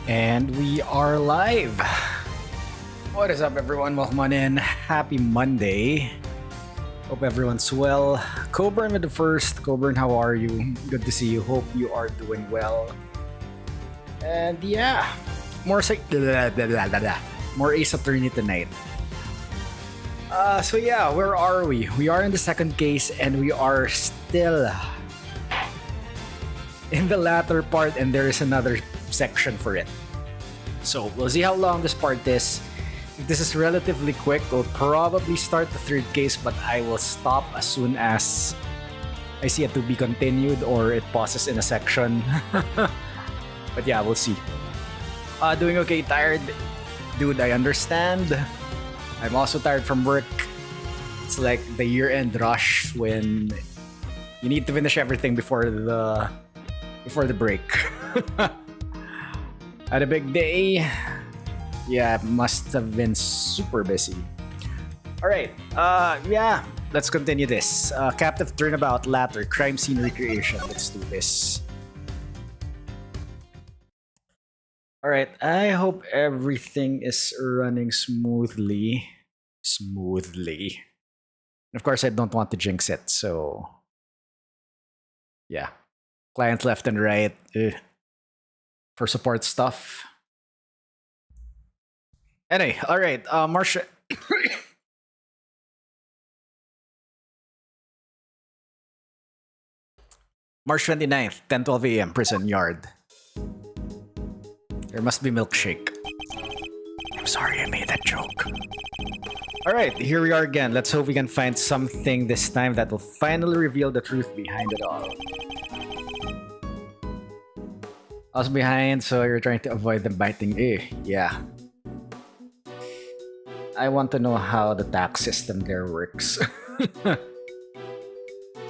And we are live. What is up, everyone? Welcome on in. Happy Monday. Hope everyone's well. Coburn with the first. Coburn, how are you? Good to see you. Hope you are doing well. And yeah, more more Ace Attorney tonight. So yeah, where are we? We are in the second case, and we are still in the latter part, and there is another section for it. So we'll see how long this part is. If this is relatively quick, we'll probably start the third case, but I will stop as soon as I see it to be continued or it pauses in a section. But yeah, we'll see. Doing okay, tired. Dude, I understand. I'm also tired from work. It's like the year-end rush when you need to finish everything before the break. Had a big day. Yeah, must have been super busy. Alright, yeah, let's continue this. Captive Turnabout Latter, Crime Scene Recreation. Let's do this. Alright, I hope everything is running smoothly. And of course, I don't want to jinx it, so... yeah. Client left and right. For support stuff. Anyway, alright, March... March 29th, 10:12 a.m., Prison Yard. There must be milkshake. I'm sorry I made that joke. Alright, here we are again. Let's hope we can find something this time that will finally reveal the truth behind it all. I was behind, so you're trying to avoid them biting. Yeah. I want to know how the tax system there works.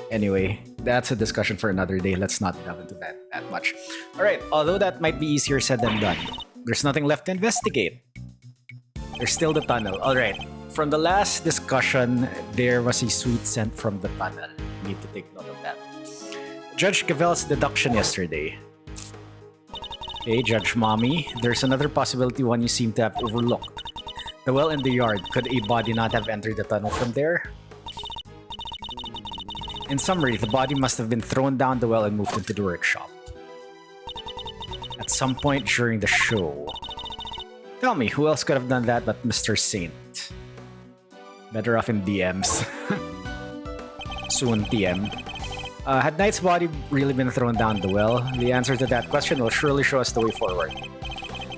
Anyway, that's a discussion for another day. Let's not delve into that much. Alright, although that might be easier said than done, there's nothing left to investigate. There's still the tunnel. Alright, from the last discussion, there was a sweet scent from the tunnel. Need to take note of that. Judge Cavell's deduction yesterday. Okay, Judge Mommy, there's another possibility one you seem to have overlooked. The well in the yard, could a body not have entered the tunnel from there? In summary, the body must have been thrown down the well and moved into the workshop. At some point during the show. Tell me, who else could have done that but Mr. Saint? Better off in DMs. Soon TM. Had Knight's body really been thrown down the well? The answer to that question will surely show us the way forward.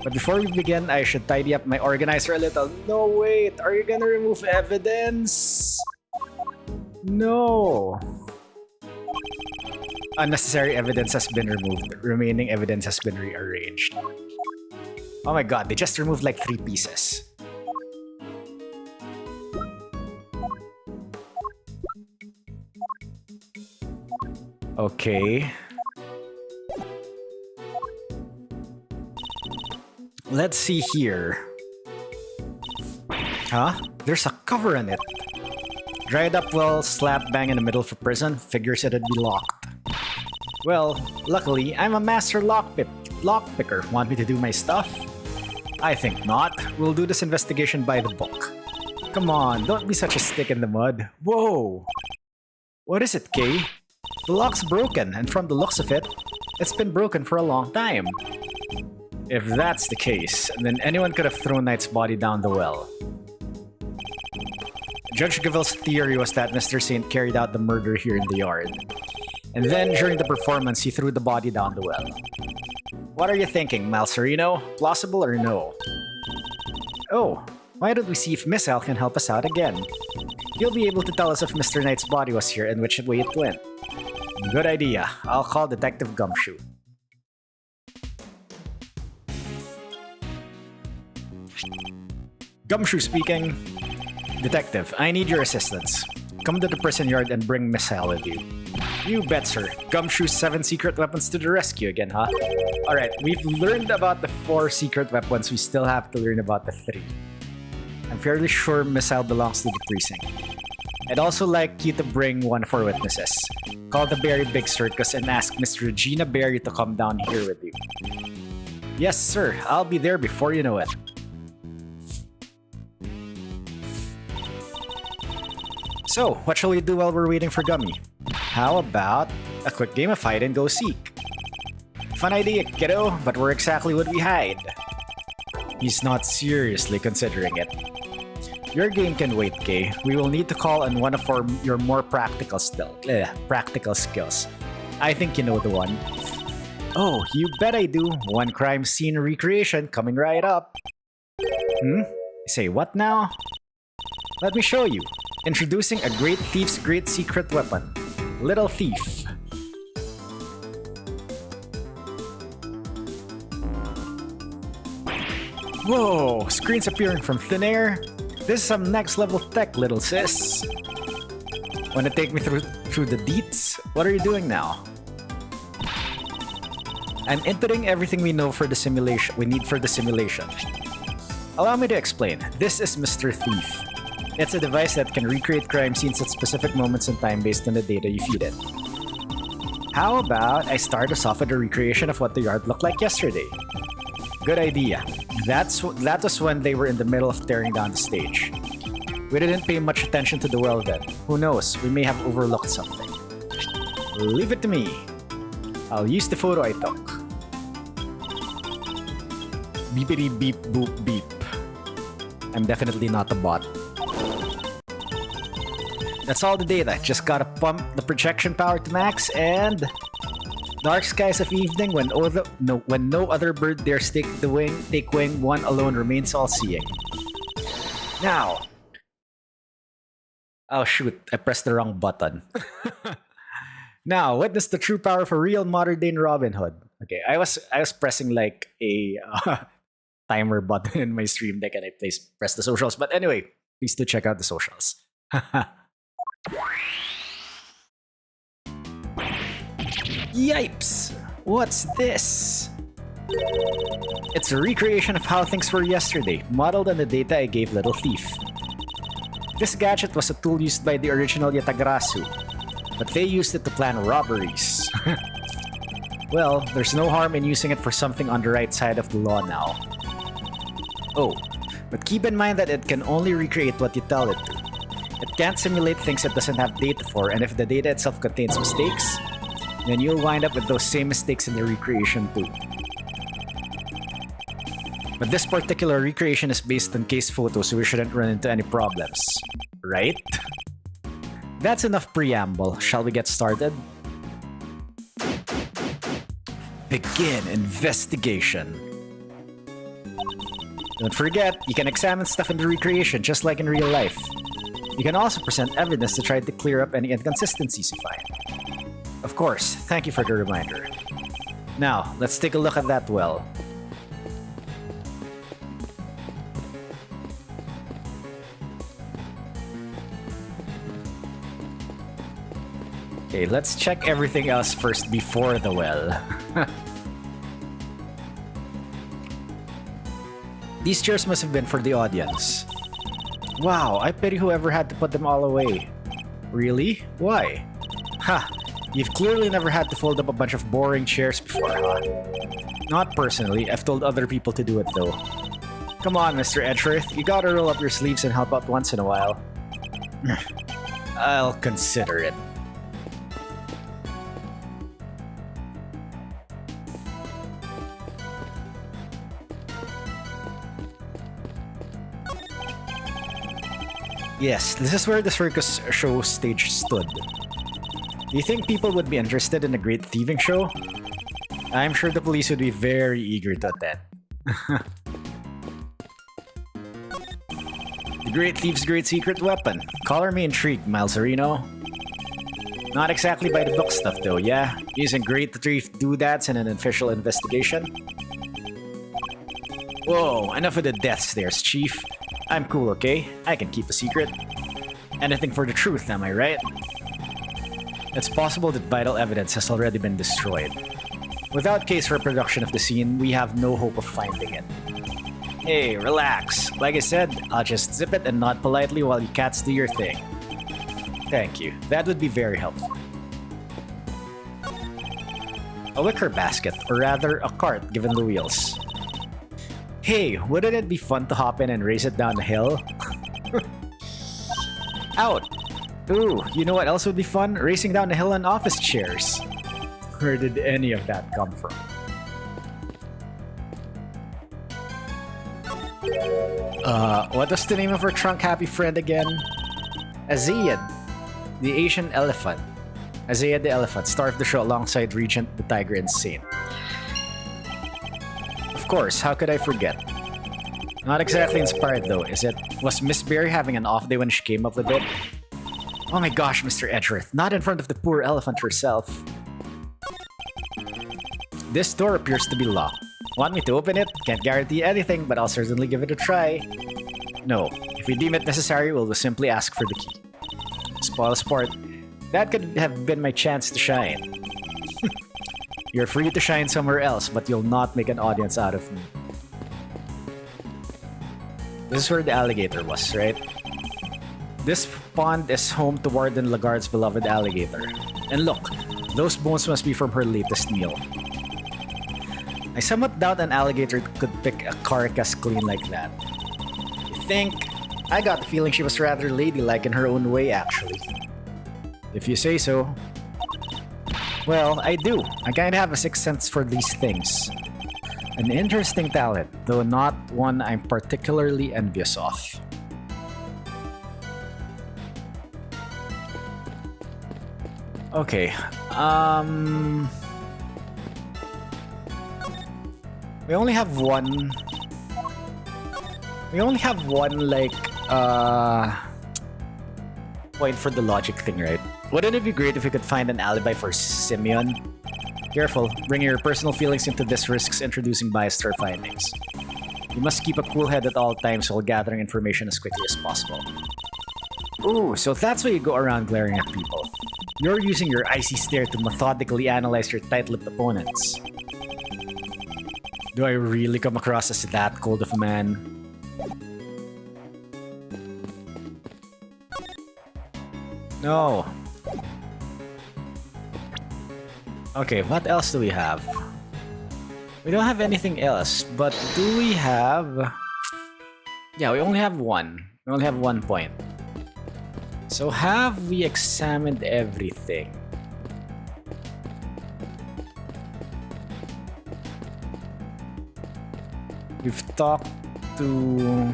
But before we begin, I should tidy up my organizer a little. No, wait! Are you gonna remove evidence? No! Unnecessary evidence has been removed. Remaining evidence has been rearranged. Oh my god, they just removed like 3 pieces. Okay. Let's see here. Huh? There's a cover on it. Dried up well, slap bang in the middle for prison. Figures it'd be locked. Well, luckily, I'm a master lockpicker. Want me to do my stuff? I think not. We'll do this investigation by the book. Come on, don't be such a stick in the mud. Whoa! What is it, Kay? The lock's broken, and from the looks of it, it's been broken for a long time. If that's the case, then anyone could have thrown Knight's body down the well. Judge Gaville's theory was that Mr. Saint carried out the murder here in the yard. And then, during the performance, he threw the body down the well. What are you thinking, Malserino? Plausible or no? Oh, why don't we see if Miss Al can help us out again? He'll be able to tell us if Mr. Knight's body was here and which way it went. Good idea. I'll call Detective Gumshoe. Gumshoe speaking. Detective, I need your assistance. Come to the prison yard and bring Miss Al with you. You bet, sir. Gumshoe's 7 secret weapons to the rescue again, huh? Alright, we've learned about the 4 secret weapons. We still have to learn about the 3. I'm fairly sure Miss Al belongs to the precinct. I'd also like you to bring one for witnesses. Call the Barry Big Circus and ask Miss Regina Barry to come down here with you. Yes, sir. I'll be there before you know it. So, what shall we do while we're waiting for Gummy? How about a quick game of hide and go seek? Fun idea, kiddo, but where exactly would we hide? He's not seriously considering it. Your game can wait, Kay. We will need to call on one of your more practical skills. I think you know the one. Oh, you bet I do. One crime scene recreation coming right up. Say what now? Let me show you. Introducing a great thief's great secret weapon. Little Thief. Whoa! Screens appearing from thin air? This is some next level tech, little sis. Wanna take me through the deets? What are you doing now? I'm inputting everything we know for the simulation. We need for the simulation. Allow me to explain. This is Mr. Thief. It's a device that can recreate crime scenes at specific moments in time based on the data you feed it. How about I start us off with a recreation of what the yard looked like yesterday? Good idea. That was when they were in the middle of tearing down the stage. We didn't pay much attention to the well then. Who knows, we may have overlooked something. Leave it to me. I'll use the photo I took. Beepity beep boop beep. I'm definitely not a bot. That's all the data. Just gotta pump the projection power to max and... Dark skies of evening when no other bird dares take wing, one alone remains all-seeing. Now... Oh shoot, I pressed the wrong button. Now, witness the true power of a real modern-day Robin Hood. Okay, I was pressing like a timer button in my stream deck and I pressed the socials. But anyway, please do check out the socials. Yipes! What's this? It's a recreation of how things were yesterday, modeled on the data I gave Little Thief. This gadget was a tool used by the original Yatagrasu, but they used it to plan robberies. Well, there's no harm in using it for something on the right side of the law now. Oh, but keep in mind that it can only recreate what you tell it to. It can't simulate things it doesn't have data for, and if the data itself contains mistakes, then you'll wind up with those same mistakes in the recreation too. But this particular recreation is based on case photos, so we shouldn't run into any problems. Right? That's enough preamble. Shall we get started? Begin investigation. Don't forget, you can examine stuff in the recreation just like in real life. You can also present evidence to try to clear up any inconsistencies you find. Of course, thank you for the reminder. Now, let's take a look at that well. Okay, let's check everything else first before the well. These chairs must have been for the audience. Wow, I pity whoever had to put them all away. Really? Why? Ha! You've clearly never had to fold up a bunch of boring chairs before, huh? Not personally, I've told other people to do it though. Come on, Mr. Edgeworth, you gotta roll up your sleeves and help out once in a while. I'll consider it. Yes, this is where the circus show stage stood. Do you think people would be interested in a great thieving show? I'm sure the police would be very eager to attend. The Great Thief's great secret weapon. Color me intrigued, Malzarino. Not exactly by the book stuff though, yeah? Using Great Thief doodads in an official investigation? Whoa, enough of the death stares, Chief. I'm cool, okay? I can keep a secret. Anything for the truth, am I right? It's possible that vital evidence has already been destroyed. Without case reproduction of the scene, we have no hope of finding it. Hey, relax. Like I said, I'll just zip it and nod politely while you cats do your thing. Thank you. That would be very helpful. A wicker basket, or rather, a cart given the wheels. Hey, wouldn't it be fun to hop in and race it down the hill? Out! Ooh, you know what else would be fun? Racing down the hill on office chairs. Where did any of that come from? What was the name of our trunk happy friend again? Azayad, the Asian elephant. Azayad the elephant, star of the show alongside Regent the tiger and Saint. Of course, how could I forget? Not exactly inspired though, is it? Was Miss Berry having an off day when she came up with it? Oh my gosh, Mr. Edgeworth, not in front of the poor elephant herself. This door appears to be locked. Want me to open it? Can't guarantee anything, but I'll certainly give it a try. No, if we deem it necessary, we'll simply ask for the key. Spoil sport. That could have been my chance to shine. You're free to shine somewhere else, but you'll not make an audience out of me. This is where the alligator was, right? This pond is home to Warden Lagarde's beloved alligator. And look, those bones must be from her latest meal. I somewhat doubt an alligator could pick a carcass clean like that. You think? I got the feeling she was rather ladylike in her own way, actually. If you say so. Well, I do. I kinda have a sixth sense for these things. An interesting talent, though not one I'm particularly envious of. Okay, we only have one, like, point for the logic thing, right? Wouldn't it be great if we could find an alibi for Simeon? Careful, bringing your personal feelings into this risks introducing bias to our findings. You must keep a cool head at all times while gathering information as quickly as possible. Ooh, so that's why you go around glaring at people. You're using your icy stare to methodically analyze your tight-lipped opponents. Do I really come across as that cold of a man? No. Okay, what else do we have? We don't have anything else, but do we have... Yeah, we only have one. We only have 1 point. So have we examined everything? We've talked to...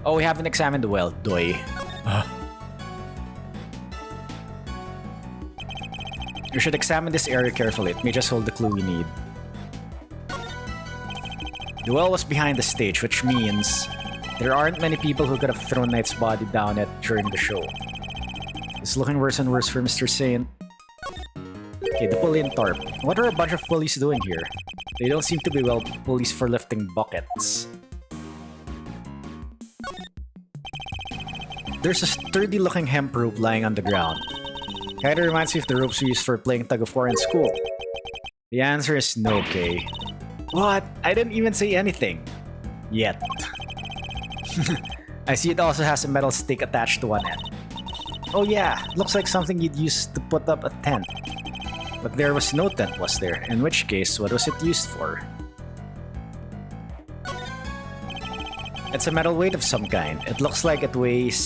Oh, we haven't examined the well, doy. We should examine this area carefully. It may just hold the clue we need. The well was behind the stage, which means there aren't many people who could have thrown Knight's body down it during the show. It's looking worse and worse for Mr. Saint. Okay, the pulley and tarp. What are a bunch of pulleys doing here? They don't seem to be well pulleys for lifting buckets. There's a sturdy looking hemp rope lying on the ground. Kinda reminds me of the ropes we used for playing tug of war in school. The answer is no, Kay. What? I didn't even say anything. Yet. I see it also has a metal stick attached to one end. Oh yeah, looks like something you'd use to put up a tent. But there was no tent, was there? In which case, what was it used for? It's a metal weight of some kind. It looks like it weighs...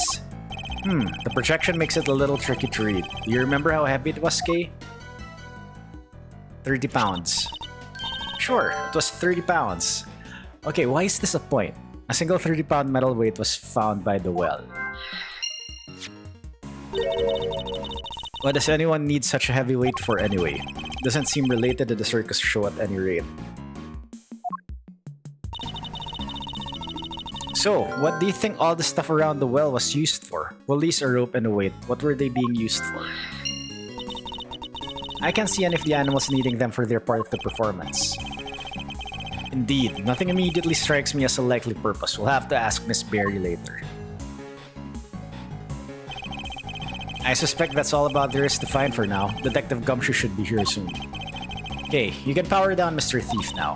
the projection makes it a little tricky to read. Do you remember how heavy it was, Kay? 30 pounds. Sure, it was 30 pounds. Okay, why is this a point? A single 30-pound metal weight was found by the well. What does anyone need such a heavy weight for anyway? Doesn't seem related to the circus show at any rate. So, what do you think all the stuff around the well was used for? Pulleys, a rope, and a weight. What were they being used for? I can't see any of the animals needing them for their part of the performance. Indeed, nothing immediately strikes me as a likely purpose. We'll have to ask Miss Berry later. I suspect that's all about there is to find for now. Detective Gumshoe should be here soon. Okay, you can power down Mr. Thief now.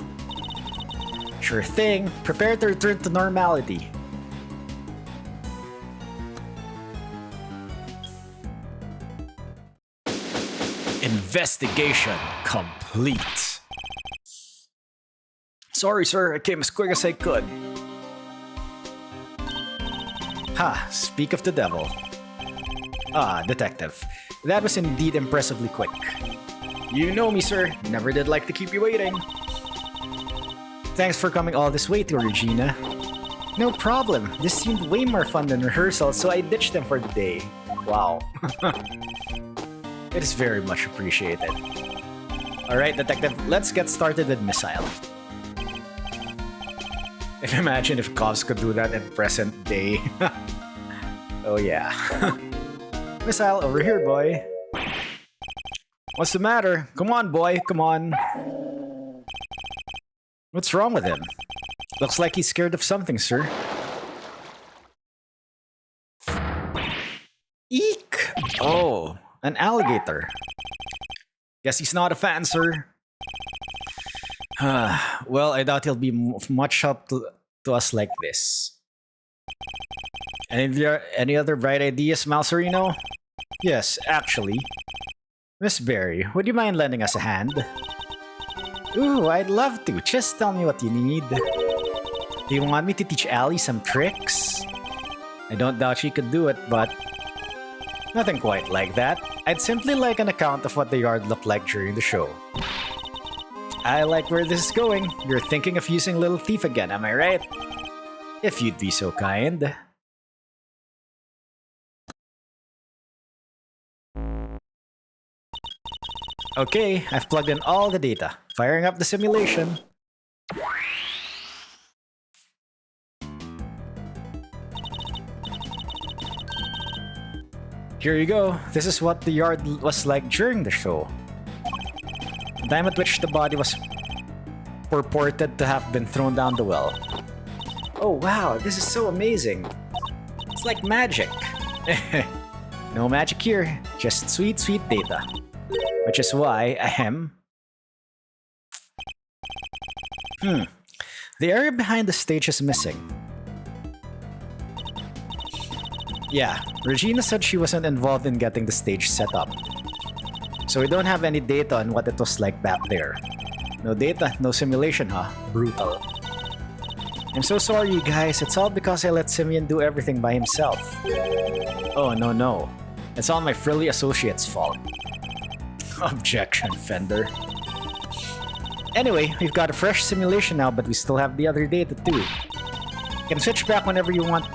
Sure thing. Prepare to return to normality. Investigation complete. Sorry, sir. I came as quick as I could. Ha! Speak of the devil. Ah, detective. That was indeed impressively quick. You know me, sir. Never did like to keep you waiting. Thanks for coming all this way to Regina. No problem. This seemed way more fun than rehearsal, so I ditched them for the day. Wow. It is very much appreciated. Alright, detective, let's get started with Missile. Imagine if cops could do that in present day. Oh yeah. Missile, over here, boy. What's the matter? Come on, boy, come on. What's wrong with him? Looks like he's scared of something, sir. Eek! Oh, an alligator. Guess he's not a fan, sir. Well, I doubt he'll be much help to us like this. Any other bright ideas, Malsorino? Yes, actually. Miss Berry, would you mind lending us a hand? Ooh, I'd love to. Just tell me what you need. Do you want me to teach Allie some tricks? I don't doubt she could do it, but... nothing quite like that. I'd simply like an account of what the yard looked like during the show. I like where this is going. You're thinking of using Little Thief again, am I right? If you'd be so kind. Okay, I've plugged in all the data. Firing up the simulation. Here you go. This is what the yard was like during the show. The time at which the body was purported to have been thrown down the well. Oh wow, this is so amazing. It's like magic. No magic here, just sweet, sweet data. Which is why I am... The area behind the stage is missing. Yeah, Regina said she wasn't involved in getting the stage set up. So we don't have any data on what it was like back there. No data, no simulation, huh? Brutal. I'm so sorry, you guys. It's all because I let Simeon do everything by himself. Oh, no. It's all my frilly associate's fault. Objection, Fender. Anyway, we've got a fresh simulation now, but we still have the other data too. You can switch back whenever you want.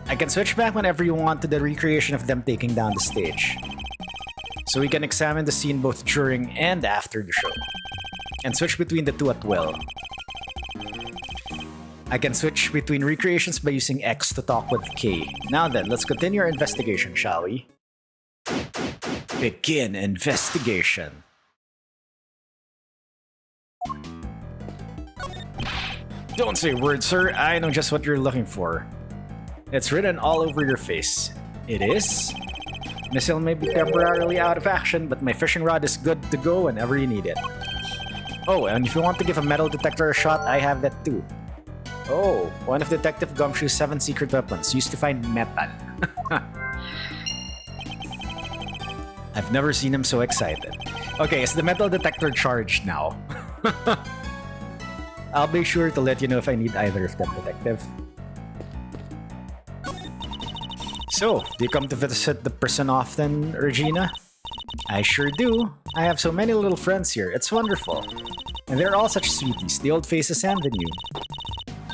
I can switch back whenever you want to the recreation of them taking down the stage. So we can examine the scene both during and after the show. And switch between the two at will. I can switch between recreations by using X to talk with K. Now then, let's continue our investigation, shall we? Begin investigation. Don't say a word, sir. I know just what you're looking for. It's written all over your face. It is? Missile may be temporarily out of action, but my fishing rod is good to go whenever you need it. Oh, and if you want to give a metal detector a shot, I have that too. Oh, one of Detective Gumshoe's 7 secret weapons, used to find metal. I've never seen him so excited. Okay, is the metal detector charged now? I'll be sure to let you know if I need either of them, Detective. So, do you come to visit the prison often, Regina? I sure do. I have so many little friends here. It's wonderful. And they're all such sweeties, the old faces and the new.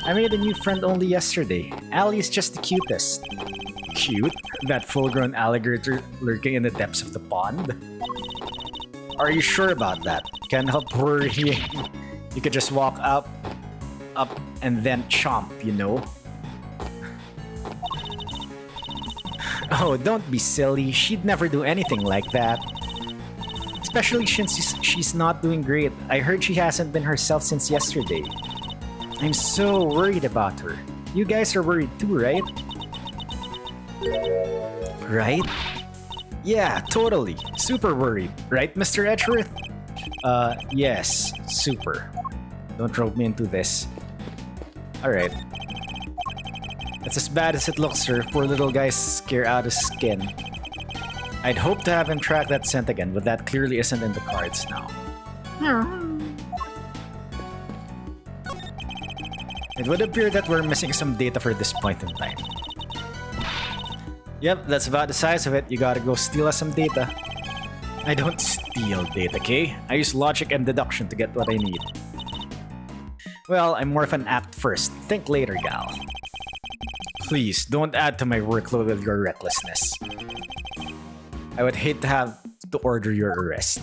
I made a new friend only yesterday. Allie is just the cutest. Cute? That full-grown alligator lurking in the depths of the pond? Are you sure about that? Can't help worrying. You could just walk up, and then chomp, you know? Oh, don't be silly. She'd never do anything like that. Especially since she's not doing great. I heard she hasn't been herself since yesterday. I'm so worried about her. You guys are worried too, right? Right? Yeah, totally. Super worried. Right, Mr. Edgeworth? Yes. Super. Don't rope me into this. Alright. It's as bad as it looks, sir. Poor little guy's scared out of his skin. I'd hope to have him track that scent again, but that clearly isn't in the cards now. It would appear that we're missing some data for this point in time. Yep, that's about the size of it. You gotta go steal us some data. I don't steal data, okay? I use logic and deduction to get what I need. Well, I'm more of an apt first. Think later, gal. Please, don't add to my workload with your recklessness. I would hate to have to order your arrest.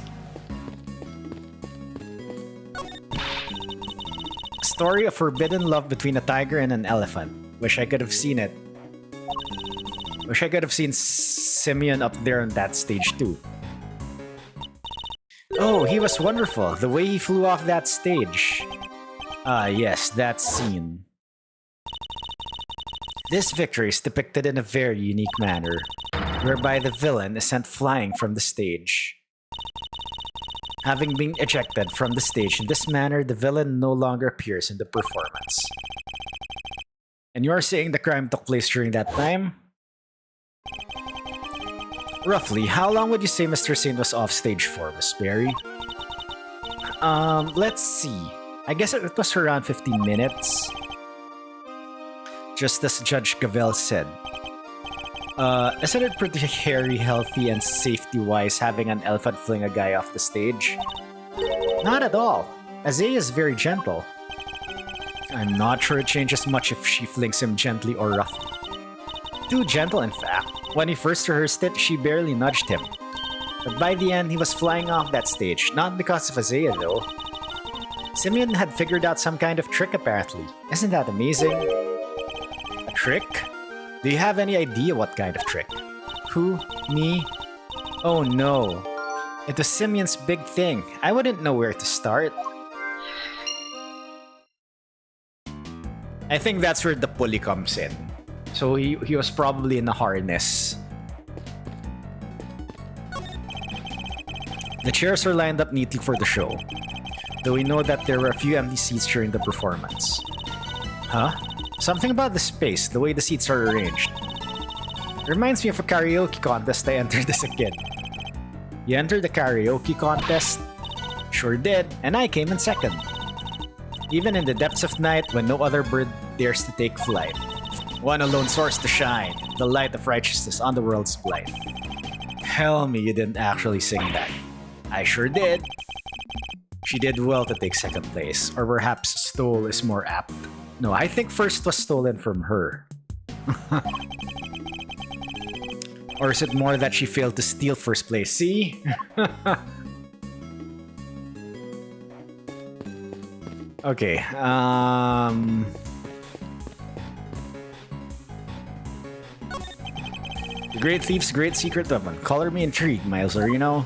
A story of forbidden love between a tiger and an elephant. Wish I could have seen it. Wish I could have seen Simeon up there on that stage too. Oh, he was wonderful. The way he flew off that stage. Ah, yes, that scene. This victory is depicted in a very unique manner, whereby the villain is sent flying from the stage. Having been ejected from the stage in this manner, the villain no longer appears in the performance. And you are saying the crime took place during that time? Roughly, how long would you say Mr. Saint was off stage for, Miss Berry? Let's see. I guess it was around 15 minutes. Just as Judge Gavel said. Isn't it pretty hairy, healthy, and safety-wise having an elephant fling a guy off the stage? Not at all. Azea is very gentle. I'm not sure it changes much if she flings him gently or roughly. Too gentle, in fact. When he first rehearsed it, she barely nudged him. But by the end, he was flying off that stage, not because of Azea though. Simeon had figured out some kind of trick apparently. Isn't that amazing? A trick? Do you have any idea what kind of trick? Who? Me? Oh no. It was Simeon's big thing. I wouldn't know where to start. I think that's where the pulley comes in. So he was probably in a harness. The chairs are lined up neatly for the show, though we know that there were a few empty seats during the performance. Huh? Something about the space, the way the seats are arranged. Reminds me of a karaoke contest I entered as a kid. You entered the karaoke contest? Sure did, and I came in second. Even in the depths of night when no other bird dares to take flight. One alone soars to shine, the light of righteousness on the world's blight. Tell me you didn't actually sing that. I sure did. She did well to take second place, or perhaps stole is more apt. No, I think first was stolen from her. Or is it more that she failed to steal first place? See? Okay, The great thief's great secret weapon. Color me intrigued, Miles Areno.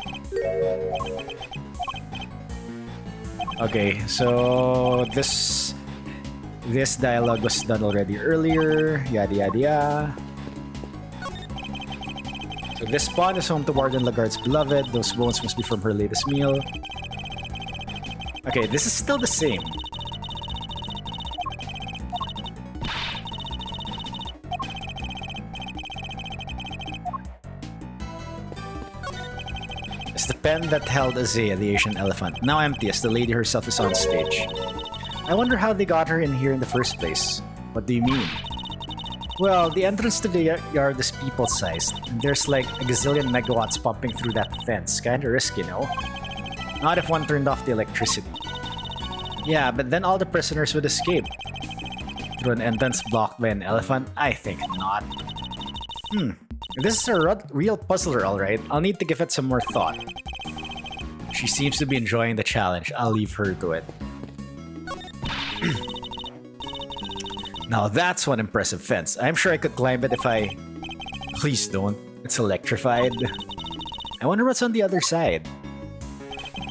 Okay, so this dialogue was done already earlier. Yada yada yada. So this spawn is home to Warden Lagarde's beloved. Those bones must be from her latest meal. Okay, this is still the same. It's the pen that held Azea, the Asian elephant, now empty as the lady herself is on stage. I wonder how they got her in here in the first place. What do you mean? Well, the entrance to the yard is people-sized, and there's like a gazillion megawatts pumping through that fence. Kinda risky, no? Not if one turned off the electricity. Yeah, but then all the prisoners would escape. Through an entrance blocked by an elephant? I think not. This is a real puzzler, alright. I'll need to give it some more thought. She seems to be enjoying the challenge. I'll leave her to it. Now that's one impressive fence. I'm sure I could climb it if I... Please don't. It's electrified. I wonder what's on the other side.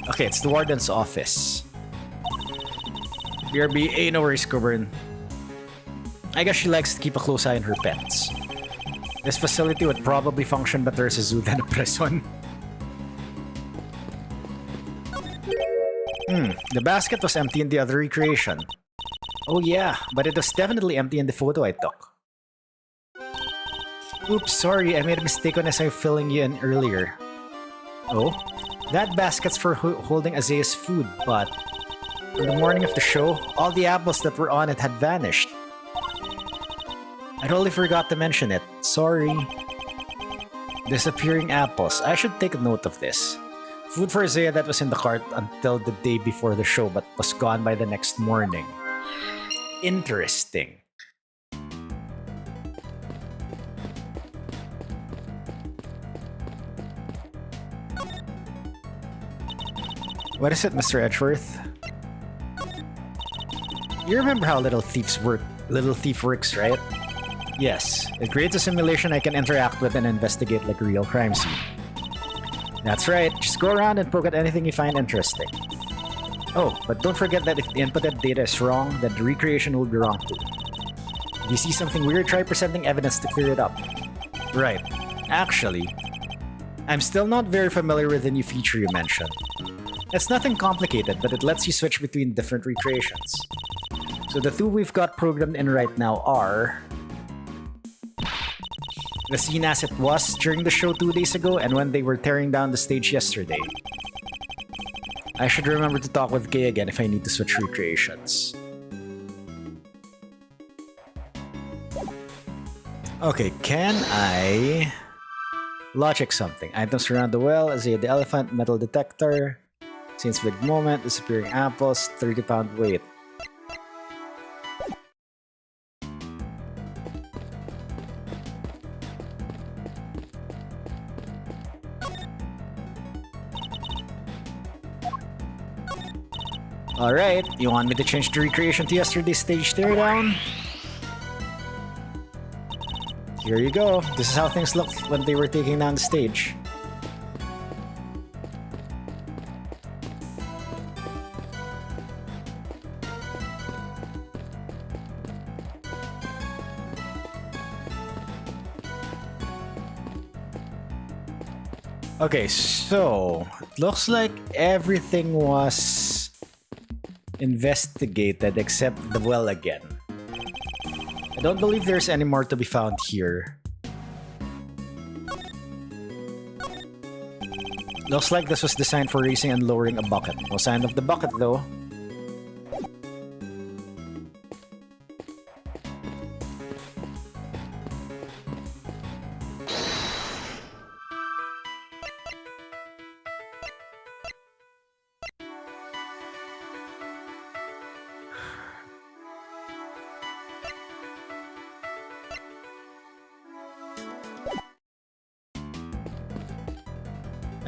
Okay, it's the warden's office. BRB, ain't no worries, Coburn. I guess she likes to keep a close eye on her pets. This facility would probably function better as a zoo than a prison. The basket was empty in the other recreation. Oh yeah, but it was definitely empty in the photo I took. Oops, sorry, I made a mistake when I saw filling you in earlier. Oh? That basket's for holding Azea's food, but... On the morning of the show, all the apples that were on it had vanished. I totally forgot to mention it. Sorry. Disappearing apples. I should take a note of this. Food for Zaya that was in the cart until the day before the show but was gone by the next morning. Interesting. What is it, Mr. Edgeworth? You remember how Little Thief works, right? Yes, it creates a simulation I can interact with and investigate like a real crime scene. That's right, just go around and poke at anything you find interesting. Oh, but don't forget that if the inputted data is wrong, then the recreation will be wrong too. If you see something weird, try presenting evidence to clear it up. Right. Actually, I'm still not very familiar with the new feature you mentioned. It's nothing complicated, but it lets you switch between different recreations. So the two we've got programmed in right now are the scene as it was during the show 2 days ago and when they were tearing down the stage yesterday. I should remember to talk with Kay again if I need to switch recreations. Okay, can I logic something? Items around the well, Azea the elephant, metal detector, Saint's big moment, disappearing apples, 30-pound weight. Alright, you want me to change the recreation to yesterday's stage teardown? Here you go. This is how things looked when they were taking down the stage. Okay, so it looks like everything was investigated except the well again. I don't believe there's any more to be found here. Looks like this was designed for raising and lowering a bucket. No sign of the bucket though.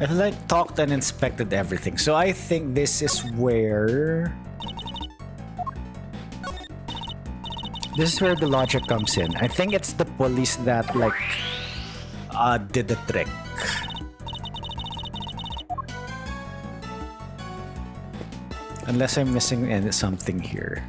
I've like talked and inspected everything, so I think this is where the logic comes in. I think it's the police that like did the trick. Unless I'm missing something here.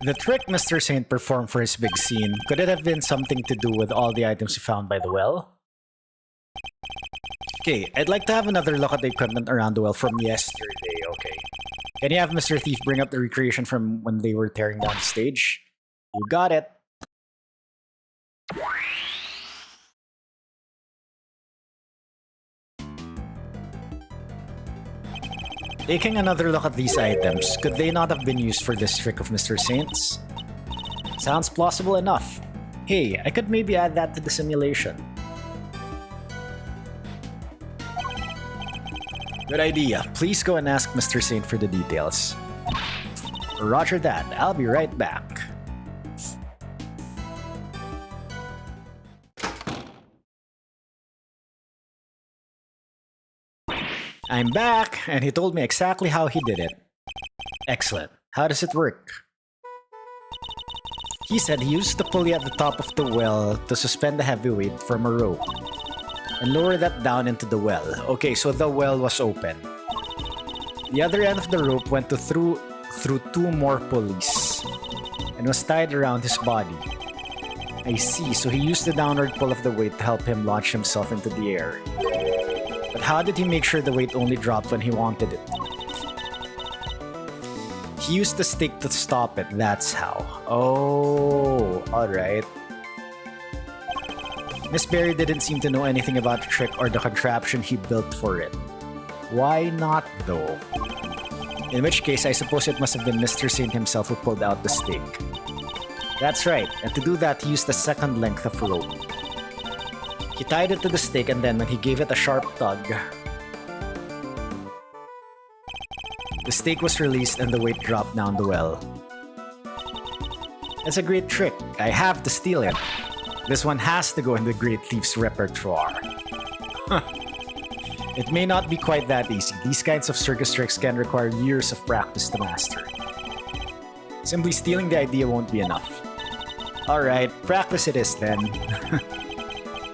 The trick Mr. Saint performed for his big scene, could it have been something to do with all the items he found by the well? Okay, I'd like to have another look at the equipment around the well from yesterday, okay. Can you have Mr. Thief bring up the recreation from when they were tearing down the stage? You got it. Taking another look at these items, could they not have been used for this trick of Mr. Saint's? Sounds plausible enough. Hey, I could maybe add that to the simulation. Good idea. Please go and ask Mr. Saint for the details. Roger that. I'll be right back. I'm back, and he told me exactly how he did it. Excellent. How does it work? He said he used the pulley at the top of the well to suspend the heavyweight from a rope and lower that down into the well. Okay, so the well was open. The other end of the rope went through two more pulleys and was tied around his body. I see, so he used the downward pull of the weight to help him launch himself into the air. But how did he make sure the weight only dropped when he wanted it? He used the stick to stop it, that's how. Oh, alright. Miss Berry didn't seem to know anything about the trick or the contraption he built for it. Why not, though? In which case, I suppose it must have been Mr. Saint himself who pulled out the stick. That's right, and to do that, he used a second length of rope. He tied it to the stick, and then when he gave it a sharp tug, the stake was released and the weight dropped down the well. It's a great trick. I have to steal it. This one has to go in the Great Thief's repertoire. It may not be quite that easy. These kinds of circus tricks can require years of practice to master. Simply stealing the idea won't be enough. Alright, practice it is then.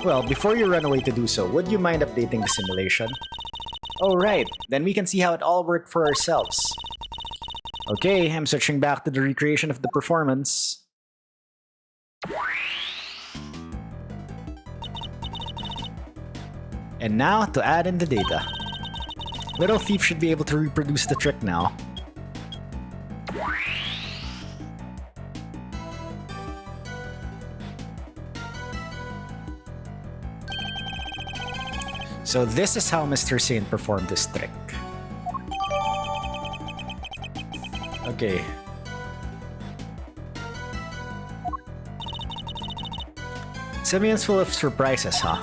Well, before you run away to do so, would you mind updating the simulation? Oh right, then we can see how it all worked for ourselves. Okay, I'm switching back to the recreation of the performance. And now to add in the data. Little Thief should be able to reproduce the trick now. So this is how Mr. Saint performed this trick. Okay. Simeon's full of surprises, huh?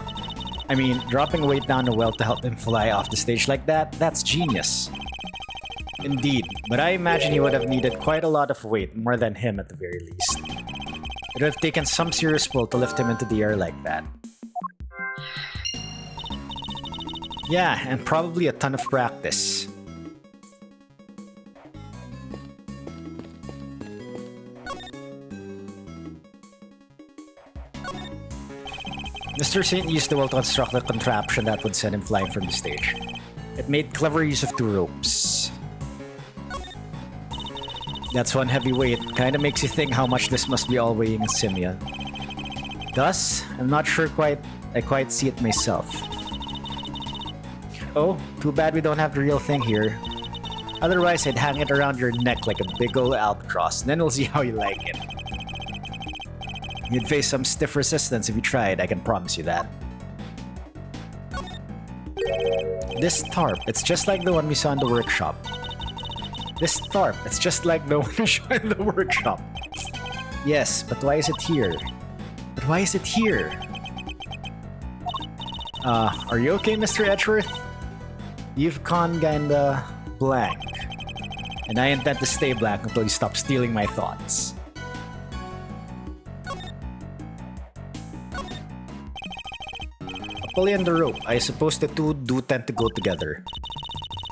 I mean, dropping weight down the well to help him fly off the stage like that, that's genius. Indeed, but I imagine he would have needed quite a lot of weight, more than him at the very least. It would have taken some serious pull to lift him into the air like that. Yeah, and probably a ton of practice. Mr. Saint used the well to construct a contraption that would send him flying from the stage. It made clever use of 2 ropes. That's one heavy weight, kinda makes you think how much this must be all weighing Simeon. Thus, I'm not sure I quite see it myself. Oh, too bad we don't have the real thing here. Otherwise, I'd hang it around your neck like a big ol' albatross, and then we'll see how you like it. You'd face some stiff resistance if you tried, I can promise you that. This tarp, it's just like the one we saw in the workshop. This tarp, it's just like the one we saw in the workshop. Yes, but why is it here? But why is it here? Are you okay, Mr. Edgeworth? You've gone kinda blank. And I intend to stay blank until you stop stealing my thoughts. A pulley and the rope. I suppose the two do tend to go together.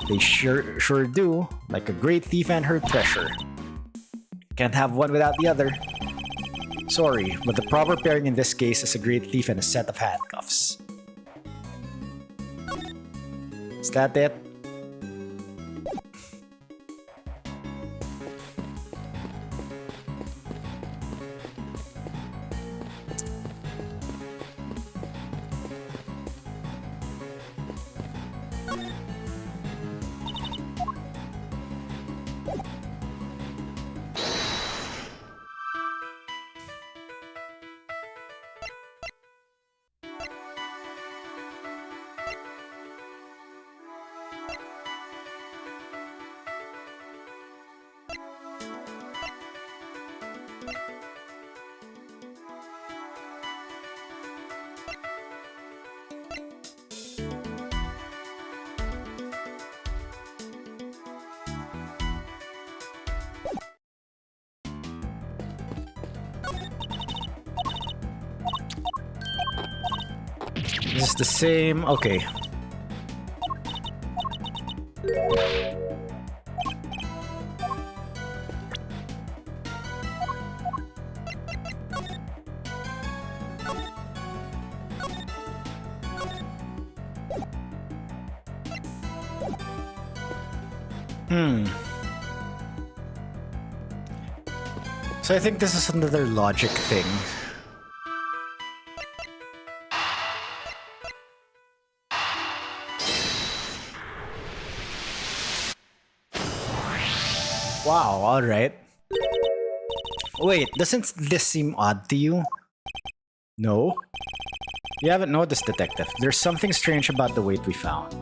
They sure do, like a great thief and her treasure. Can't have one without the other. Sorry, but the proper pairing in this case is a great thief and a set of handcuffs. Is that it? This is the same. Okay. So I think this is another logic thing. Wow, alright. Wait, doesn't this seem odd to you? No? You haven't noticed, Detective. There's something strange about the weight we found.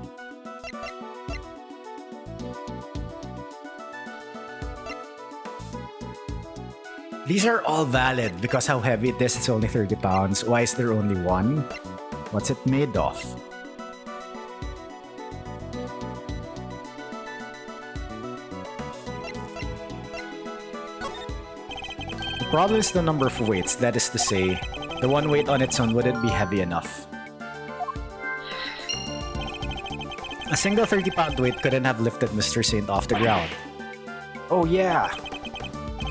These are all valid because how heavy it is, it's only 30 pounds. Why is there only one? What's it made of? The problem is the number of weights, that is to say, the one weight on its own wouldn't be heavy enough. A single 30-pound weight couldn't have lifted Mr. Saint off the ground. Oh yeah!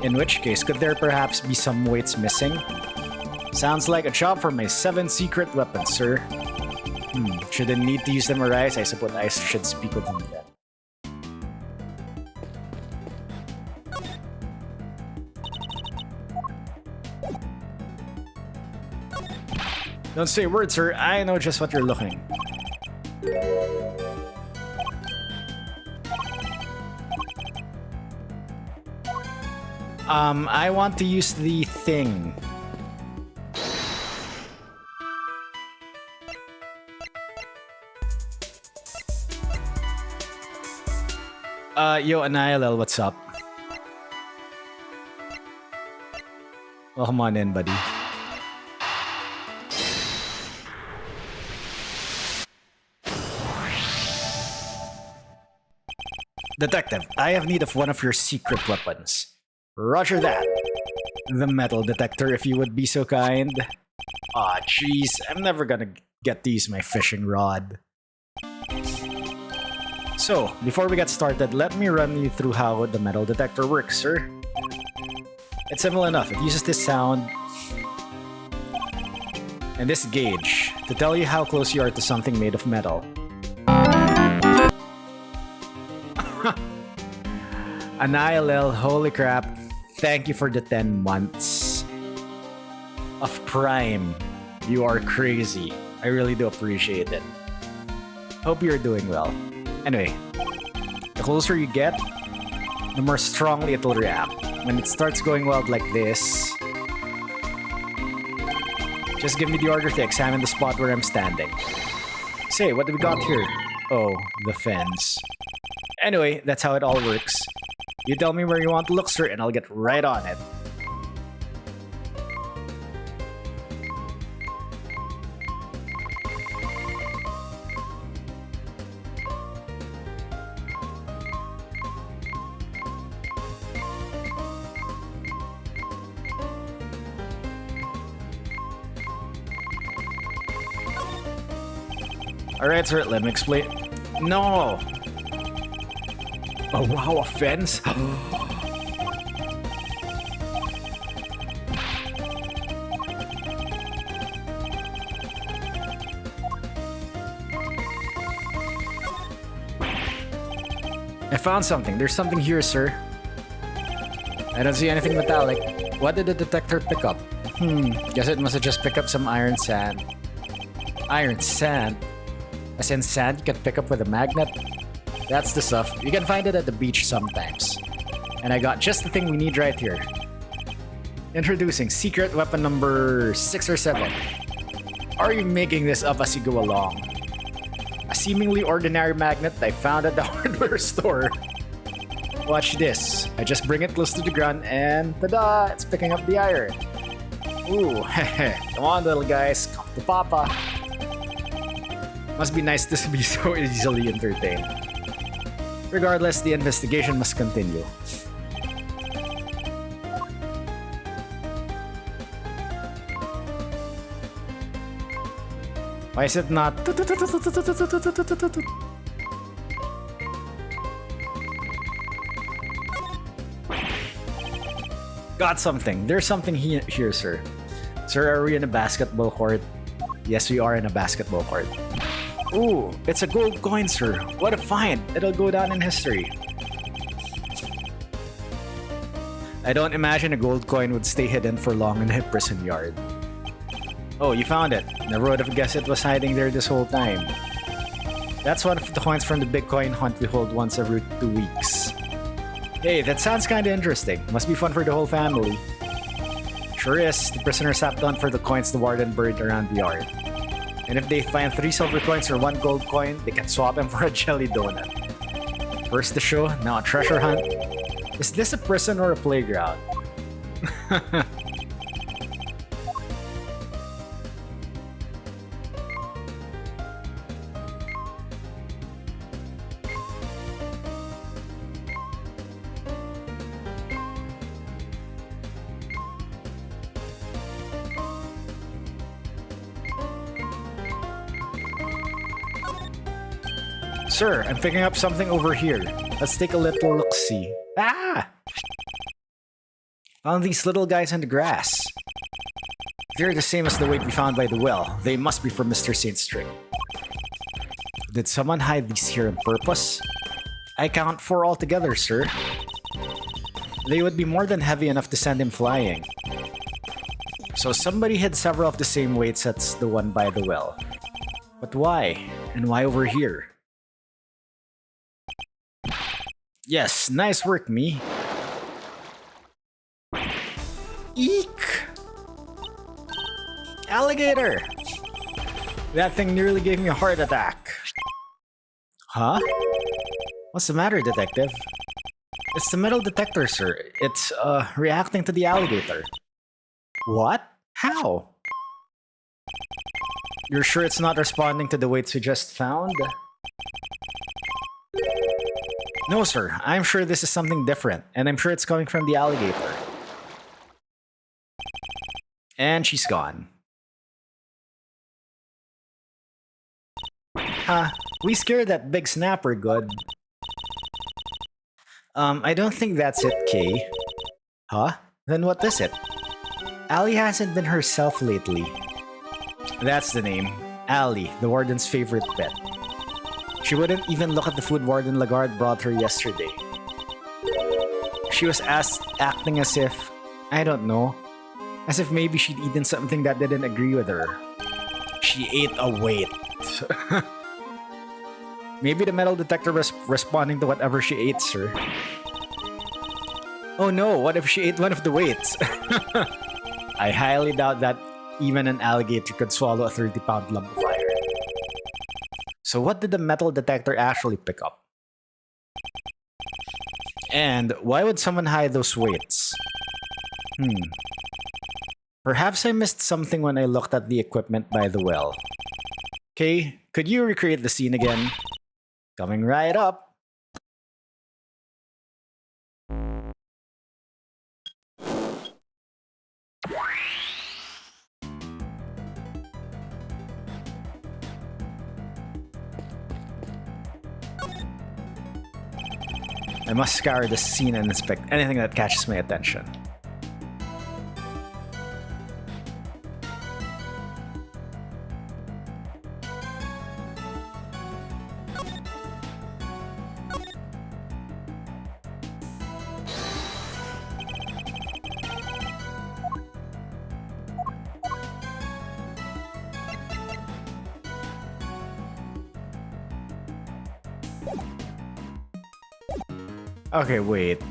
In which case, could there perhaps be some weights missing? Sounds like a job for my 7 secret weapons, sir. Should the need to use them arise, I suppose I should speak with him then. Don't say a word, sir. I know just what you're looking. I want to use the thing. Yo, Anilel, what's up? Well, come on in, buddy. Detective, I have need of one of your secret weapons. Roger that. The metal detector, if you would be so kind. Aw, jeez, I'm never gonna get to use my fishing rod. So, before we get started, let me run you through how the metal detector works, sir. It's simple enough. It uses this sound and this gauge to tell you how close you are to something made of metal. Anilel, holy crap. Thank you for the 10 months of Prime. You are crazy. I really do appreciate it. Hope you're doing well. Anyway, the closer you get, the more strongly it will react. When it starts going wild like this, just give me the order to examine the spot where I'm standing. Say, what do we got here? Oh, the fence. Anyway, that's how it all works. You tell me where you want to look, sir, and I'll get right on it. Alright, sir, let me explain. No! Oh wow, a fence? I found something. There's something here, sir. I don't see anything metallic. What did the detector pick up? Guess it must have just picked up some iron sand. Iron sand? As in sand you can pick up with a magnet? That's the stuff. You can find it at the beach sometimes. And I got just the thing we need right here. Introducing secret weapon number 6 or 7. Are you making this up as you go along? A seemingly ordinary magnet I found at the hardware store. Watch this. I just bring it close to the ground and ta-da! It's picking up the iron. Ooh, come on little guys, come to Papa. Must be nice to be so easily entertained. Regardless, the investigation must continue. Why is it not? Got something. There's something here, sir. Sir, are we in a basketball court? Yes, we are in a basketball court. Ooh, it's a gold coin, sir. What a find! It'll go down in history. I don't imagine a gold coin would stay hidden for long in a prison yard. Oh, you found it. Never would have guessed it was hiding there this whole time. That's one of the coins from the big coin hunt we hold once every 2 weeks. Hey, that sounds kinda interesting. Must be fun for the whole family. Sure is. The prisoners have to hunt for the coins the warden buried around the yard. And if they find 3 silver coins or 1 gold coin, they can swap them for a jelly donut. First the show, now a treasure hunt. Is this a prison or a playground? Sir, I'm picking up something over here. Let's take a little look-see. Ah! Found these little guys in the grass. They're the same as the weight we found by the well. They must be from Mr. Saint's trick. Did someone hide these here on purpose? I count 4 altogether, sir. They would be more than heavy enough to send him flying. So somebody hid several of the same weights as the one by the well. But why? And why over here? Yes, nice work, me. Eek! Alligator! That thing nearly gave me a heart attack. Huh? What's the matter, detective? It's the metal detector, sir. It's, reacting to the alligator. What? How? You're sure it's not responding to the weights we just found? No, sir. I'm sure this is something different, and I'm sure it's coming from the alligator. And she's gone. Huh. We scared that big snapper good. I don't think that's it, Kay. Huh? Then what is it? Allie hasn't been herself lately. That's the name. Allie, the warden's favorite pet. She wouldn't even look at the food Warden Lagarde brought her yesterday. She was acting as if, I don't know, as if maybe she'd eaten something that didn't agree with her. She ate a weight. Maybe the metal detector was responding to whatever she ate, sir. Oh no, what if she ate one of the weights? I highly doubt that even an alligator could swallow a 30-pound lump of iron. So what did the metal detector actually pick up? And why would someone hide those weights? Perhaps I missed something when I looked at the equipment by the well. Okay, could you recreate the scene again? Coming right up. I must scour the scene and inspect anything that catches my attention. Okay, wait.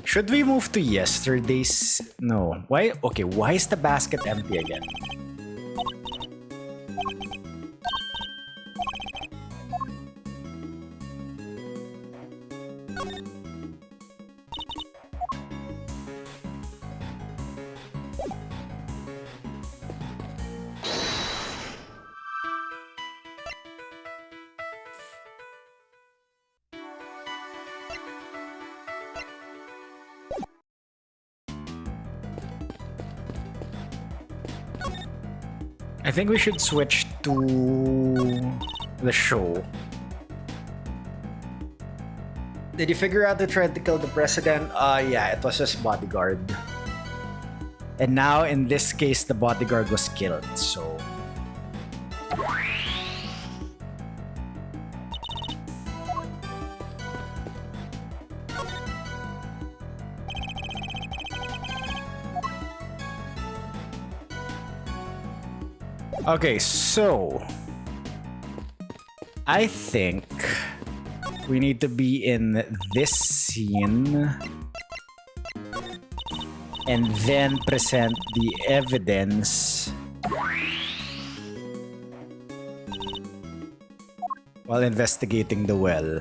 Should we move to yesterday's? No. Why? Okay, why is the basket empty again? I think we should switch to the show. Did you figure out the thread to kill the president? Yeah, it was his bodyguard. And now, in this case, the bodyguard was killed, so... Okay, so... I think we need to be in this scene and then present the evidence while investigating the well.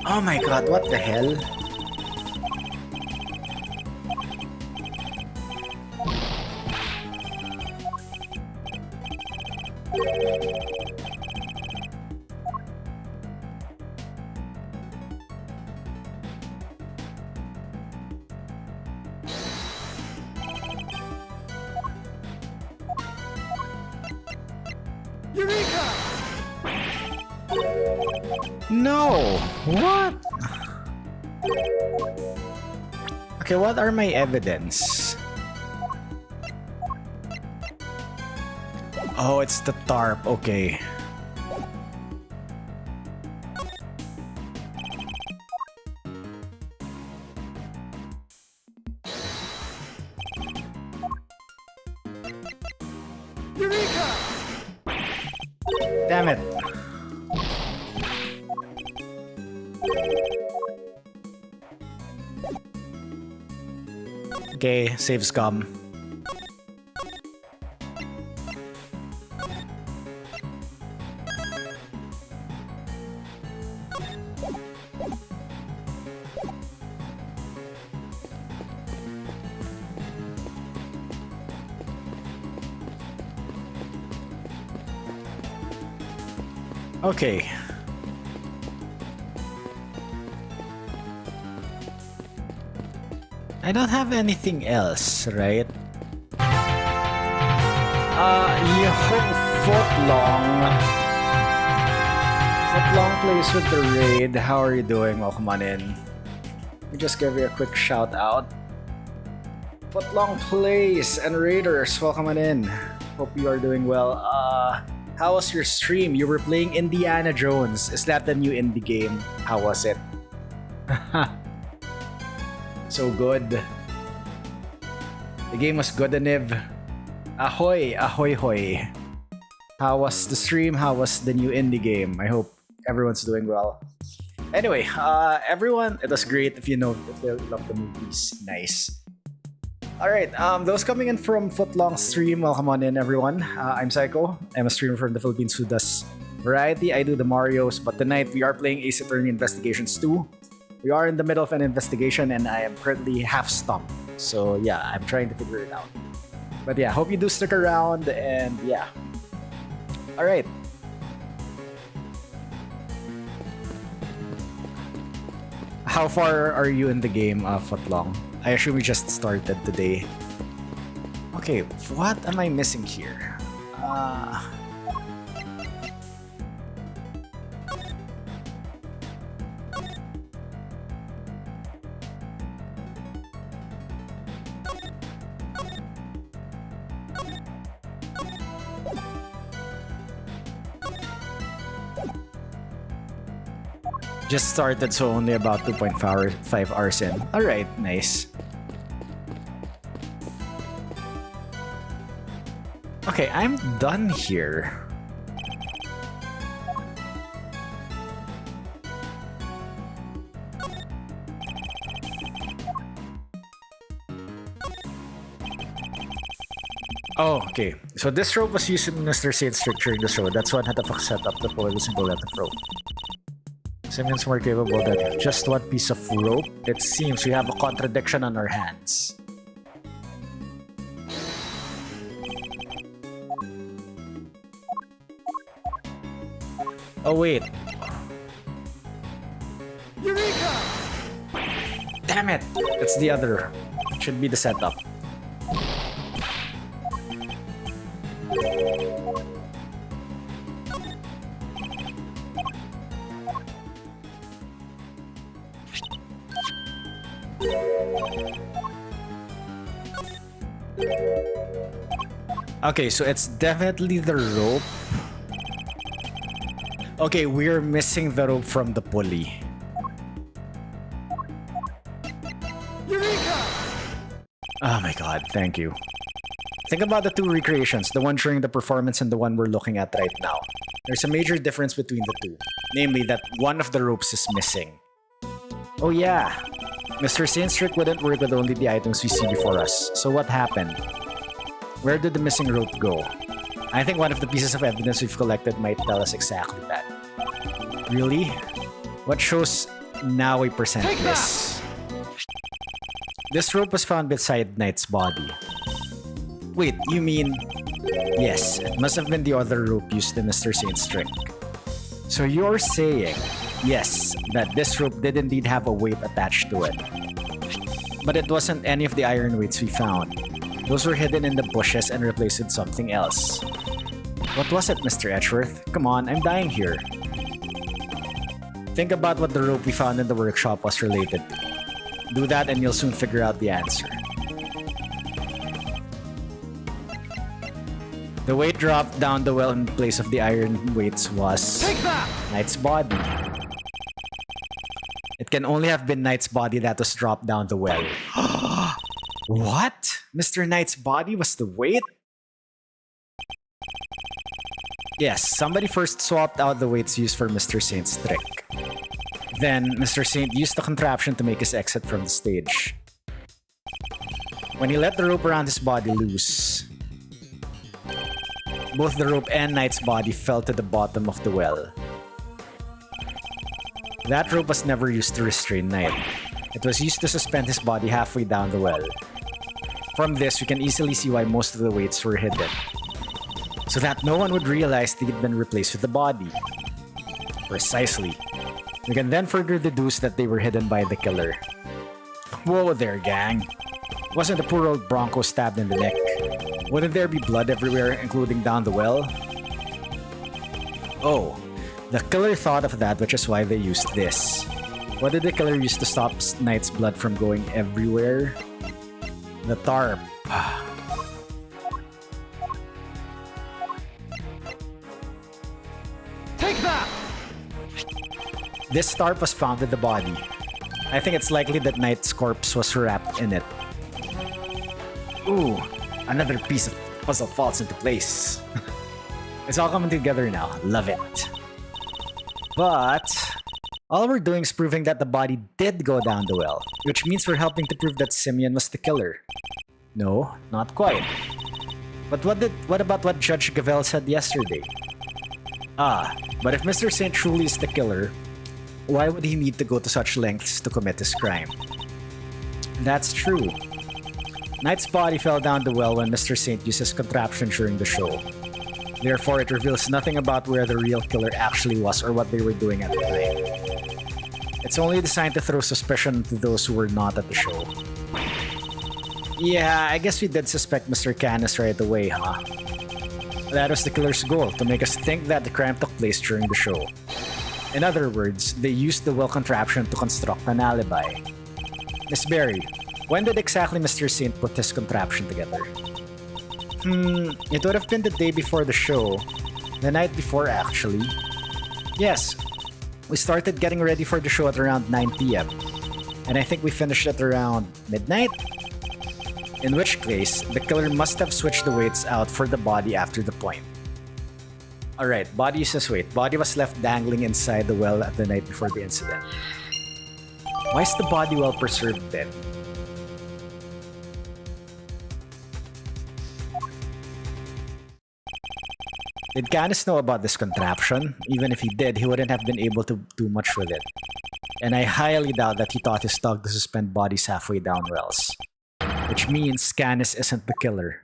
Oh my god, what the hell? No! What? Okay, what are my evidence? Oh, it's the tarp. Okay. Eureka! Damn it. Okay, save scum. Okay. I don't have anything else, right? Footlong. Footlong plays with the raid. How are you doing? Welcome on in. Let me just give you a quick shout out. Footlong plays and raiders, welcome on in. Hope you are doing well. How was your stream? You were playing Indiana Jones. Is that the new indie game? How was it? So good. The game was good, Aniv. Ahoy, ahoy, hoy. How was the stream? How was the new indie game? I hope everyone's doing well. Anyway, everyone, it was great. If you love the movies, nice. Alright, those coming in from Footlong stream, welcome on in, everyone. I'm Psycho. I'm a streamer from the Philippines who does variety. I do the Marios, but tonight we are playing Ace Attorney Investigations 2. We are in the middle of an investigation and I am currently half stumped. So yeah, I'm trying to figure it out. But yeah, hope you do stick around and yeah. Alright. How far are you in the game, Footlong? I assume you just started today. Okay, what am I missing here? Just started, so only about 2.5 hours in. Alright, nice. Okay, I'm done here. Oh, okay. So this rope was used in Mr. Saint's trick during the show. That's when Hatafuck set up the pole with a single length of rope. Simeon's more capable than just one piece of rope. It seems we have a contradiction on our hands. Oh wait. Eureka! Damn it! It's the other. It should be the setup. Okay, so it's definitely the rope. Okay, we're missing the rope from the pulley. Eureka! Oh my god, thank you. Think about the two recreations, the one during the performance and the one we're looking at right now. There's a major difference between the two, namely that one of the ropes is missing. Oh yeah, Mr. Saint's trick wouldn't work with only the items we see before us. So what happened? Where did the missing rope go? I think one of the pieces of evidence we've collected might tell us exactly that. Really? What shows now we present this? This rope was found beside Knight's body. Wait, you mean... Yes, it must have been the other rope used in Mr. Saint's trick. So you're saying, yes, that this rope did indeed have a weight attached to it. But it wasn't any of the iron weights we found. Those were hidden in the bushes and replaced with something else. What was it, Mr. Edgeworth? Come on, I'm dying here. Think about what the rope we found in the workshop was related to. Do that and you'll soon figure out the answer. The weight dropped down the well in place of the iron weights was... Knight's body. It can only have been Knight's body that was dropped down the well. What? Mr. Knight's body was the weight? Yes, somebody first swapped out the weights used for Mr. Saint's trick. Then, Mr. Saint used the contraption to make his exit from the stage. When he let the rope around his body loose, both the rope and Knight's body fell to the bottom of the well. That rope was never used to restrain Knight. It was used to suspend his body halfway down the well. From this, we can easily see why most of the weights were hidden, so that no one would realize they'd been replaced with the body. Precisely. We can then further deduce that they were hidden by the killer. Whoa there, gang. Wasn't the poor old Bronco stabbed in the neck? Wouldn't there be blood everywhere, including down the well? Oh, the killer thought of that, which is why they used this. What did the killer use to stop Knight's blood from going everywhere? The tarp. Take that! This tarp was found in the body. I think it's likely that Knight's corpse was wrapped in it. Ooh, another piece of puzzle falls into place. It's all coming together now. Love it. But all we're doing is proving that the body did go down the well, which means we're helping to prove that Simeon was the killer. No, not quite. But what about what Judge Gavel said yesterday? But if Mr. Saint truly is the killer, why would he need to go to such lengths to commit his crime? That's true. Knight's body fell down the well when Mr. Saint used his contraption during the show. Therefore, it reveals nothing about where the real killer actually was or what they were doing at the time. It's only designed to throw suspicion to those who were not at the show. Yeah, I guess we did suspect Mr. Canis right away, huh? That was the killer's goal, to make us think that the crime took place during the show. In other words, they used the well contraption to construct an alibi. Miss Berry, when did exactly Mr. Saint put his contraption together? It would have been the day before the show. The night before, actually. Yes, we started getting ready for the show at around 9 PM. And I think we finished at around midnight? In which case, the killer must have switched the weights out for the body after the point. Alright, body uses weight. Body was left dangling inside the well at the night before the incident. Why is the body well preserved then? Did Canis know about this contraption? Even if he did, he wouldn't have been able to do much with it. And I highly doubt that he taught his dog to suspend bodies halfway down wells. Which means Canis isn't the killer.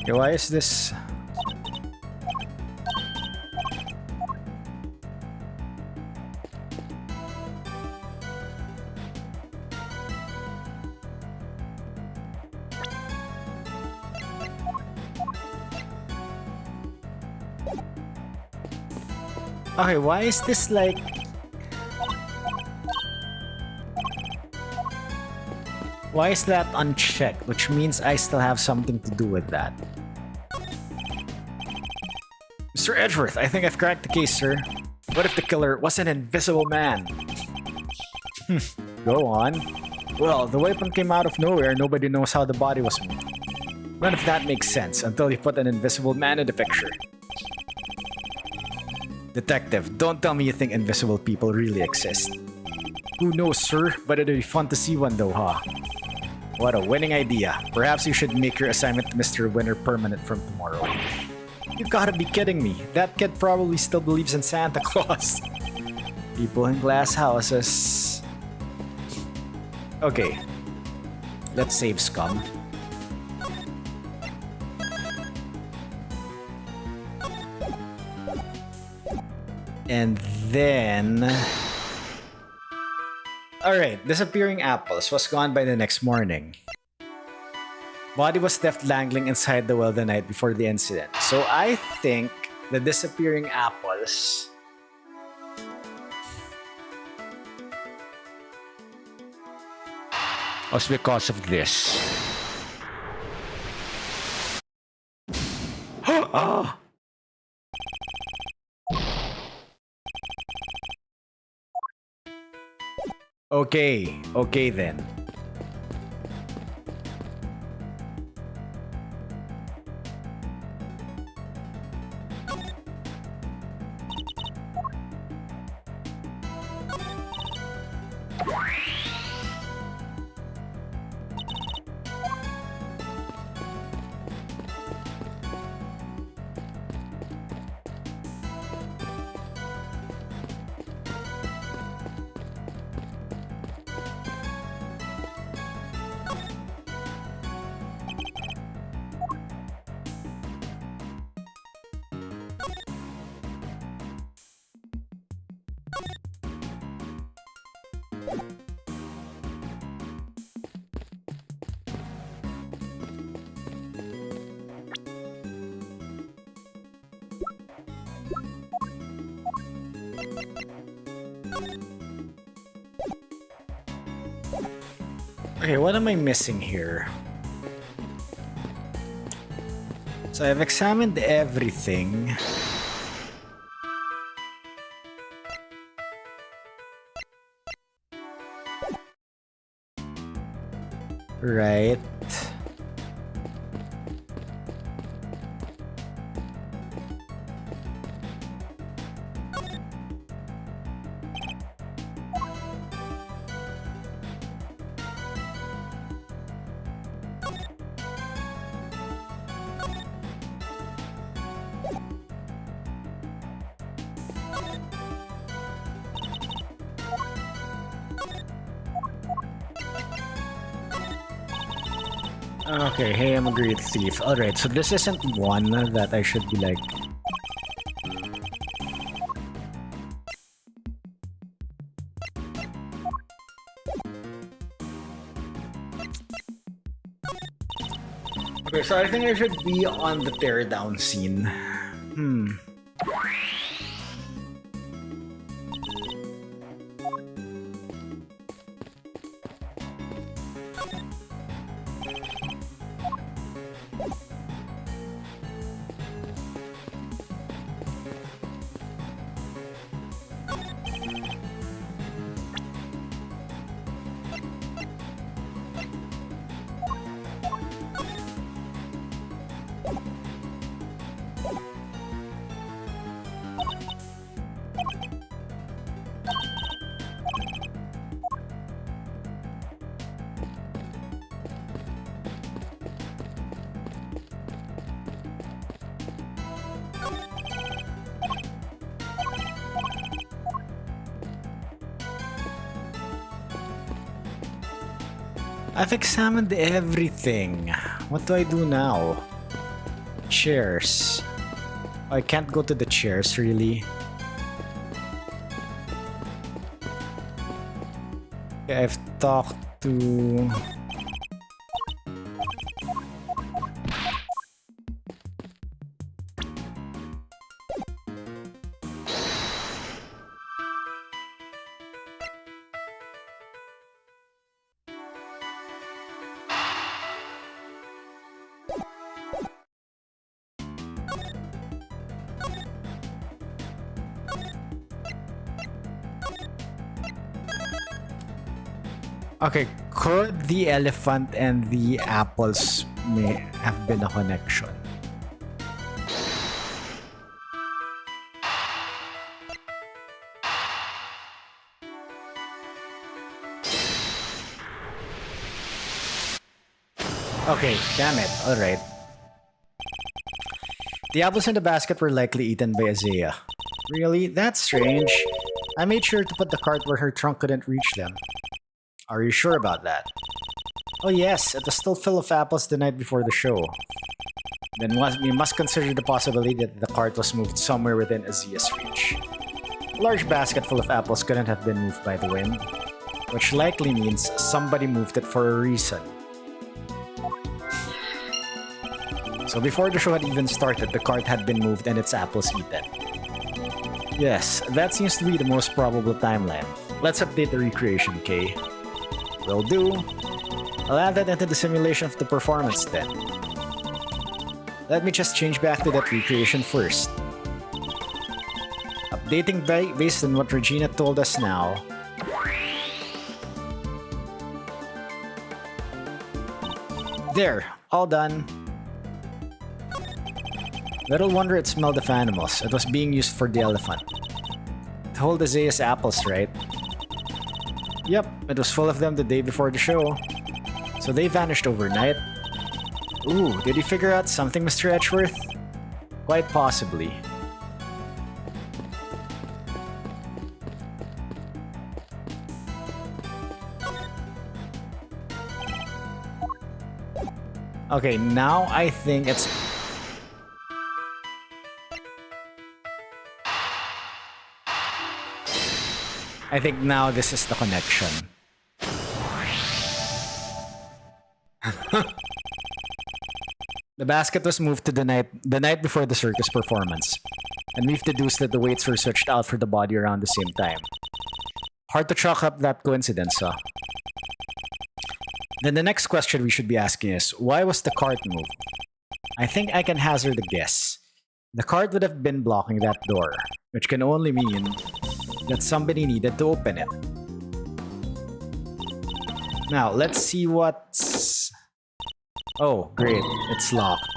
Okay, why is this? Okay, why is this like... Why is that unchecked? Which means I still have something to do with that. Mr. Edgeworth, I think I've cracked the case, sir. What if the killer was an invisible man? Go on. Well, the weapon came out of nowhere. Nobody knows how the body was moved. None of that makes sense until you put an invisible man in the picture. Detective, don't tell me you think invisible people really exist. Who knows, sir? But it'd be fun to see one though, huh? What a winning idea. Perhaps you should make your assignment to Mr. Winner permanent from tomorrow. You gotta be kidding me. That kid probably still believes in Santa Claus. People in glass houses. Okay. Let's save Scum. And then... Alright, disappearing apples was gone by the next morning. Body was left dangling inside the well the night before the incident. So I think the disappearing apples was because of this. Ah! Okay then. Okay, what am I missing here? So I've examined everything. Right. Okay, hey, I'm a great thief. Alright, so this isn't one that I should be like... Okay, so I think I should be on the teardown scene. I've examined everything. What do I do now? Chairs. I can't go to the chairs, really. Okay, I've talked to... Okay, could the elephant and the apples may have been a connection? Okay, damn it. Alright. The apples in the basket were likely eaten by Azea. Really? That's strange. I made sure to put the cart where her trunk couldn't reach them. Are you sure about that? Oh yes, it was still full of apples the night before the show. Then we must consider the possibility that the cart was moved somewhere within Azea's reach. A large basket full of apples couldn't have been moved by the wind, which likely means somebody moved it for a reason. So before the show had even started, the cart had been moved and its apples eaten. Yes, that seems to be the most probable timeline. Let's update the recreation, Kay. Will do. I'll add that into the simulation of the performance then. Let me just change back to that recreation first. Updating based on what Regina told us now. There, all done. Little wonder it smelled of animals. It was being used for the elephant. To hold Azea's apples, right? Yep, it was full of them the day before the show. So they vanished overnight. Ooh, did you figure out something, Mr. Edgeworth? Quite possibly. Okay, now I think it's... I think now this is the connection. The basket was moved to the night before the circus performance, and we've deduced that the weights were switched out for the body around the same time. Hard to chalk up that coincidence, huh? Then the next question we should be asking is, why was the cart moved? I think I can hazard a guess. The cart would have been blocking that door, which can only mean that somebody needed to open it. Now, let's see what's... Oh, great. It's locked.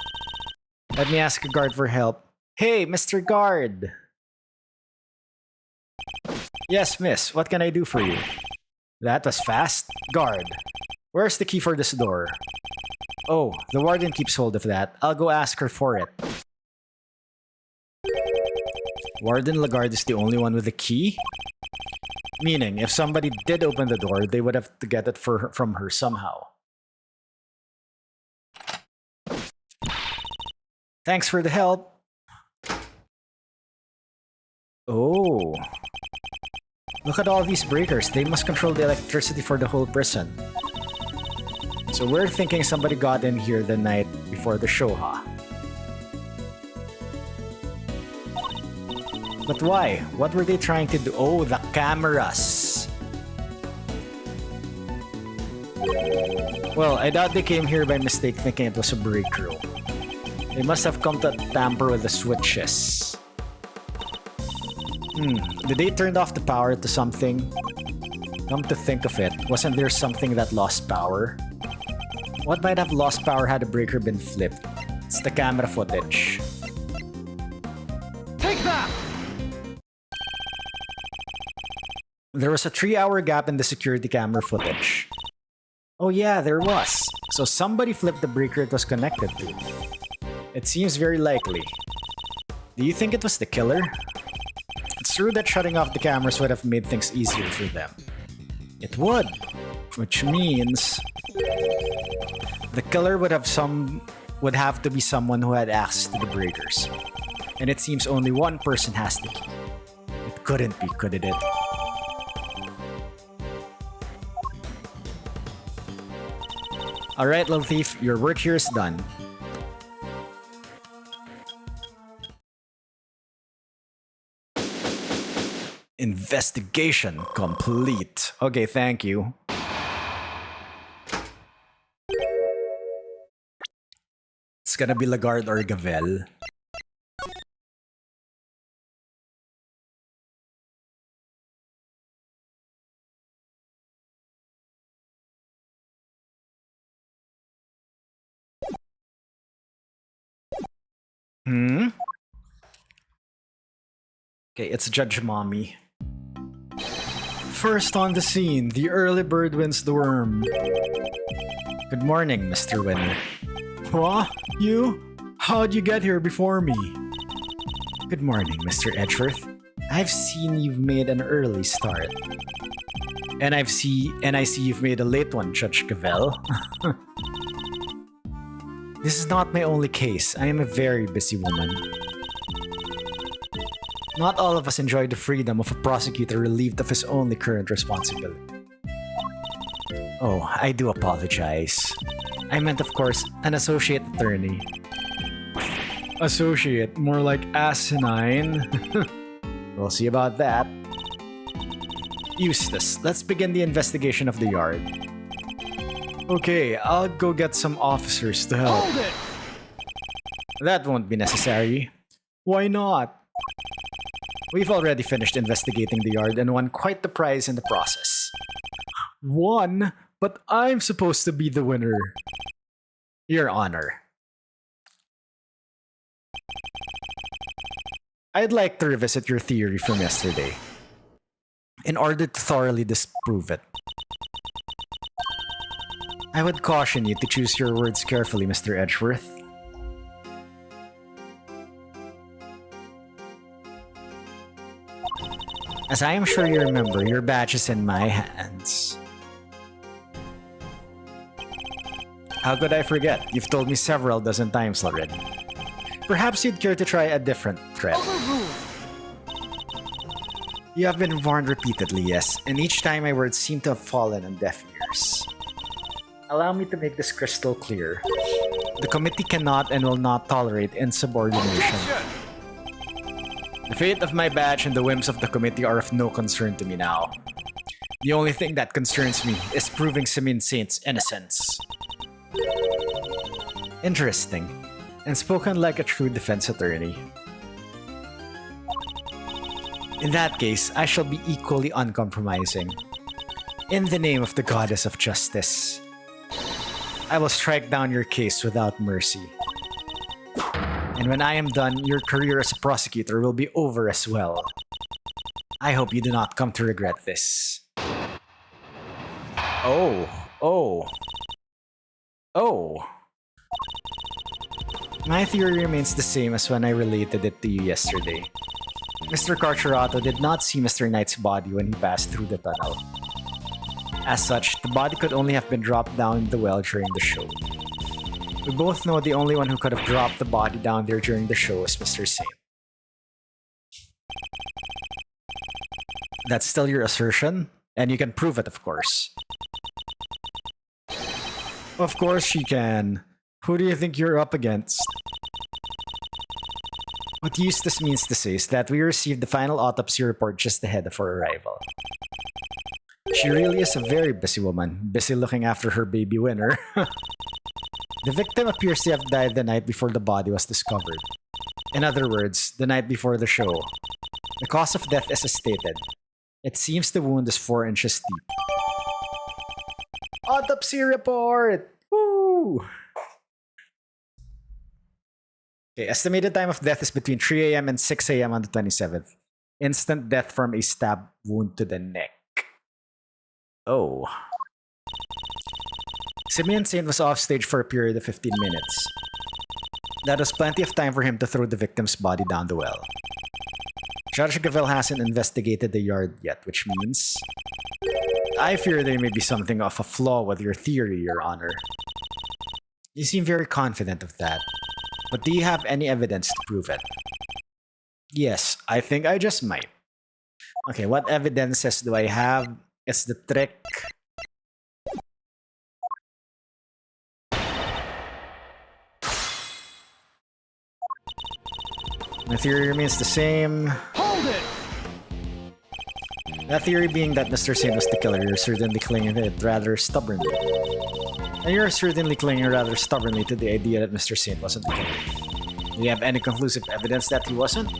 Let me ask a guard for help. Hey, Mr. Guard! Yes, miss. What can I do for you? That was fast. Guard. Where's the key for this door? Oh, the warden keeps hold of that. I'll go ask her for it. Warden Lagarde is the only one with the key? Meaning, if somebody did open the door, they would have to get it from her somehow. Thanks for the help. Oh. Look at all these breakers. They must control the electricity for the whole prison. So we're thinking somebody got in here the night before the show, huh? But why? What were they trying to do? Oh, the cameras! Well, I doubt they came here by mistake thinking it was a breakthrough. They must have come to tamper with the switches. Did they turn off the power to something? Come to think of it, wasn't there something that lost power? What might have lost power had the breaker been flipped? It's the camera footage. Take that! There was a 3-hour gap in the security camera footage. Oh yeah, there was. So somebody flipped the breaker it was connected to. It seems very likely. Do you think it was the killer? It's true that shutting off the cameras would have made things easier for them. It would. Which means... the killer would have to be someone who had access to the breakers. And it seems only one person has the key. It couldn't be, could it? Alright, little thief, your work here is done. Investigation complete. Okay, thank you. It's gonna be Lagarde or Gavel. Hmm? Okay, it's Judge Mommy. First on the scene, the early bird wins the worm. Good morning, Mr. Winner. What? You? How'd you get here before me? Good morning, Mr. Edgeworth. I've seen you've made an early start. And I see you've made a late one, Judge Cavell. This is not my only case. I am a very busy woman. Not all of us enjoy the freedom of a prosecutor relieved of his only current responsibility. Oh, I do apologize. I meant, of course, an associate attorney. Associate, more like asinine. We'll see about that. Eustace, let's begin the investigation of the yard. Okay, I'll go get some officers to help. Hold it! That won't be necessary. Why not? We've already finished investigating the yard and won quite the prize in the process. Won? But I'm supposed to be the winner. Your Honor. I'd like to revisit your theory from yesterday, in order to thoroughly disprove it. I would caution you to choose your words carefully, Mr. Edgeworth. As I am sure you remember, your badge is in my hands. How could I forget? You've told me several dozen times already. Perhaps you'd care to try a different threat. You have been warned repeatedly, yes, and each time my words seem to have fallen on deaf ears. Allow me to make this crystal clear. The committee cannot and will not tolerate insubordination. The fate of my badge and the whims of the committee are of no concern to me now. The only thing that concerns me is proving Simin Saint's innocence. Interesting, and spoken like a true defense attorney. In that case, I shall be equally uncompromising. In the name of the goddess of justice, I will strike down your case without mercy. And when I am done, your career as a prosecutor will be over as well. I hope you do not come to regret this. Oh. My theory remains the same as when I related it to you yesterday. Mr. Carcherato did not see Mr. Knight's body when he passed through the tunnel. As such, the body could only have been dropped down the well during the show. We both know the only one who could have dropped the body down there during the show is Mr. Saint. That's still your assertion? And you can prove it, of course. Of course she can. Who do you think you're up against? What Eustace means to say is that we received the final autopsy report just ahead of our arrival. She really is a very busy woman, busy looking after her baby Winner. The victim appears to have died the night before the body was discovered. In other words, the night before the show. The cause of death is as stated. It seems the wound is 4 inches deep. Autopsy report! Woo! Okay, estimated time of death is between 3 a.m. and 6 a.m. on the 27th. Instant death from a stab wound to the neck. Oh. Simeon Saint was off stage for a period of 15 minutes. That was plenty of time for him to throw the victim's body down the well. Judge Gavel hasn't investigated the yard yet, which means I fear there may be something of a flaw with your theory, Your Honor. You seem very confident of that. But do you have any evidence to prove it? Yes, I think I just might. Okay, what evidences do I have? It's the trick. My theory remains the same. Hold it! That theory being that Mr. Saint was the killer, you're certainly clinging to it rather stubbornly. And you're certainly clinging rather stubbornly to the idea that Mr. Saint wasn't the killer. Do you have any conclusive evidence that he wasn't?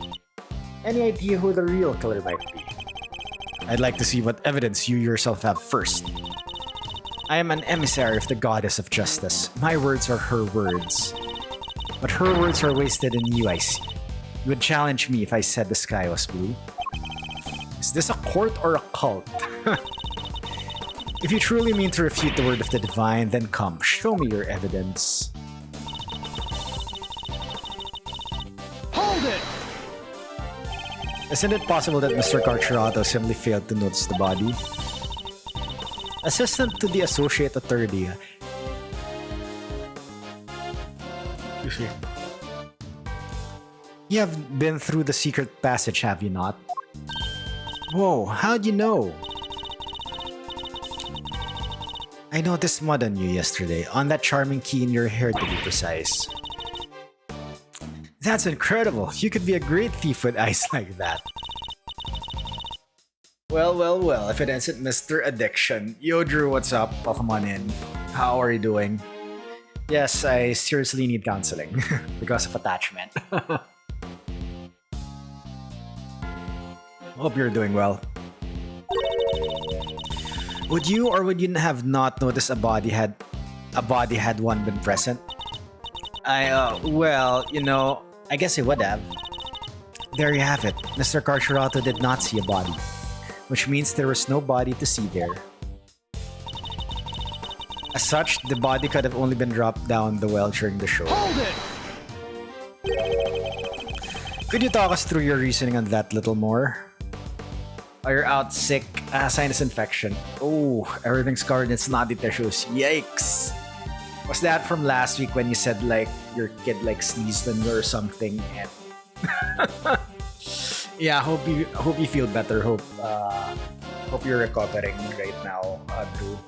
Any idea who the real killer might be? I'd like to see what evidence you yourself have first. I am an emissary of the goddess of justice. My words are her words. But her words are wasted in you, I see. You would challenge me if I said the sky was blue. Is this a court or a cult? If you truly mean to refute the word of the divine, then come, show me your evidence. Hold it! Isn't it possible that Mr. Carcherato simply failed to notice the body? Assistant to the Associate Attorney. You have been through the secret passage, have you not? Whoa, how'd you know? I noticed mud on you yesterday, on that charming key in your hair to be precise. That's incredible! You could be a great thief with eyes like that. Well, if it isn't Mr. Addiction. Yo, Drew, what's up? Welcome on in. How are you doing? Yes, I seriously need counseling because of attachment. Hope you're doing well. Would you or would you have not noticed a body had one been present? Well, you know, I guess I would have. There you have it. Mr. Carcherato did not see a body, which means there was no body to see there. As such, the body could have only been dropped down the well during the show. Hold it! Could you talk us through your reasoning on that a little more? Oh, you're out sick. Sinus infection. Oh, everything's covered in snotty tissues. Yikes! Was that from last week when you said like your kid like sneezed on you or something? And yeah, hope you feel better. Hope you're recovering right now, Drew.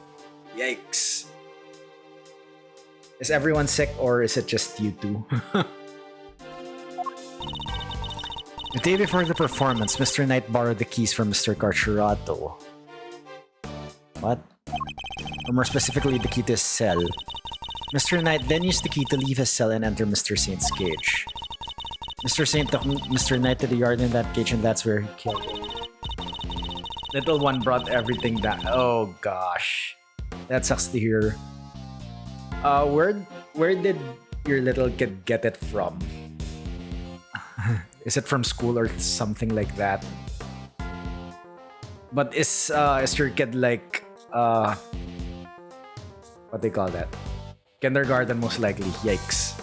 Yikes! Is everyone sick or is it just you two? The day before the performance, Mr. Knight borrowed the keys from Mr. Carcherato. What? Or more specifically, the key to his cell. Mr. Knight then used the key to leave his cell and enter Mr. Saint's cage. Mr. Saint took Mr. Knight to the yard in that cage and that's where he killed him. Little one brought everything down. Oh gosh. That sucks to hear. Where did your little kid get it from? Is it from school or something like that? But is your kid like what they call that? Kindergarten most likely. Yikes.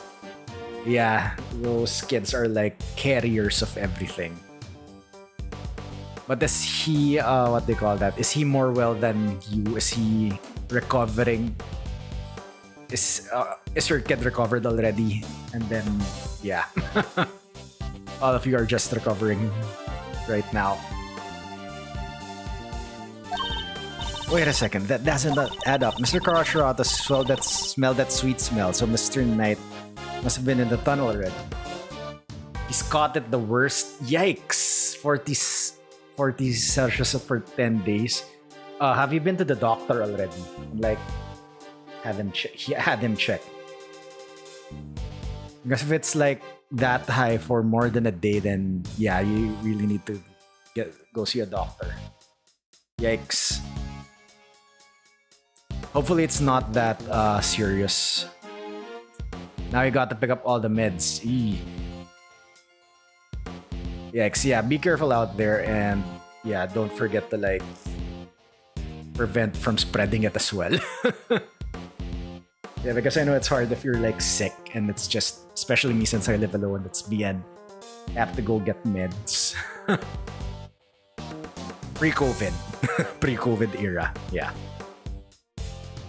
Yeah, those kids are like carriers of everything. But is he what they call that? Is he more well than you? Is he recovering? Is your kid recovered already? And then yeah. All of you are just recovering right now. Wait a second, that doesn't add up. Mr. Carcherato smelled that sweet smell, so Mr. Knight must have been in the tunnel already. He's caught it the worst. Yikes! 40 Celsius for 10 days. Have you been to the doctor already? Like, had him check. Because if it's like that high for more than a day, then yeah, you really need to go see a doctor. Yikes. Hopefully it's not that serious. Now you got to pick up all the meds. Eee. Yikes, yeah, be careful out there and yeah, don't forget to like prevent from spreading it as well. Yeah, because I know it's hard if you're like sick and it's just, especially me since I live alone, it's BN. I have to go get meds. Pre-COVID. Pre-COVID era, yeah.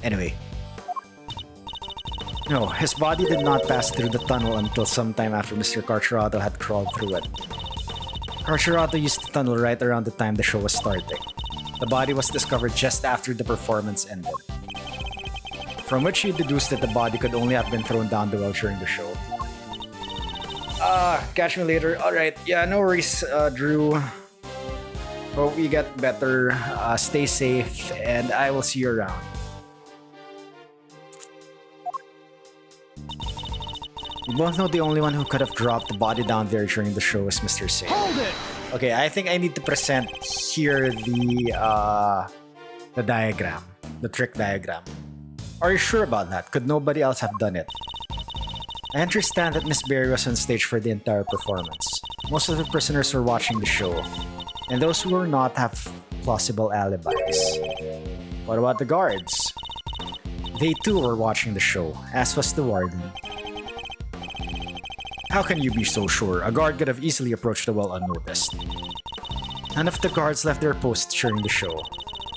Anyway. No, his body did not pass through the tunnel until sometime after Mr. Carcherato had crawled through it. Carcherato used the tunnel right around the time the show was starting. The body was discovered just after the performance ended. From which he deduced that the body could only have been thrown down the well during the show. Catch me later. Alright, yeah, no worries, Drew. Hope you get better. Stay safe, and I will see you around. We both know the only one who could have dropped the body down there during the show is Mr. Saint. Hold it! Okay, I think I need to present here the diagram, the trick diagram. Are you sure about that? Could nobody else have done it? I understand that Miss Berry was on stage for the entire performance. Most of the prisoners were watching the show, and those who were not have plausible alibis. What about the guards? They too were watching the show, as was the warden. How can you be so sure? A guard could have easily approached the well unnoticed. None of the guards left their posts during the show.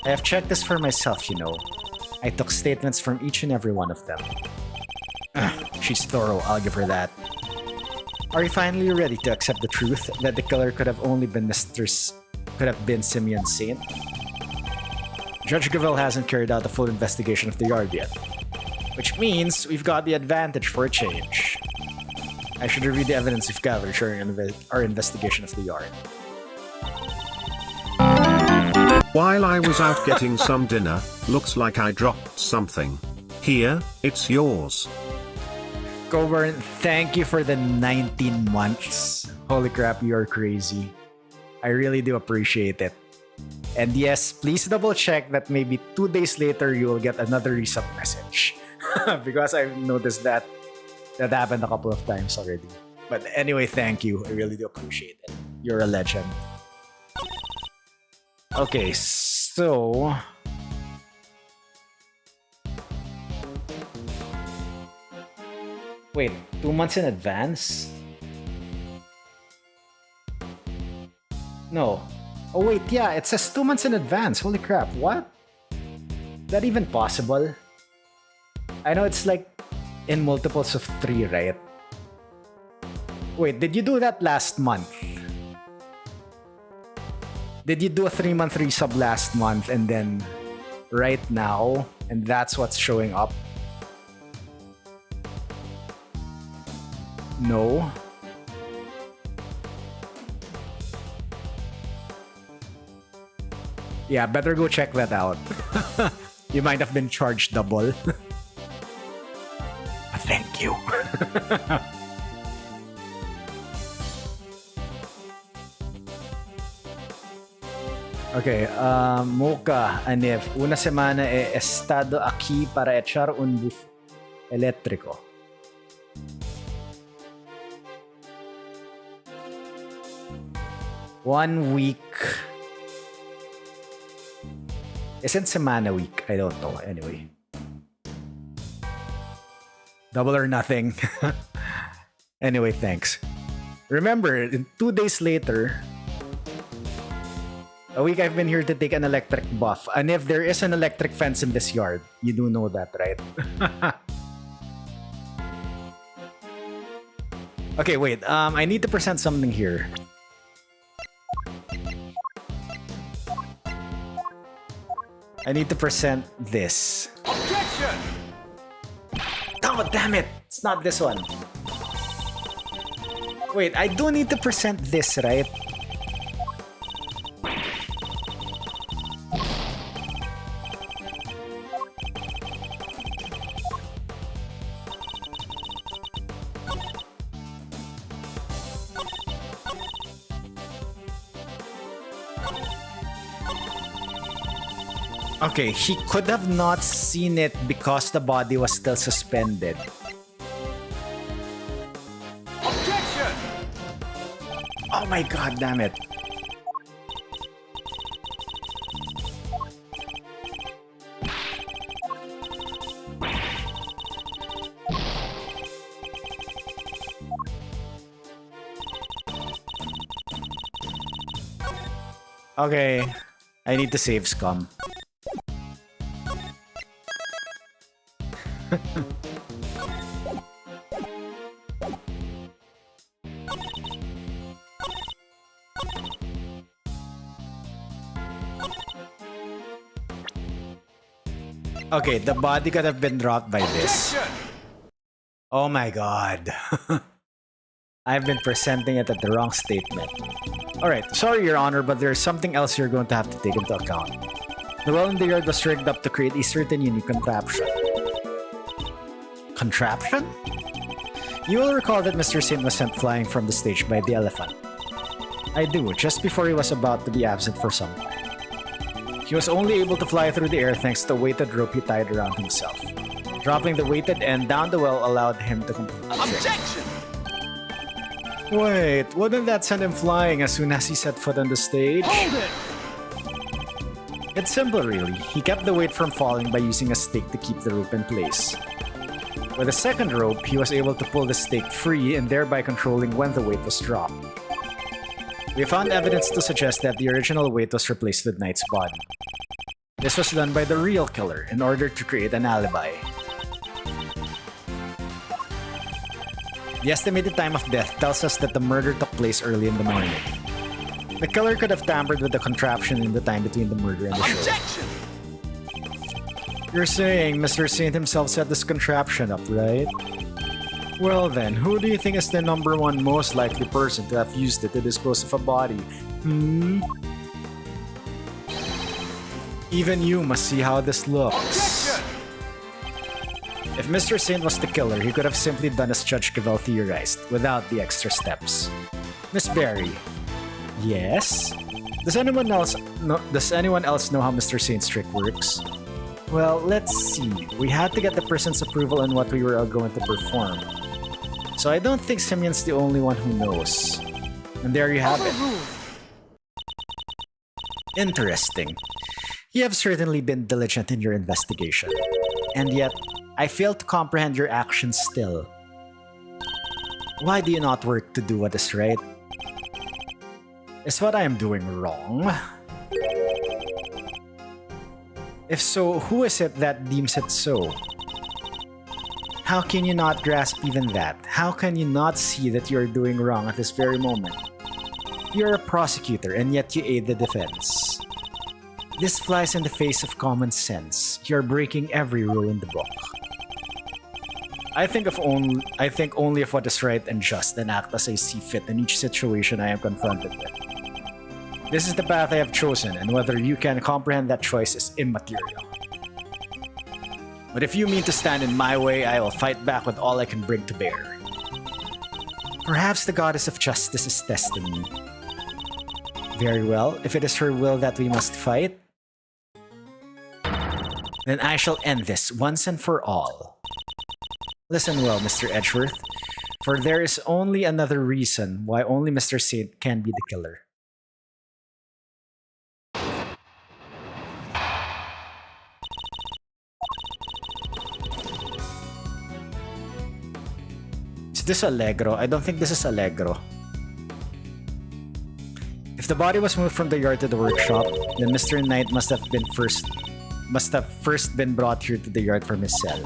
I have checked this for myself, you know. I took statements from each and every one of them. She's thorough, I'll give her that. Are you finally ready to accept the truth that the killer could have only been Simeon Saint? Judge Gavel hasn't carried out a full investigation of the yard yet. Which means we've got the advantage for a change. I should review the evidence we've gathered during our investigation of the yard. While I was out getting some dinner, looks like I dropped something. Here, it's yours. Coburn, thank you for the 19 months. Holy crap, you're crazy. I really do appreciate it. And yes, please double check that maybe 2 days later you will get another resub message. Because I've noticed that happened a couple of times already. But anyway, thank you. I really do appreciate it. You're a legend. Okay, so... Wait, 2 months in advance? No. Oh wait, yeah, it says 2 months in advance. Holy crap, what? Is that even possible? I know it's like in multiples of 3, right? Wait, did you do that last month? Did you do a 3-month resub last month and then right now, and that's what's showing up? No. Yeah, better go check that out. You might have been charged double. Thank you. Okay, Mocha, Anef, una semana he estado aquí para echar un buff eléctrico. One week. Isn't semana week? I don't know. Anyway. Double or nothing. Anyway, thanks. Remember, 2 days later, a week I've been here to take an electric buff. And if there is an electric fence in this yard, you do know that, right? Okay, wait. I need to present something here. I need to present this. Objection! Oh, damn it! It's not this one. Wait, I do need to present this, right? Okay, he could have not seen it because the body was still suspended. Objection! Oh my god, damn it. Okay, I need to save Scum. Okay, the body could have been dropped by this. Oh my god. I've been presenting it at the wrong statement. Alright, sorry your honor, but there's something else you're going to have to take into account. The well in the yard was rigged up to create a certain unique contraption. Contraption? You will recall that Mr. Saint was sent flying from the stage by the elephant. I do, just before he was about to be absent for some time. He was only able to fly through the air thanks to the weighted rope he tied around himself. Dropping the weighted end down the well allowed him to complete the trick. Objection! Wait, wouldn't that send him flying as soon as he set foot on the stage? Hold it! It's simple really. He kept the weight from falling by using a stake to keep the rope in place. With a second rope, he was able to pull the stake free and thereby controlling when the weight was dropped. We found evidence to suggest that the original weight was replaced with Knight's body. This was done by the real killer in order to create an alibi. The estimated time of death tells us that the murder took place early in the morning. The killer could have tampered with the contraption in the time between the murder and the show. Objection! You're saying Mr. Saint himself set this contraption up, right? Well then, who do you think is the number one most likely person to have used it to dispose of a body? Even you must see how this looks. Objection! If Mr. Saint was the killer, he could have simply done as Judge Cavell theorized, without the extra steps. Miss Berry. Yes? Does anyone else know how Mr. Saint's trick works? Well, let's see. We had to get the person's approval on what we were all going to perform. So I don't think Simeon's the only one who knows. And there you have it. Interesting. You have certainly been diligent in your investigation. And yet, I fail to comprehend your actions still. Why do you not work to do what is right? Is what I am doing wrong? If so, who is it that deems it so? How can you not grasp even that? How can you not see that you are doing wrong at this very moment? You're a prosecutor and yet you aid the defense. This flies in the face of common sense. You're breaking every rule in the book. I think only of what is right and just and act as I see fit in each situation I am confronted with. This is the path I have chosen, and whether you can comprehend that choice is immaterial. But if you mean to stand in my way, I will fight back with all I can bring to bear. Perhaps the goddess of justice is testing me. Very well, if it is her will that we must fight, then I shall end this once and for all. Listen well, Mr. Edgeworth, for there is only another reason why only Mr. Saint can be the killer. Is this Allegro? I don't think this is Allegro. If the body was moved from the yard to the workshop, then Mr. Knight must have first been brought here to the yard from his cell.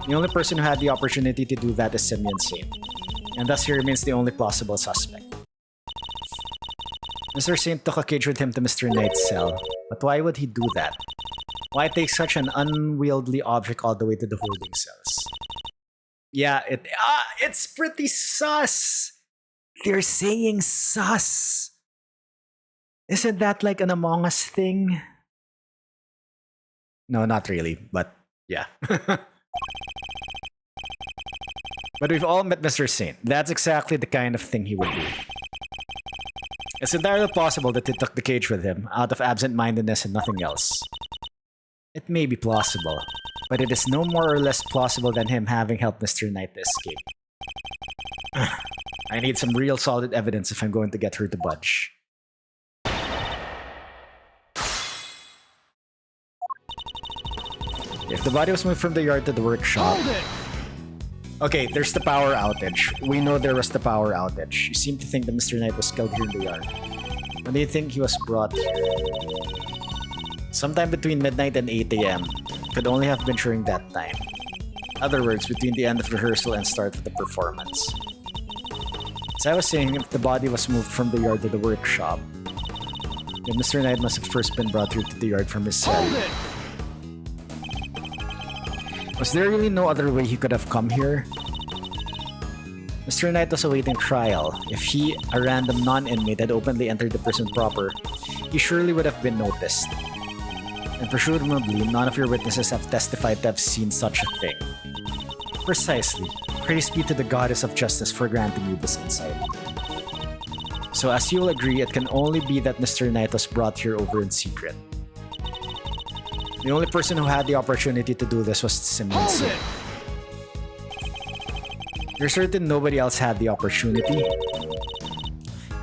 The only person who had the opportunity to do that is Simeon Saint, and thus he remains the only plausible suspect. Mr. Saint took a cage with him to Mr. Knight's cell, but why would he do that? Why take such an unwieldy object all the way to the holding cells? Yeah, it's pretty sus! They're saying sus! Isn't that like an Among Us thing? No, not really, but yeah. But we've all met Mr. Saint. That's exactly the kind of thing he would do. It's entirely possible that he took the cage with him, out of absent-mindedness and nothing else. It may be plausible, but it is no more or less plausible than him having helped Mr. Knight to escape. I need some real solid evidence if I'm going to get her to budge. If the body was moved from the yard to the workshop... Okay, there's the power outage. We know there was the power outage. You seem to think that Mr. Knight was killed here in the yard. When do you think he was brought here? Sometime between midnight and 8 AM. Could only have been during that time. In other words, between the end of rehearsal and start of the performance. As I was saying, if the body was moved from the yard to the workshop, then Mr. Knight must have first been brought here to the yard from his cell. Was there really no other way he could have come here? Mr. Knight was awaiting trial. If he, a random non-inmate, had openly entered the prison proper, he surely would have been noticed. And presumably, none of your witnesses have testified to have seen such a thing. Precisely. Praise be to the goddess of justice for granting you this insight. So as you'll agree, it can only be that Mr. Knight was brought here over in secret. The only person who had the opportunity to do this was Simmons. Hold it! You're certain nobody else had the opportunity?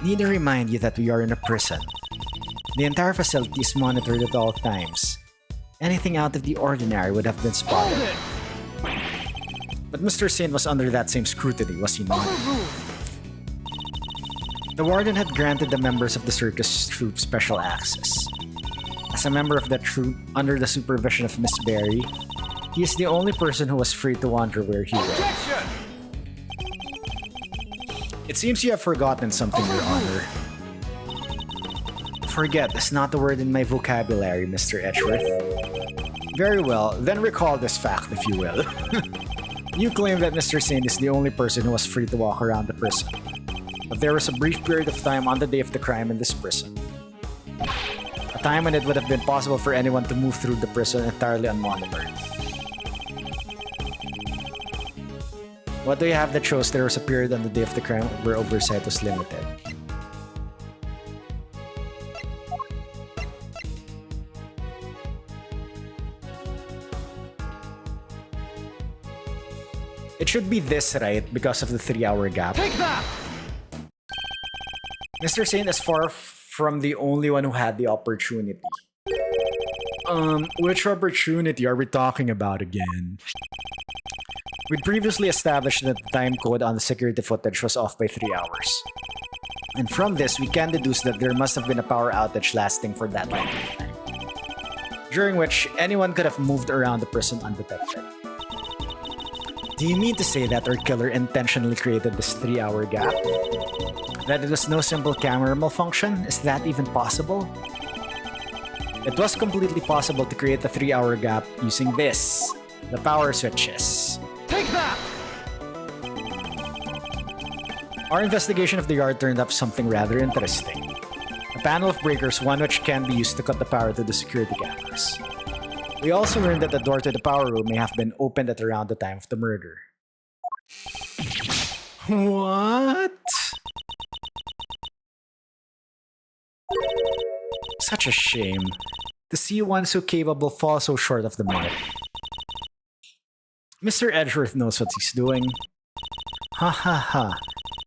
Need to remind you that we are in a prison. The entire facility is monitored at all times. Anything out of the ordinary would have been Hold spotted. it! But Mr. Sin was under that same scrutiny, was he not? Overruled! The warden had granted the members of the circus troupe special access. As a member of that troupe, under the supervision of Miss Berry, he is the only person who was free to wander where he will. Objection! It seems you have forgotten something, Your Honor. Forget is not the word in my vocabulary, Mr. Edgeworth. Very well, then recall this fact, if you will. You claim that Mr. Sin is the only person who was free to walk around the prison. But there was a brief period of time on the day of the crime in this prison. A time when it would have been possible for anyone to move through the prison entirely unmonitored. What do you have that shows there was a period on the day of the crime where oversight was limited? It should be this, right? Because of the 3-hour gap. Take that! Mr. Saint is far from the only one who had the opportunity. Which opportunity are we talking about again? We'd previously established that the time code on the security footage was off by 3 hours. And from this, we can deduce that there must have been a power outage lasting for that length of time, during which anyone could have moved around the prison undetected. Do you mean to say that our killer intentionally created this 3-hour gap? That it was no simple camera malfunction? Is that even possible? It was completely possible to create a 3-hour gap using this, the power switches. Take that! Our investigation of the yard turned up something rather interesting. A panel of breakers, one which can be used to cut the power to the security cameras. We also learned that the door to the power room may have been opened at around the time of the murder. What? Such a shame to see one so capable fall so short of the mark. Mr. Edgeworth knows what he's doing. Ha ha ha.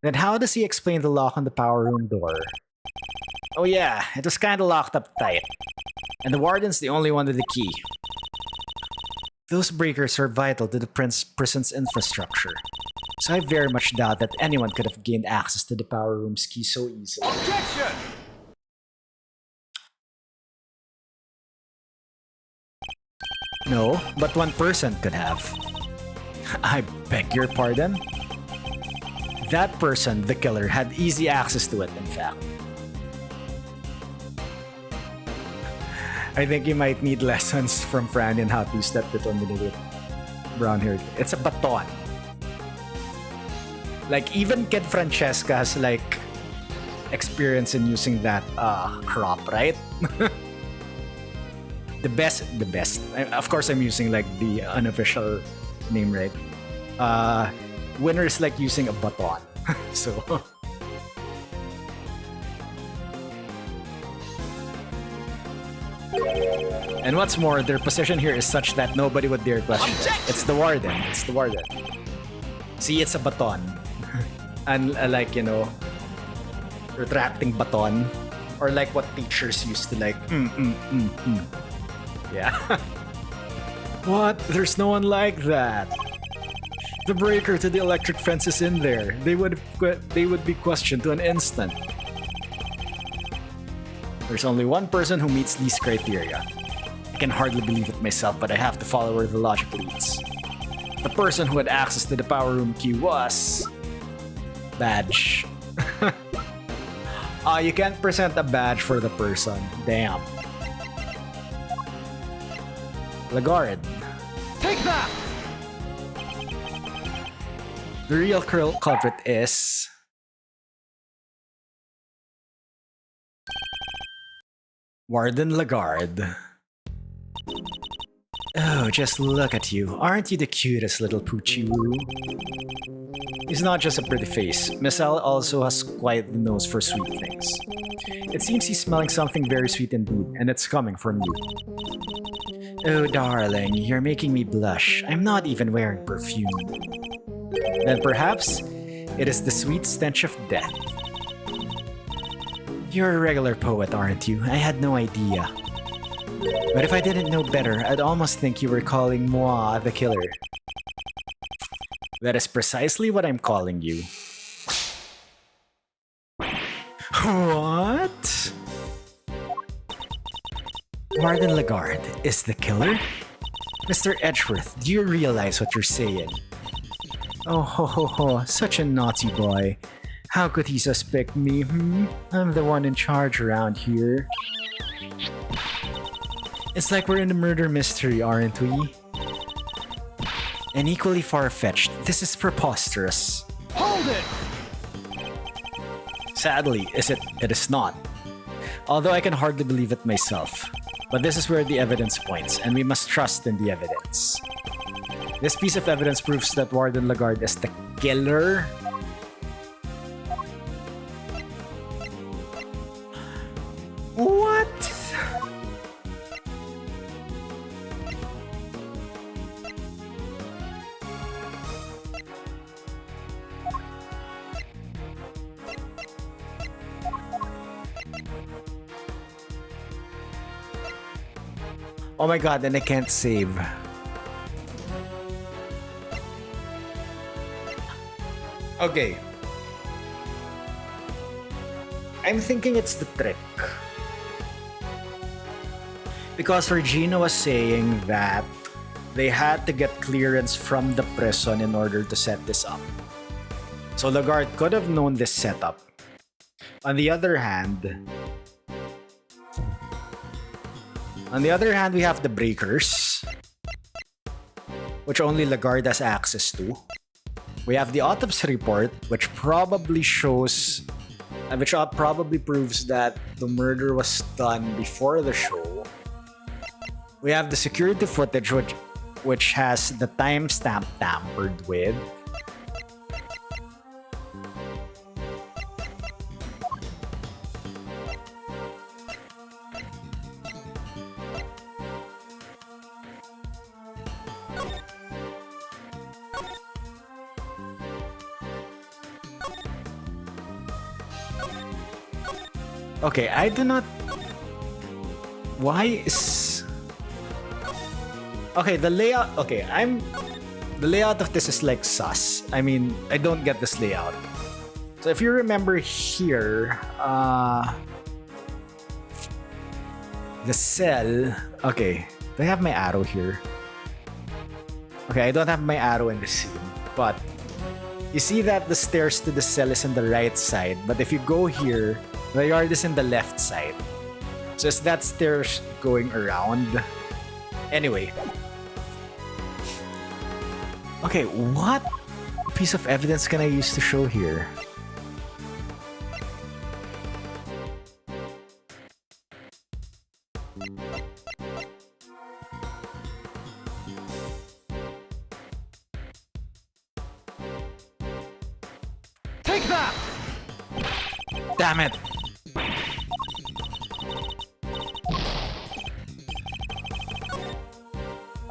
Then how does he explain the lock on the power room door? Oh yeah, it was kinda locked up tight. And the warden's the only one with the key. Those breakers are vital to the prison's infrastructure. So I very much doubt that anyone could have gained access to the power room's key so easily. Objection! No, but one person could have. I beg your pardon? That person, the killer, had easy access to it, in fact. I think you might need lessons from Fran on how to use that little mini brown hair. It's a baton. Like, even Kid Francesca has, like, experience in using that crop, right? The best. Of course, I'm using, like, the unofficial name, right? Winner is like using a baton. So... And what's more, their position here is such that nobody would dare question it. It's the warden. It's the warden. See, it's a baton. And like, you know, retracting baton. Or like what teachers used to like, Yeah. What? There's no one like that. The breaker to the electric fence is in there. They would be questioned to an instant. There's only one person who meets these criteria. I can hardly believe it myself, but I have to follow where the logic leads. The person who had access to the power room key was... Badge. You can't present a badge for the person. Damn. Lagarde. Take that! The real culprit is... Warden Lagarde. Oh, just look at you. Aren't you the cutest little Poochie-woo? He's not just a pretty face. Michelle also has quite the nose for sweet things. It seems he's smelling something very sweet indeed, and it's coming from you. Oh, darling, you're making me blush. I'm not even wearing perfume. Then perhaps it is the sweet stench of death. You're a regular poet, aren't you? I had no idea. But if I didn't know better, I'd almost think you were calling moi the killer. That is precisely what I'm calling you. What? Warden Lagarde is the killer? Mr. Edgeworth, do you realize what you're saying? Oh ho ho ho, such a naughty boy. How could he suspect me, I'm the one in charge around here. It's like we're in a murder mystery, aren't we? And equally far-fetched, this is preposterous. Hold it! Sadly, it is not. Although I can hardly believe it myself. But this is where the evidence points, and we must trust in the evidence. This piece of evidence proves that Warden Lagarde is the killer. What? Oh my god, and I can't save. Okay. I'm thinking it's the trick. Because Regina was saying that they had to get clearance from the prison in order to set this up. So Lagarde could have known this setup. On the other hand, we have the breakers, which only Lagarde has access to. We have the autopsy report, which probably shows, which probably proves that the murder was done before the show. We have the security footage, which has the timestamp tampered with. Okay, I do not... Why is... Okay, the layout... Okay, the layout of this is like sus. I mean, I don't get this layout. So if you remember here... the cell... Okay, do I have my arrow here? Okay, I don't have my arrow in the scene. But you see that the stairs to the cell is on the right side. But if you go here... The yard is in the left side. So is that stairs going around? Anyway. Okay, what piece of evidence can I use to show here? Take that! Damn it!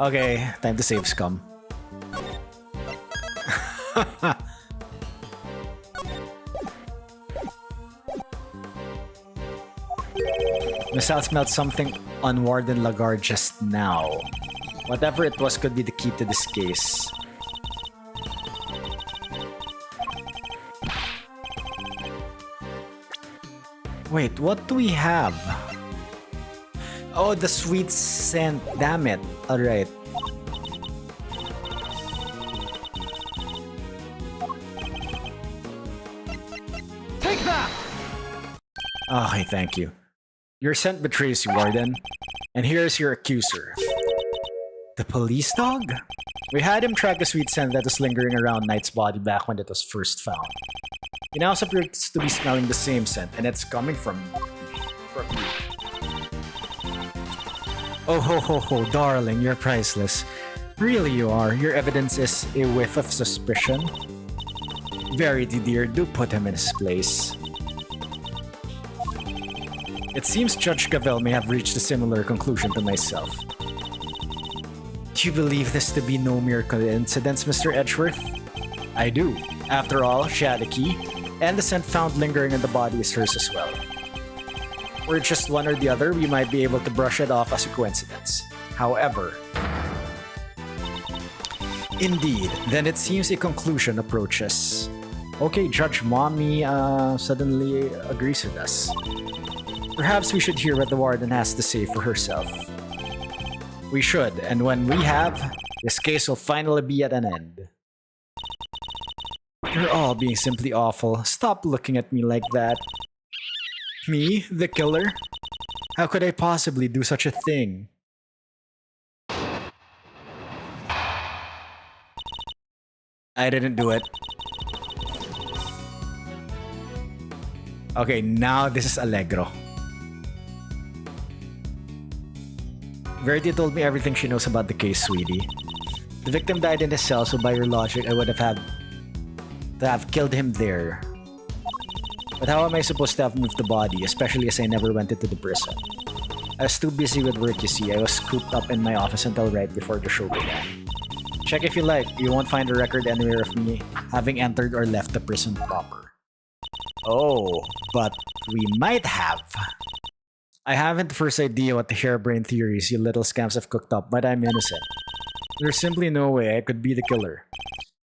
Okay, time to save scum. Missile smelled something on Warden Lagarde just now. Whatever it was could be the key to this case. Wait, what do we have? Oh, the sweet scent. Damn it. Alright. Take that! Okay, thank you. Your scent betrays you, Warden. And here's your accuser. The police dog? We had him track a sweet scent that was lingering around Knight's body back when it was first found. He now appears to be smelling the same scent, and it's coming from you. Oh ho ho ho, darling, you're priceless. Really you are. Your evidence is a whiff of suspicion. Verity dear, do put him in his place. It seems Judge Gavel may have reached a similar conclusion to myself. you believe this to be no mere coincidence, Mr. Edgeworth? I do. After all, she had a key, and the scent found lingering in the body is hers as well. Were it just one or the other, we might be able to brush it off as a coincidence. However, indeed, then it seems a conclusion approaches. Okay, Judge Mommy suddenly agrees with us. Perhaps we should hear what the warden has to say for herself. We should, and when we have, this case will finally be at an end. You're all being simply awful. Stop looking at me like that. Me, the killer? How could I possibly do such a thing? I didn't do it. Okay, now this is Allegro. Verity told me everything she knows about the case, sweetie. The victim died in his cell, so by your logic, I would have had to have killed him there. But how am I supposed to have moved the body, especially as I never went into the prison? I was too busy with work, you see. I was cooped up in my office until right before the show began. Check if you like, you won't find a record anywhere of me having entered or left the prison proper. Oh, but we might have. I haven't the first idea what the harebrained theories you little scamps have cooked up, but I'm innocent. There's simply no way I could be the killer.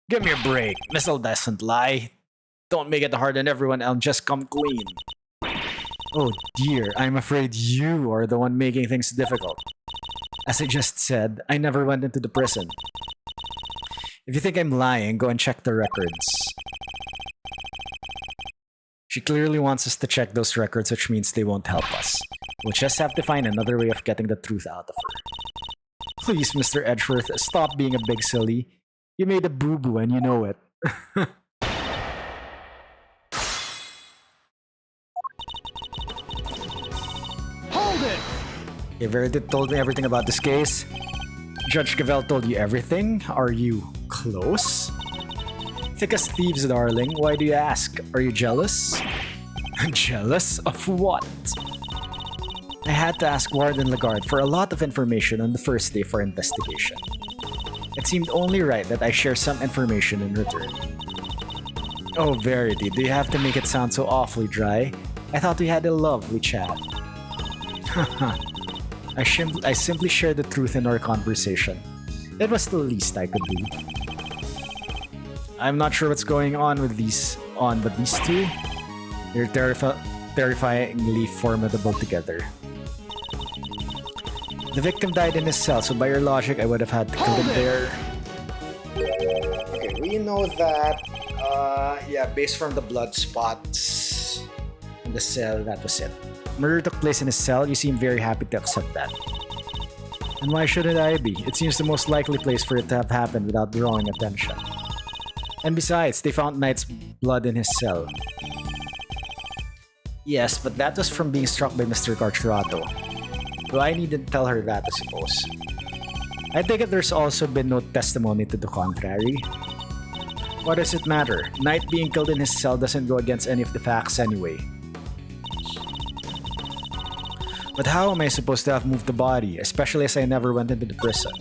Give me a break. Missile doesn't lie. Don't make it hard on everyone else, just come clean. Oh dear, I'm afraid you are the one making things difficult. As I just said, I never went into the prison. If you think I'm lying, go and check the records. She clearly wants us to check those records, which means they won't help us. We'll just have to find another way of getting the truth out of her. Please, Mr. Edgeworth, stop being a big silly. You made a boo-boo and you know it. Hold it! Verity told me everything about this case. Judge Gavel told you everything? Are you close? Thick as thieves, darling. Why do you ask? Are you jealous? Jealous of what? I had to ask Warden Lagarde for a lot of information on the first day for investigation. It seemed only right that I share some information in return. Oh, Verity, do you have to make it sound so awfully dry? I thought we had a lovely chat. I simply shared the truth in our conversation. It was the least I could do. I'm not sure what's going on with but these two, they're terrifyingly formidable together. The victim died in his cell, so by your logic, I would have had to kill him there. Okay, we know that, based from the blood spots in the cell, that was it. Murder took place in his cell, you seem very happy to accept that. And why shouldn't I be? It seems the most likely place for it to have happened without drawing attention. And besides, they found Knight's blood in his cell. Yes, but that was from being struck by Mr. Carcherato. Though I needn't tell her that, I suppose. I take it there's also been no testimony to the contrary. What does it matter? Knight being killed in his cell doesn't go against any of the facts anyway. But how am I supposed to have moved the body, especially as I never went into the prison?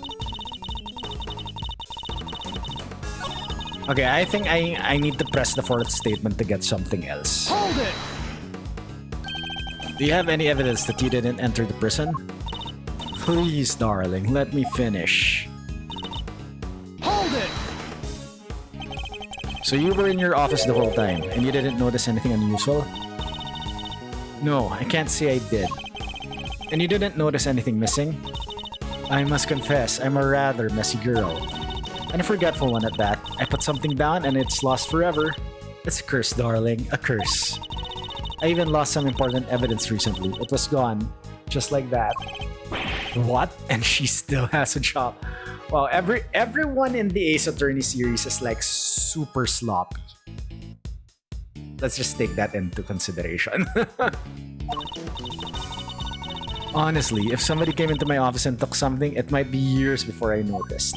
Okay, I think I need to press the fourth statement to get something else. Hold it! Do you have any evidence that you didn't enter the prison? Please, darling, let me finish. Hold it! So you were in your office the whole time, and you didn't notice anything unusual? No, I can't say I did. And you didn't notice anything missing? I must confess, I'm a rather messy girl. And a forgetful one at that. I put something down and it's lost forever. It's a curse, darling. A curse. I even lost some important evidence recently. It was gone. Just like that. What? And she still has a job. Wow, everyone in the Ace Attorney series is like super sloppy. Let's just take that into consideration. Honestly, if somebody came into my office and took something, it might be years before I noticed.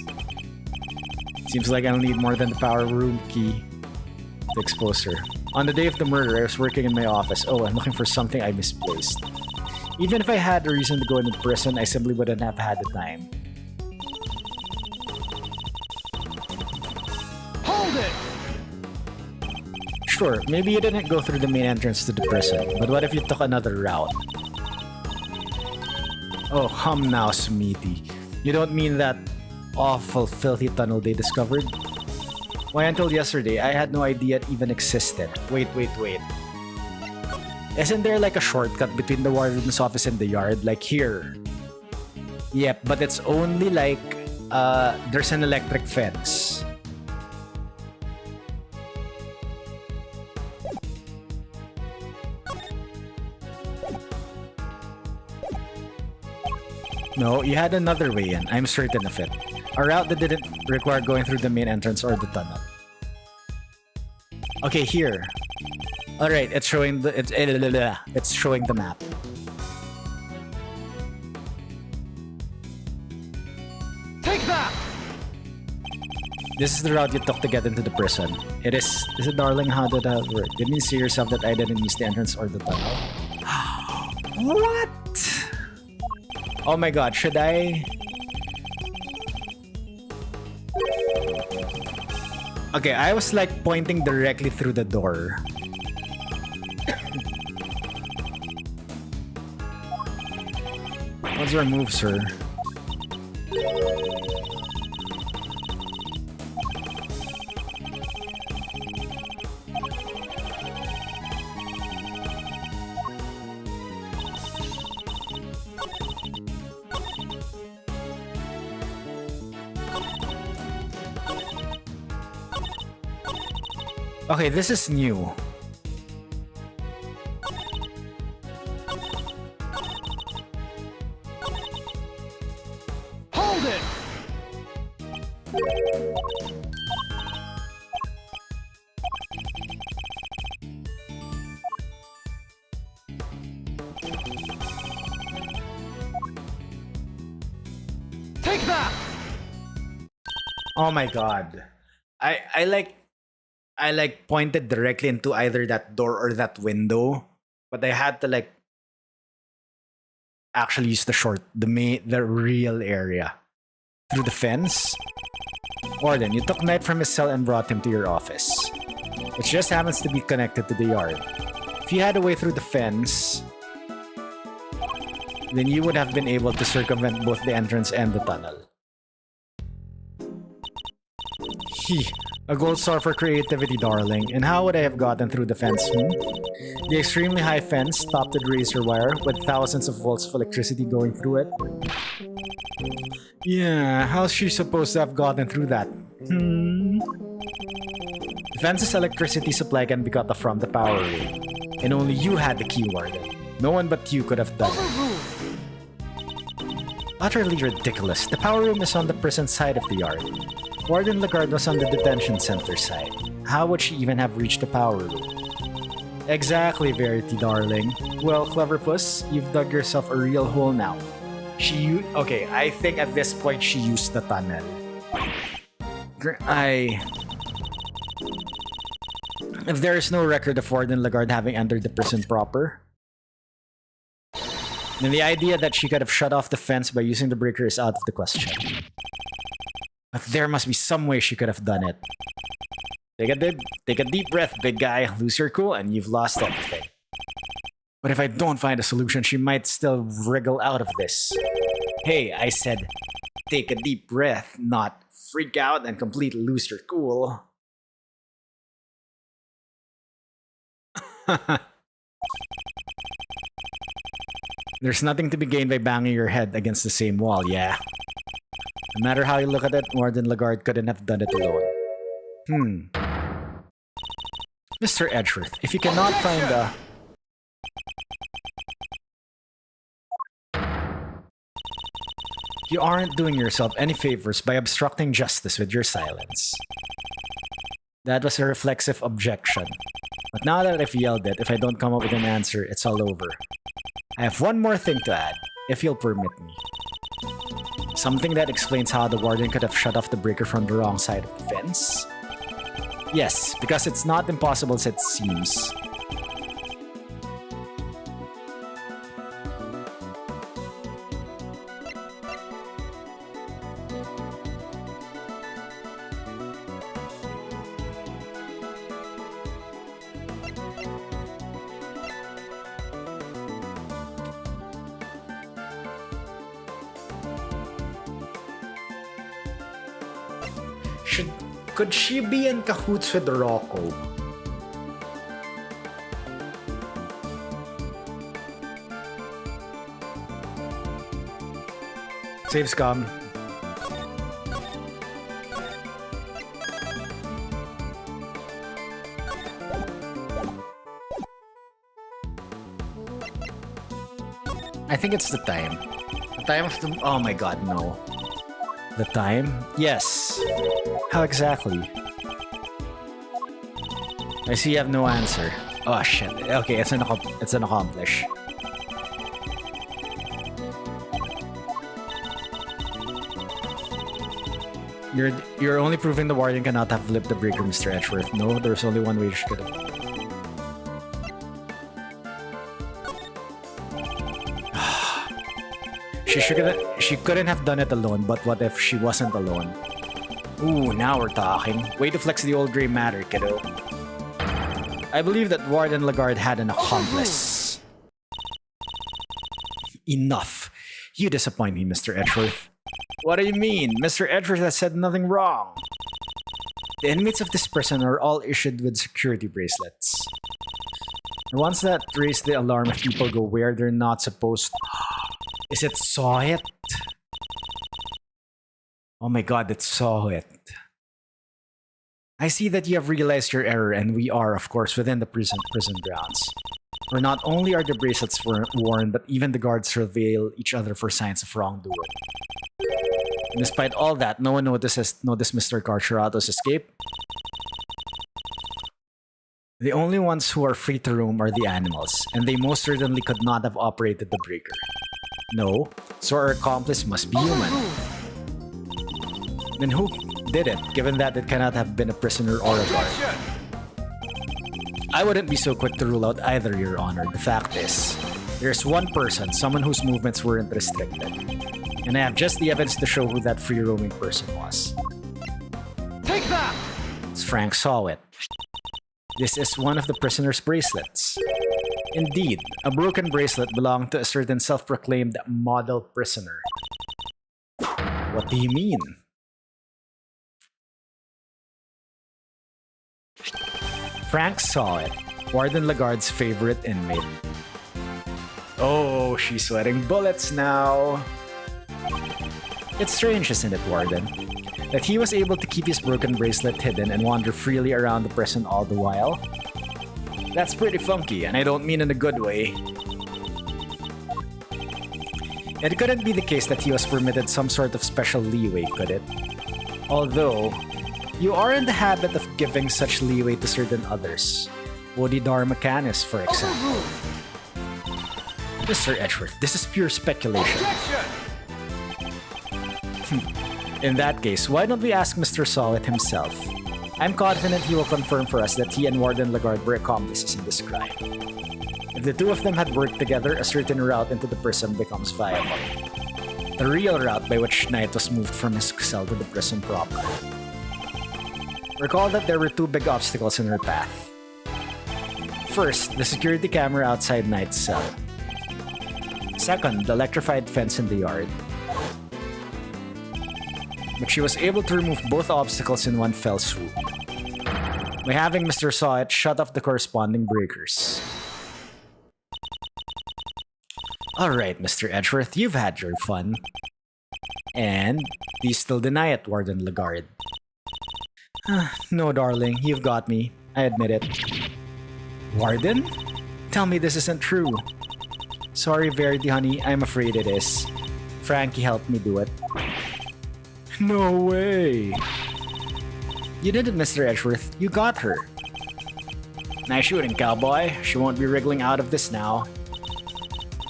Seems like I'll need more than the power room key to expose her. On the day of the murder, I was working in my office. Oh, I'm looking for something I misplaced. Even if I had a reason to go into prison, I simply wouldn't have had the time. Sure, maybe you didn't go through the main entrance to the prison, but what if you took another route? Oh, hum now, Smithy. You don't mean that awful, filthy tunnel they discovered? Why, until yesterday, I had no idea it even existed. Wait. Isn't there like a shortcut between the warden's office and the yard? Like here? Yep, but it's only like, there's an electric fence. No, you had another way in. I'm certain of it. A route that didn't require going through the main entrance or the tunnel. Okay, here. All right, it's showing the it's showing the map. Take that! This is the route you took to get into the prison. Is it, darling? How did that work? Didn't you see yourself that I didn't use the entrance or the tunnel? What? Oh my god, should I? Okay, I was like pointing directly through the door. What's our move, sir? Okay, this is new. Hold it! Take that! Oh my god. I like pointed directly into either that door or that window, but I had to like actually use the real area through the fence. Warden, you took Knight from his cell and brought him to your office, which just happens to be connected to the yard. If you had a way through the fence, then you would have been able to circumvent both the entrance and the tunnel. A gold star for creativity, darling. And how would I have gotten through the fence? The extremely high fence topped with razor wire with thousands of volts of electricity going through it. Yeah, how's she supposed to have gotten through that? The fence's electricity supply can be cut off from the power room. And only you had the key, Warden. No one but you could have done it. Utterly ridiculous. The power room is on the prison side of the yard. Warden Lagarde was on the detention center side. How would she even have reached the power room? Exactly, Verity, darling. Well, Clever Puss, you've dug yourself a real hole now. Okay, I think at this point she used the tunnel. If there is no record of Warden Lagarde having entered the prison proper, then the idea that she could have shut off the fence by using the breaker is out of the question. But there must be some way she could have done it. Take a deep breath, big guy. Lose your cool and you've lost everything. But if I don't find a solution, she might still wriggle out of this. Hey, I said take a deep breath, not freak out and completely lose your cool. There's nothing to be gained by banging your head against the same wall, yeah. No matter how you look at it, Warden Lagarde couldn't have done it alone. Mr. Edgeworth, if you cannot find a... You aren't doing yourself any favors by obstructing justice with your silence. That was a reflexive objection. But now that I've yelled it, if I don't come up with an answer, it's all over. I have one more thing to add, if you'll permit me. Something that explains how the warden could have shut off the breaker from the wrong side of the fence? Yes, because it's not impossible as it seems. Could she be in cahoots with Rocco? Save scum. I think it's the time. The time of the... Oh my god, no. The time? Yes. How exactly? I see you have no answer. Oh shit. Okay, it's an accomplish. You're only proving the warden cannot have flipped the breaker, Mr. Edgeworth. No, there's only one way she could have. She couldn't have done it alone, but what if she wasn't alone? Ooh, now we're talking. Way to flex the old gray matter, kiddo. I believe that Warden Lagarde had an accomplice. Enough. You disappoint me, Mr. Edgeworth. What do you mean? Mr. Edgeworth has said nothing wrong. The inmates of this prison are all issued with security bracelets. The ones that raise the alarm if people go where they're not supposed. Is it Saw It? Oh my god, it's Saw It. I see that you have realized your error, and we are, of course, within the prison grounds. Where not only are the bracelets worn, but even the guards surveil each other for signs of wrongdoing. And despite all that, no one noticed Mr. Carcerato's escape. The only ones who are free to roam are the animals, and they most certainly could not have operated the breaker. No, so our accomplice must be human. Then who did it, given that it cannot have been a prisoner or a guard? I wouldn't be so quick to rule out either, Your Honor. The fact is, there's one person, someone whose movements weren't restricted. And I have just the evidence to show who that free-roaming person was. Take that! Frank Saw It. This is one of the prisoner's bracelets. Indeed, a broken bracelet belonged to a certain self-proclaimed model prisoner. What do you mean? Frank Saw It, Warden Lagarde's favorite inmate. Oh, she's sweating bullets now. It's strange, isn't it, Warden? That he was able to keep his broken bracelet hidden and wander freely around the prison all the while. That's pretty funky, and I don't mean in a good way. It couldn't be the case that he was permitted some sort of special leeway, could it? Although, you are in the habit of giving such leeway to certain others. Bodhidharma Canis, for example. Mr. Edgeworth, this is pure speculation. In that case, why don't we ask Mr. Saw It himself? I'm confident he will confirm for us that he and Warden Lagarde were accomplices in this crime. If the two of them had worked together, a certain route into the prison becomes viable. The real route by which Knight was moved from his cell to the prison proper. Recall that there were two big obstacles in her path. First, the security camera outside Knight's cell. Second, the electrified fence in the yard. But she was able to remove both obstacles in one fell swoop, by having Mr. Saw It shut off the corresponding breakers. Alright, Mr. Edgeworth, you've had your fun. And do you still deny it, Warden Lagarde? No, darling, you've got me. I admit it. Warden? Tell me this isn't true. Sorry, Verity, honey, I'm afraid it is. Frankie helped me do it. No way! You did it, Mr. Edgeworth. You got her. Nice shooting, cowboy. She won't be wriggling out of this now.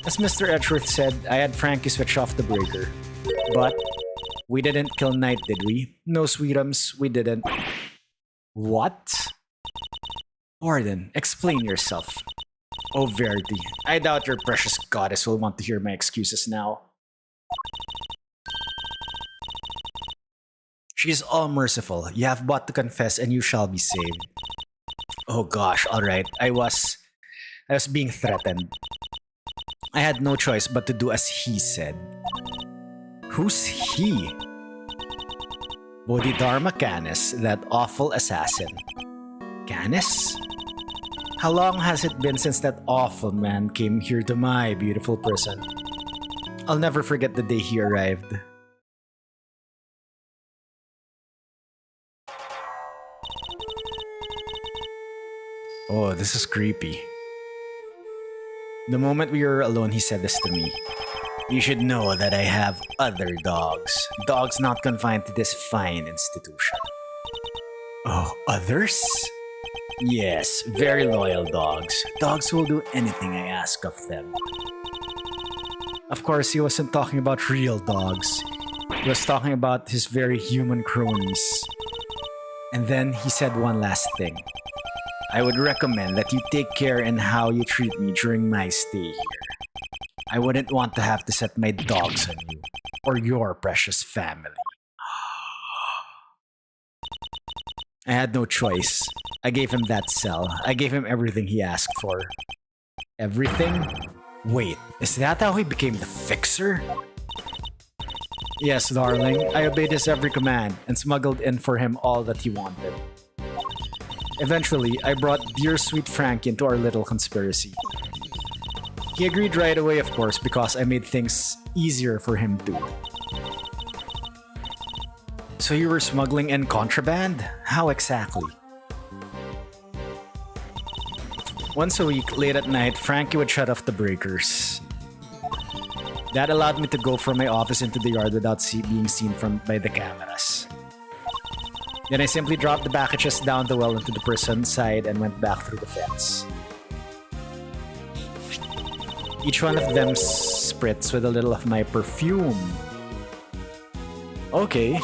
As Mr. Edgeworth said, I had Frankie switch off the breaker. But we didn't kill Knight, did we? No, sweetums, we didn't. What? Warden, explain yourself. Oh, Verity, I doubt your precious goddess will want to hear my excuses now. She is all merciful. You have but to confess and you shall be saved. Oh gosh, alright. I was being threatened. I had no choice but to do as he said. Who's he? Bodhidharma Canis, that awful assassin. Canis? How long has it been since that awful man came here to my beautiful prison? I'll never forget the day he arrived. Oh, this is creepy. The moment we were alone, he said this to me. You should know that I have other dogs. Dogs not confined to this fine institution. Oh, others? Yes, very loyal dogs. Dogs who will do anything I ask of them. Of course, he wasn't talking about real dogs. He was talking about his very human cronies. And then he said one last thing. I would recommend that you take care in how you treat me during my stay here. I wouldn't want to have to set my dogs on you or your precious family. I had no choice. I gave him that cell. I gave him everything he asked for. Everything? Wait, is that how he became the fixer? Yes, darling. I obeyed his every command and smuggled in for him all that he wanted. Eventually, I brought dear sweet Frankie into our little conspiracy. He agreed right away, of course, because I made things easier for him too. So you were smuggling in contraband? How exactly? Once a week, late at night, Frankie would shut off the breakers. That allowed me to go from my office into the yard without being seen by the cameras. Then I simply dropped the packages down the well into the prison side and went back through the fence. Each one of them spritz with a little of my perfume. Okay,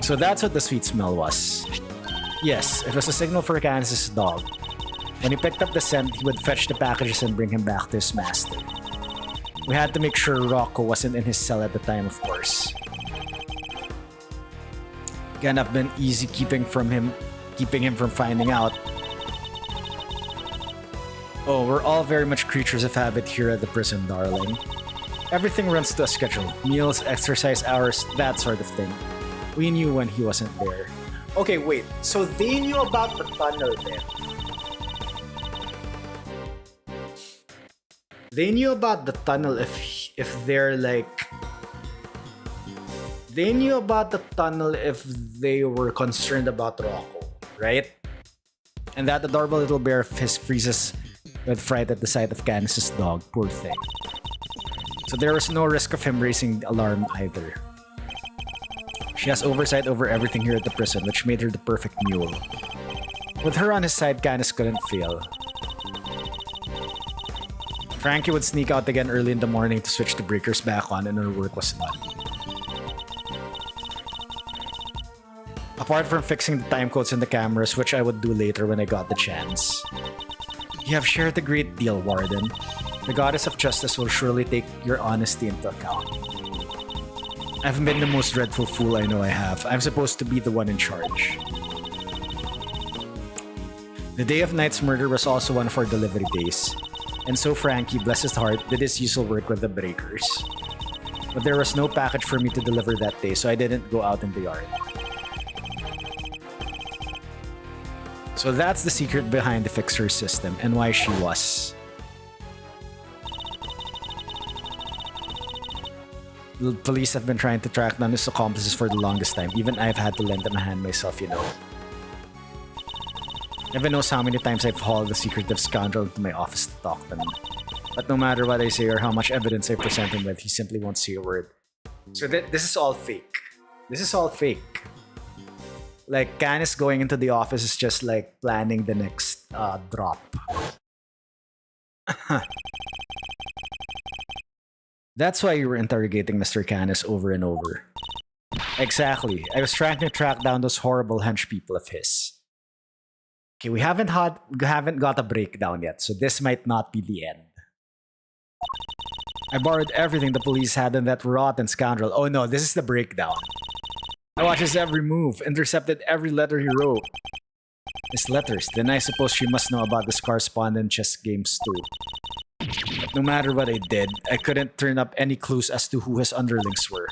so that's what the sweet smell was. Yes, it was a signal for Canis' dog. When he picked up the scent, he would fetch the packages and bring him back to his master. We had to make sure Rocco wasn't in his cell at the time, of course. Can't have been easy keeping him from finding out. Oh, we're all very much creatures of habit here at the prison, darling. Everything runs to a schedule. Meals, exercise hours, that sort of thing. We knew when he wasn't there. Okay, wait. So they knew about the tunnel then? They knew about the tunnel if they're like... They knew about the tunnel if they were concerned about Rocco, right? And that adorable little bear of his freezes with fright at the sight of Canis' dog, poor thing. So there was no risk of him raising the alarm either. She has oversight over everything here at the prison, which made her the perfect mule. With her on his side, Canis couldn't fail. Frankie would sneak out again early in the morning to switch the breakers back on and her work was done. Apart from fixing the time codes in the cameras, which I would do later when I got the chance. You have shared a great deal, Warden. The goddess of justice will surely take your honesty into account. I've been the most dreadful fool I know I have. I'm supposed to be the one in charge. The day of Knight's murder was also one of our delivery days. And so Frankie, bless his heart, did his usual work with the breakers. But there was no package for me to deliver that day, so I didn't go out in the yard. So that's the secret behind the fixer system and why she was. The police have been trying to track down his accomplices for the longest time. Even I've had to lend them a hand myself, you know. Heaven knows how many times I've hauled the secretive scoundrel into my office to talk to him. But no matter what I say or how much evidence I present him with, he simply won't say a word. So this is all fake. This is all fake. Like, Canis going into the office is just like planning the next drop. That's why you were interrogating Mr. Canis over and over. Exactly. I was trying to track down those horrible hench people of his. Okay, we haven't got a breakdown yet, so this might not be the end. I borrowed everything the police had in that rotten scoundrel. Oh no, this is the breakdown. I watched his every move, intercepted every letter he wrote. His letters, then I suppose she must know about this correspondent chess games too. But no matter what I did, I couldn't turn up any clues as to who his underlings were.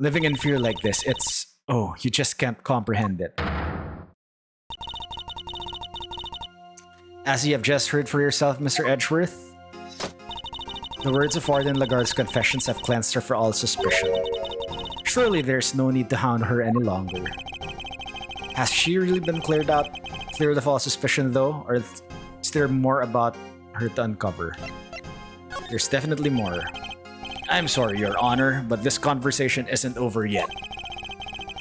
Living in fear like this, it's... Oh, you just can't comprehend it. As you have just heard for yourself, Mr. Edgeworth, the words of Warden Lagarde's confessions have cleansed her for all suspicion. Surely there's no need to hound her any longer. Has she really been cleared of all suspicion though, or is there more about her to uncover? There's definitely more. I'm sorry, Your Honor, but this conversation isn't over yet.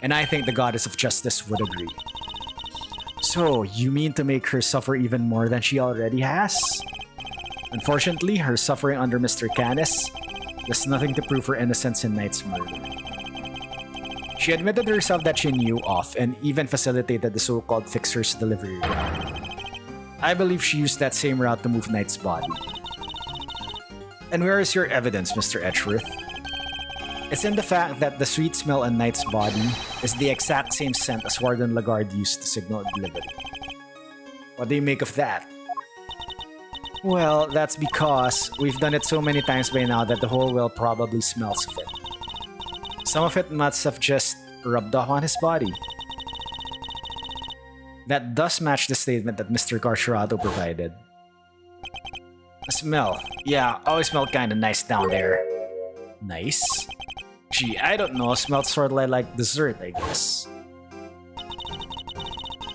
And I think the Goddess of Justice would agree. So, you mean to make her suffer even more than she already has? Unfortunately, her suffering under Mr. Canis does nothing to prove her innocence in Knight's murder. She admitted herself that she knew of and even facilitated the so-called Fixer's delivery route. I believe she used that same route to move Knight's body. And where is your evidence, Mr. Edgeworth? It's in the fact that the sweet smell on Knight's body is the exact same scent as Warden Lagarde used to signal delivery. What do you make of that? Well, that's because we've done it so many times by now that the whole well probably smells of it. Some of it must have just rubbed off on his body. That does match the statement that Mr. Carcerado provided. The smell. Yeah, always smelled kinda nice down there. Nice? Gee, I don't know, smelled sort of like dessert, I guess.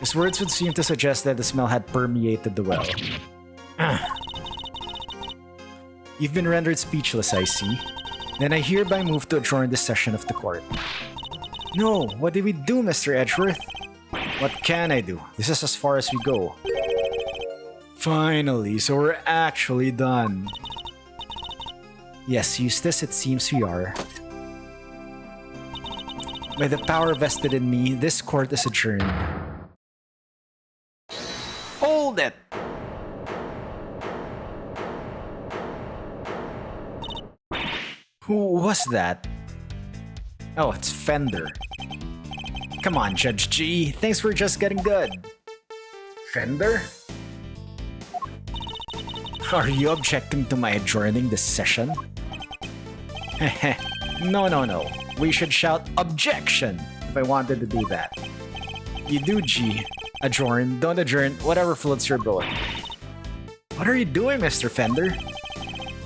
His words would seem to suggest that the smell had permeated the well. You've been rendered speechless, I see. Then I hereby move to adjourn this session of the court. No, what did we do, Mr. Edgeworth? What can I do? This is as far as we go. Finally, so we're actually done. Yes, Eustace, it seems we are. By the power vested in me, this court is adjourned. Hold it! Who was that? Oh, it's Fender. Come on, Judge G. Things were just getting good. Fender? Are you objecting to my adjourning this session? No. We should shout objection if I wanted to do that. You do, G. Adjourn, don't adjourn, whatever floats your boat. What are you doing, Mr. Fender?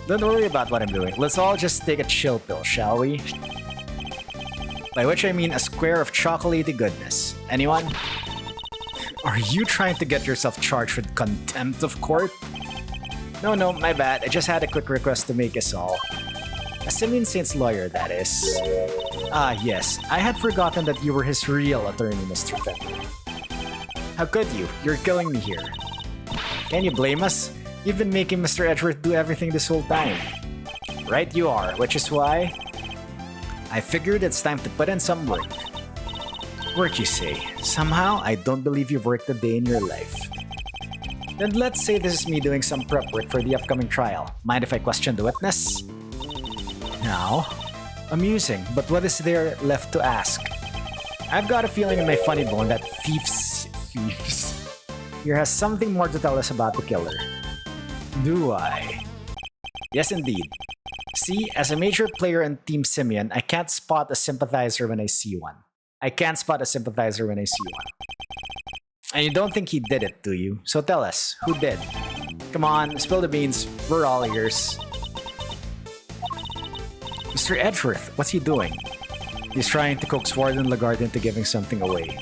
Don't worry about what I'm doing. Let's all just take a chill pill, shall we? By which I mean a square of chocolatey goodness. Anyone? Are you trying to get yourself charged with contempt of court? No, my bad. I just had a quick request to make us all. A Simeon Saint's lawyer, that is. Ah, yes. I had forgotten that you were his real attorney, Mr. Fender. How could you? You're killing me here. Can you blame us? You've been making Mr. Edgeworth do everything this whole time. Right you are, which is why I figured it's time to put in some work. Work, you say? Somehow, I don't believe you've worked a day in your life. Then let's say this is me doing some prep work for the upcoming trial. Mind if I question the witness? Now? Amusing, but what is there left to ask? I've got a feeling in my funny bone that thieves here has something more to tell us about the killer. Do I? Yes, indeed. See, as a major player in Team Simeon, I can't spot a sympathizer when I see one. And you don't think he did it, do you? So tell us, who did? Come on, spill the beans. We're all ears. Mr. Edgeworth, what's he doing? He's trying to coax Warden Lagarde into giving something away.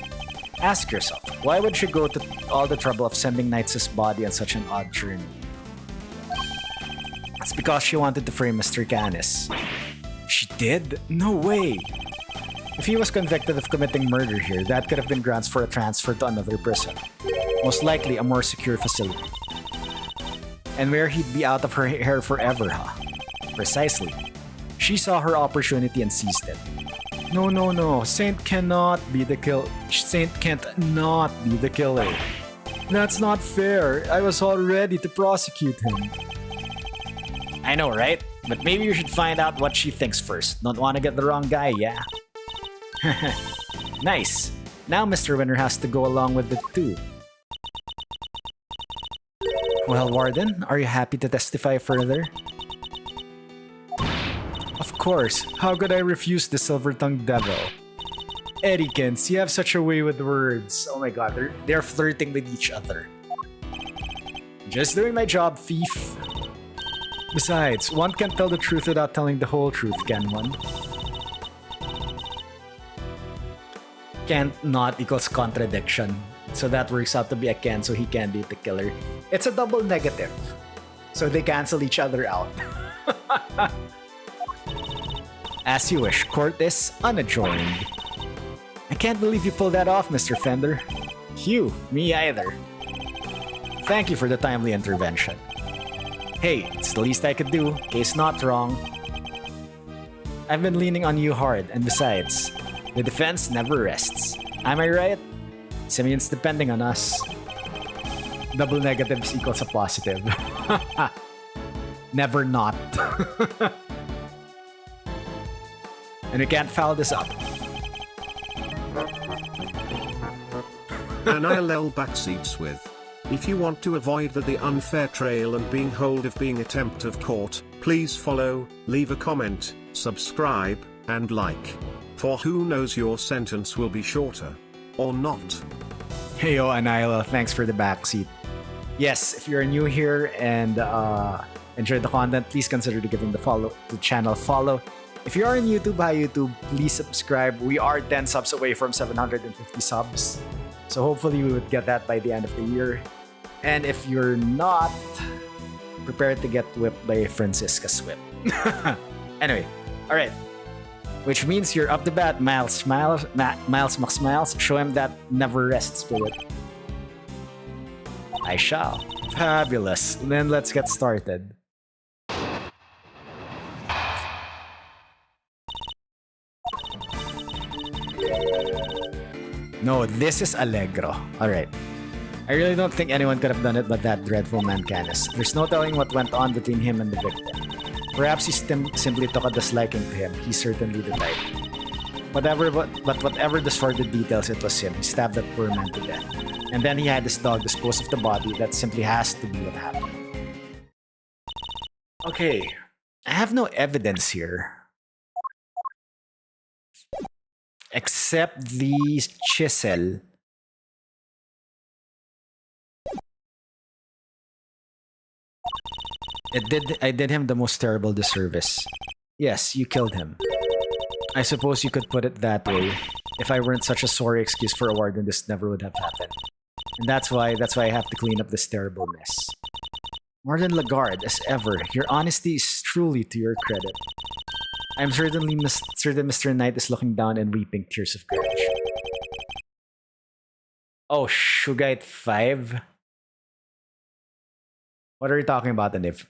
Ask yourself, why would she go to all the trouble of sending Knight's body on such an odd journey? It's because she wanted to frame Mr. Canis. She did? No way! If he was convicted of committing murder here, that could have been grounds for a transfer to another prison. Most likely a more secure facility. And where he'd be out of her hair forever, huh? Precisely. She saw her opportunity and seized it. No. Saint cannot be the killer. Saint can't not be the killer. That's not fair. I was all ready to prosecute him. I know, right? But maybe you should find out what she thinks first. Don't want to get the wrong guy, yeah? Nice. Now Mr. Winner has to go along with it too. Well, Warden, are you happy to testify further? Of course. How could I refuse the silver-tongued devil? Eddykins, you have such a way with words. Oh my god, they're flirting with each other. Just doing my job, thief. Besides, one can't tell the truth without telling the whole truth, can one? Can't not equals contradiction. So that works out to be a can, so he can be the killer. It's a double negative. So they cancel each other out. As you wish, court is unadjourned. I can't believe you pulled that off, Mr. Fender. Phew, me either. Thank you for the timely intervention. Hey, it's the least I could do. Case not wrong. I've been leaning on you hard, and besides, the defense never rests. Am I right? Simeon's depending on us. Double negatives equals a positive. Never not. And we can't foul this up. An ILL backseats with. If you want to avoid the unfair trail and being hold of being attempt of court, please follow, leave a comment, subscribe, and like. For who knows your sentence will be shorter. Or not. Heyo, Anila, thanks for the backseat. Yes, if you're new here and enjoyed the content, please consider giving the channel a follow. If you are on YouTube, hi YouTube, please subscribe. We are 10 subs away from 750 subs. So hopefully we would get that by the end of the year. And if you're not, prepare to get whipped by Francisca's whip. Anyway, alright. Which means you're up to bat, Miles Max Miles. Show him that never rest spirit. I shall. Fabulous. Then let's get started. No, this is Allegro. Alright. I really don't think anyone could have done it but that dreadful man Canis. There's no telling what went on between him and the victim. Perhaps he simply took a disliking to him. He's certainly the type. Whatever the sordid details, it was him. He stabbed that poor man to death. And then he had his dog dispose of the body. That simply has to be what happened. Okay. I have no evidence here. Except the chisel. I did him the most terrible disservice. Yes, you killed him. I suppose you could put it that way. If I weren't such a sorry excuse for a warden, this never would have happened. And that's why I have to clean up this terrible mess. Warden Lagarde, as ever, your honesty is truly to your credit. I'm certain Mr. Knight is looking down and weeping tears of gratitude. Oh, Shugite 5? What are you talking about, Anif?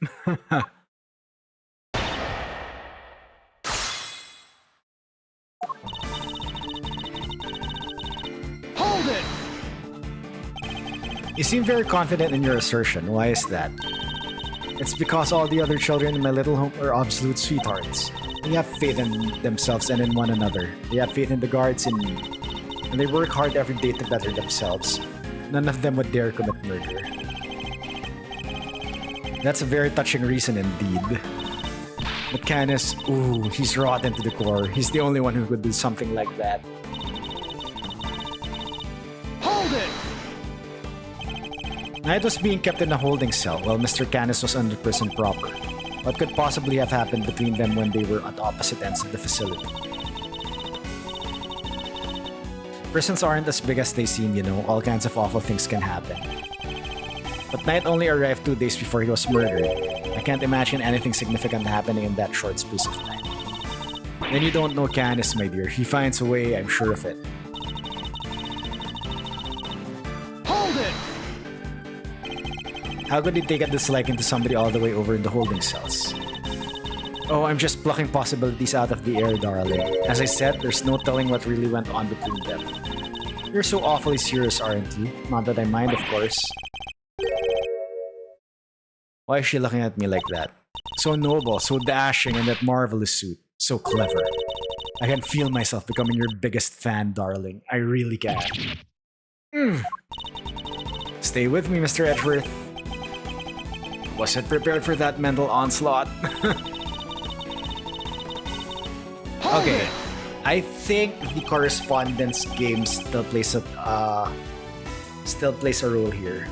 Hold it! You seem very confident in your assertion. Why is that? It's because all the other children in my little home are absolute sweethearts. They have faith in themselves and in one another. They have faith in the guards and me. And they work hard every day to better themselves. None of them would dare commit murder. That's a very touching reason indeed. But Canis, ooh, he's rotten to the core. He's the only one who could do something like that. Hold it! Knight was being kept in a holding cell while Mr. Canis was under prison proper. What could possibly have happened between them when they were at opposite ends of the facility? Prisons aren't as big as they seem, you know. All kinds of awful things can happen. But Knight only arrived 2 days before he was murdered. I can't imagine anything significant happening in that short space of time. Then you don't know Canis, my dear. He finds a way, I'm sure of it. Hold it! How could he take a disliking to somebody all the way over in the holding cells? Oh, I'm just plucking possibilities out of the air, darling. As I said, there's no telling what really went on between them. You're so awfully serious, aren't you? Not that I mind, of course. Why is she looking at me like that? So noble, so dashing in that marvelous suit. So clever. I can feel myself becoming your biggest fan, darling. I really can. Stay with me, Mr. Edgeworth. Wasn't prepared for that mental onslaught. Hold Okay, it. I think the correspondence game still plays a role here.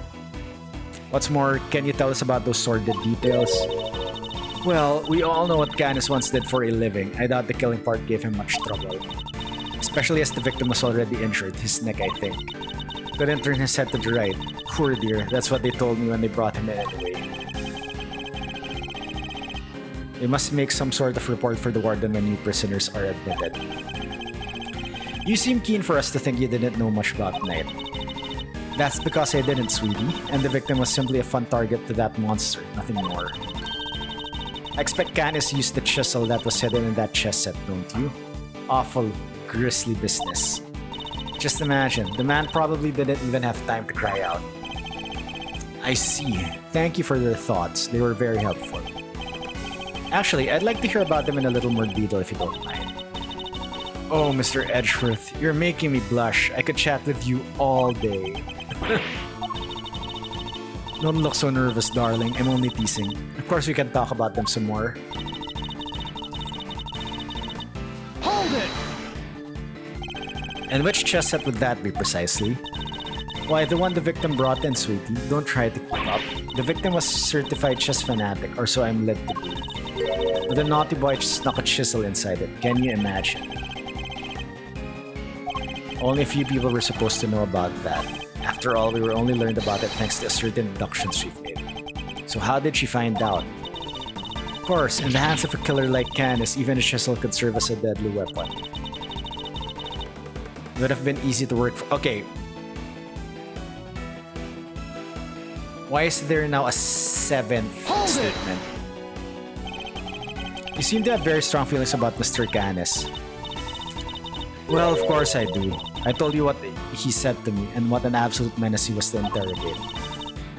What's more, can you tell us about those sordid details? Well, we all know what Canis once did for a living. I doubt the killing part gave him much trouble. Especially as the victim was already injured, his neck I think. Couldn't turn his head to the right. Poor dear, that's what they told me when they brought him in anyway. They must make some sort of report for the warden when new prisoners are admitted. You seem keen for us to think you didn't know much about Knight. That's because I didn't, sweetie, and the victim was simply a fun target to that monster, nothing more. I expect Canis used the chisel that was hidden in that chest set, don't you? Awful, grisly business. Just imagine, the man probably didn't even have time to cry out. I see. Thank you for your thoughts, they were very helpful. Actually, I'd like to hear about them in a little more detail if you don't mind. Oh, Mr. Edgeworth, you're making me blush. I could chat with you all day. Don't look so nervous, darling. I'm only teasing. Of course, we can talk about them some more. Hold it. And which chess set would that be precisely? Why, the one the victim brought in, sweetie. Don't try to keep up. The victim was a certified chess fanatic, or so I'm led to believe. But the naughty boy snuck a chisel inside it. Can you imagine? Only a few people were supposed to know about that. After all, we were only learned about it thanks to certain deductions we've made. So how did she find out? Of course, in the hands of a killer like Canis, even a chisel could serve as a deadly weapon. It would have been easy to work for. Okay. Why is there now a seventh Hold it. statement? You seem to have very strong feelings about Mr. Canis. Well, of course I do. I told you what he said to me and what an absolute menace he was to interrogate.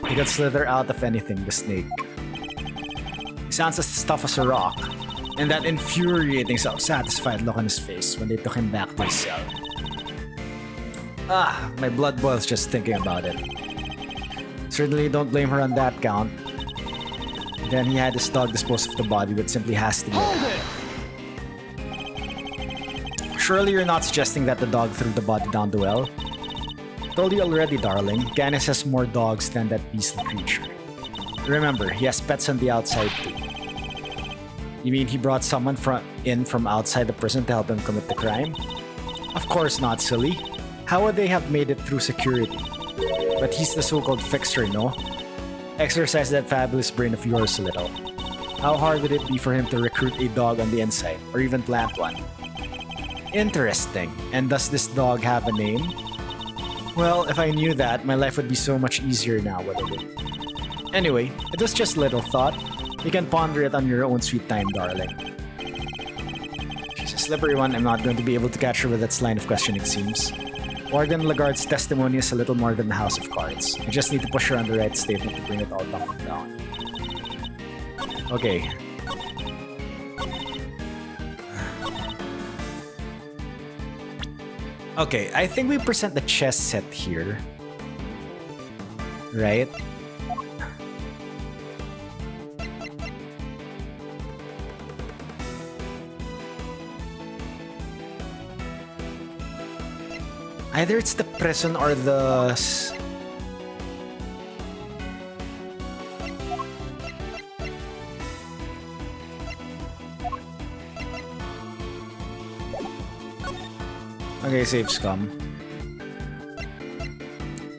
He could slither out of anything, the snake. He sounds as tough as a rock, and that infuriating self-satisfied look on his face when they took him back to his cell. Ah, my blood boils just thinking about it. Certainly don't blame her on that count. Then he had his dog dispose of the body, which simply has to be. Hold it. Surely you're not suggesting that the dog threw the body down the well? Told you already, darling. Canis has more dogs than that beastly creature. Remember, he has pets on the outside too. You mean he brought someone in from outside the prison to help him commit the crime? Of course not, silly. How would they have made it through security? But he's the so-called fixer, no? Exercise that fabulous brain of yours a little. How hard would it be for him to recruit a dog on the inside, or even plant one? Interesting. And does this dog have a name? Well, if I knew that, my life would be so much easier now, wouldn't it? Anyway, it was just a little thought. You can ponder it on your own sweet time, darling. She's a slippery one. I'm not going to be able to catch her with that line of question, it seems. Warden Lagarde's testimony is a little more than the House of Cards. I just need to push her on the right statement to bring it all tumbling down. Okay. Okay, I think we present the chess set here. Right? Either it's the prison or the... Okay, save scum.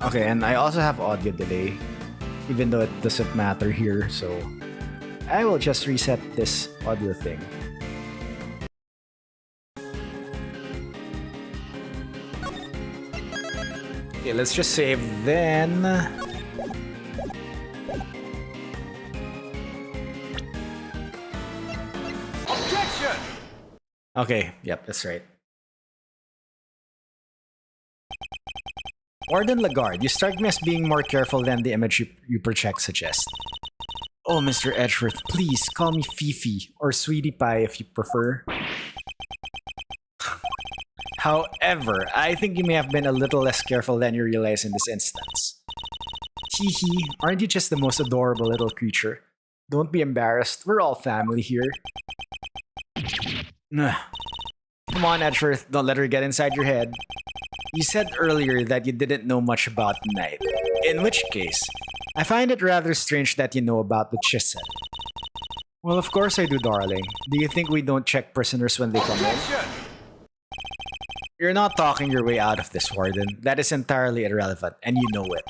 Okay, and I also have audio delay, even though it doesn't matter here, so I will just reset this audio thing. Okay, let's just save then. Objection. Okay, yep, that's right. Warden Lagarde, you strike me as being more careful than the image you project suggests. Oh, Mr. Edgeworth, please call me Fifi, or Sweetie Pie if you prefer. However, I think you may have been a little less careful than you realize in this instance. Teehee, aren't you just the most adorable little creature? Don't be embarrassed, we're all family here. Come on, Edgeworth, don't let her get inside your head. You said earlier that you didn't know much about Knight. In which case, I find it rather strange that you know about the chisel. Well, of course I do, darling. Do you think we don't check prisoners when they come in? Objection! You're not talking your way out of this, Warden. That is entirely irrelevant, and you know it.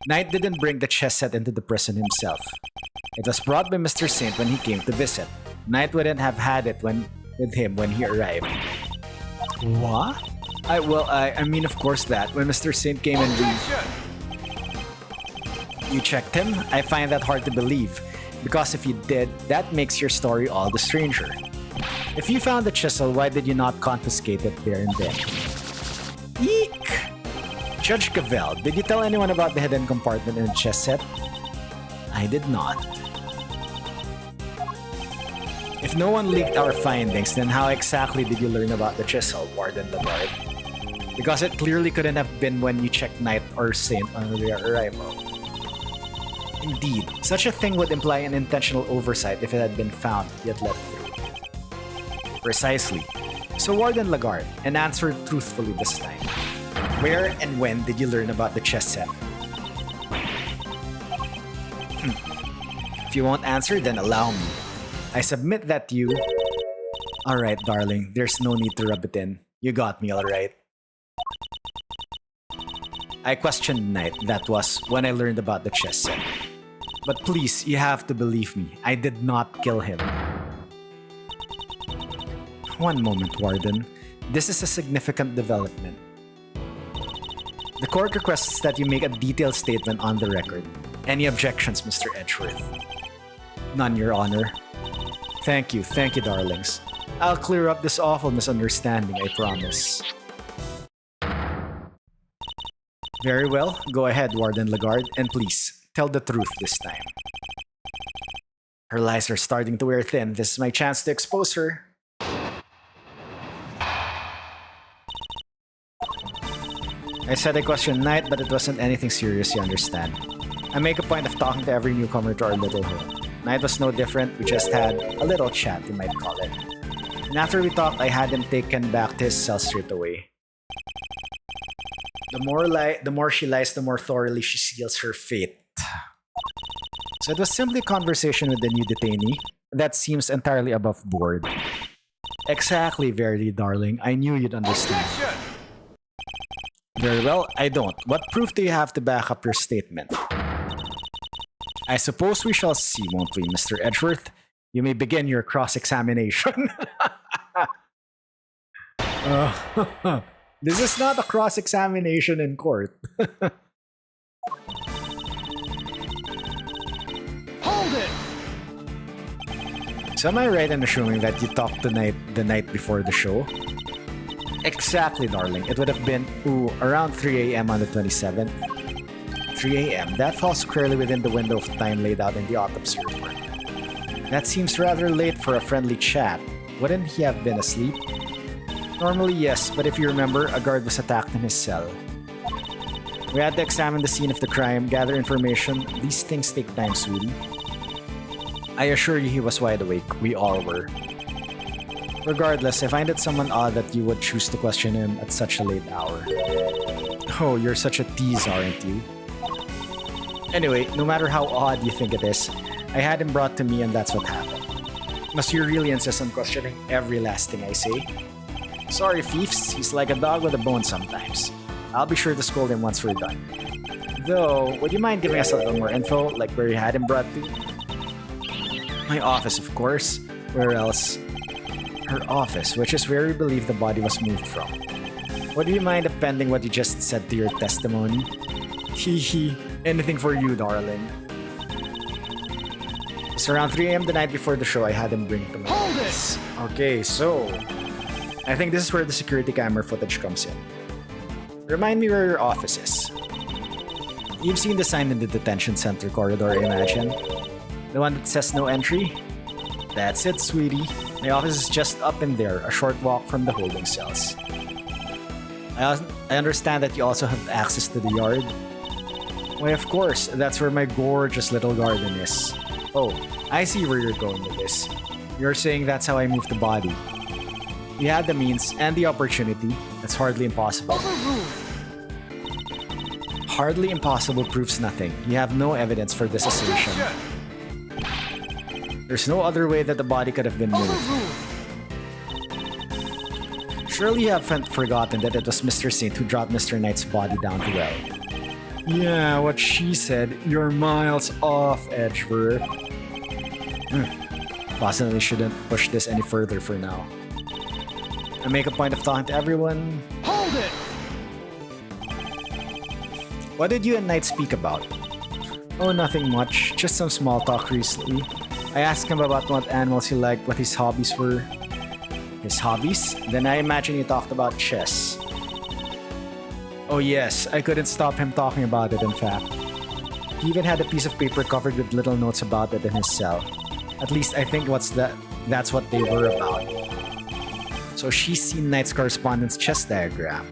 Knight didn't bring the chess set into the prison himself. It was brought by Mr. Saint when he came to visit. Knight wouldn't have had it with him when he arrived. What? I mean, of course that. When Mr. Saint came and Objection! you checked him, I find that hard to believe. Because if you did, that makes your story all the stranger. If you found the chisel, why did you not confiscate it there and then? Eek! Judge Cavell, did you tell anyone about the hidden compartment in the chess set? I did not. If no one leaked our findings, then how exactly did you learn about the chisel, Warden Lagarde? Because it clearly couldn't have been when you checked Knight or Saint on their arrival. Indeed, such a thing would imply an intentional oversight if it had been found yet let through. Precisely. So Warden Lagarde, and answer truthfully this time. Where and when did you learn about the chess set? If you won't answer, then allow me. I submit that you... Alright, darling, there's no need to rub it in. You got me, alright? I questioned Knight, that was, when I learned about the chess set. But please, you have to believe me, I did not kill him. One moment, Warden. This is a significant development. The court requests that you make a detailed statement on the record. Any objections, Mr. Edgeworth? None, Your Honor. Thank you, darlings. I'll clear up this awful misunderstanding, I promise. Very well, go ahead, Warden Lagarde, and please, tell the truth this time. Her lies are starting to wear thin. This is my chance to expose her. I said I questioned Knight, but it wasn't anything serious, you understand. I make a point of talking to every newcomer to our little home. Knight was no different, we just had a little chat, you might call it. And after we talked, I had him taken back to his cell straight away. The more she lies, the more thoroughly she seals her fate. So it was simply a conversation with the new detainee. That seems entirely above board. Exactly, Verity, darling. I knew you'd understand. Objection! Very well, I don't. What proof do you have to back up your statement? I suppose we shall see, won't we, Mr. Edgeworth? You may begin your cross-examination. This is not a cross-examination in court. Hold it! So am I right in assuming that you talked the night before the show? Exactly, darling. It would have been, around 3 a.m. on the 27th. 3 a.m. That falls squarely within the window of time laid out in the autopsy report. That seems rather late for a friendly chat. Wouldn't he have been asleep? Normally, yes, but if you remember, a guard was attacked in his cell. We had to examine the scene of the crime, gather information. These things take time, sweetie. I assure you he was wide awake. We all were. Regardless, I find it somewhat odd that you would choose to question him at such a late hour. Oh, you're such a tease, aren't you? Anyway, no matter how odd you think it is, I had him brought to me and that's what happened. Must you really insist on questioning every last thing I say? Sorry, Fiefs, he's like a dog with a bone sometimes. I'll be sure to scold him once we're done. Though, would you mind giving us a little more info, like where you had him brought to? My office, of course. Where else? Her office, which is where we believe the body was moved from. Would you mind appending what you just said to your testimony? Hee, anything for you, darling. It's around 3 a.m. the night before the show. I had him bring to my office. Okay, so I think this is where the security camera footage comes in. Remind me where your office is. You've seen the sign in the detention center corridor, I imagine. The one that says no entry? That's it, sweetie. My office is just up in there, a short walk from the holding cells. I understand that you also have access to the yard. Why, of course, that's where my gorgeous little garden is. Oh, I see where you're going with this. You're saying that's how I moved the body. You had the means and the opportunity. That's hardly impossible. Overruled. Hardly impossible proves nothing. You have no evidence for this assertion. Objection. There's no other way that the body could have been moved. Overruled. Surely you haven't forgotten that it was Mr. Saint who dropped Mr. Knight's body down the well. Yeah, what she said. You're miles off, Edgeworth. Possibly shouldn't push this any further for now. I make a point of talking to everyone. Hold it. What did you and Knight speak about? Oh, nothing much. Just some small talk recently. I asked him about what animals he liked, what his hobbies were. His hobbies? Then I imagine he talked about chess. Oh yes, I couldn't stop him talking about it in fact. He even had a piece of paper covered with little notes about it in his cell. At least I think that's what they were about. So she's seen Knight's correspondence chess diagram.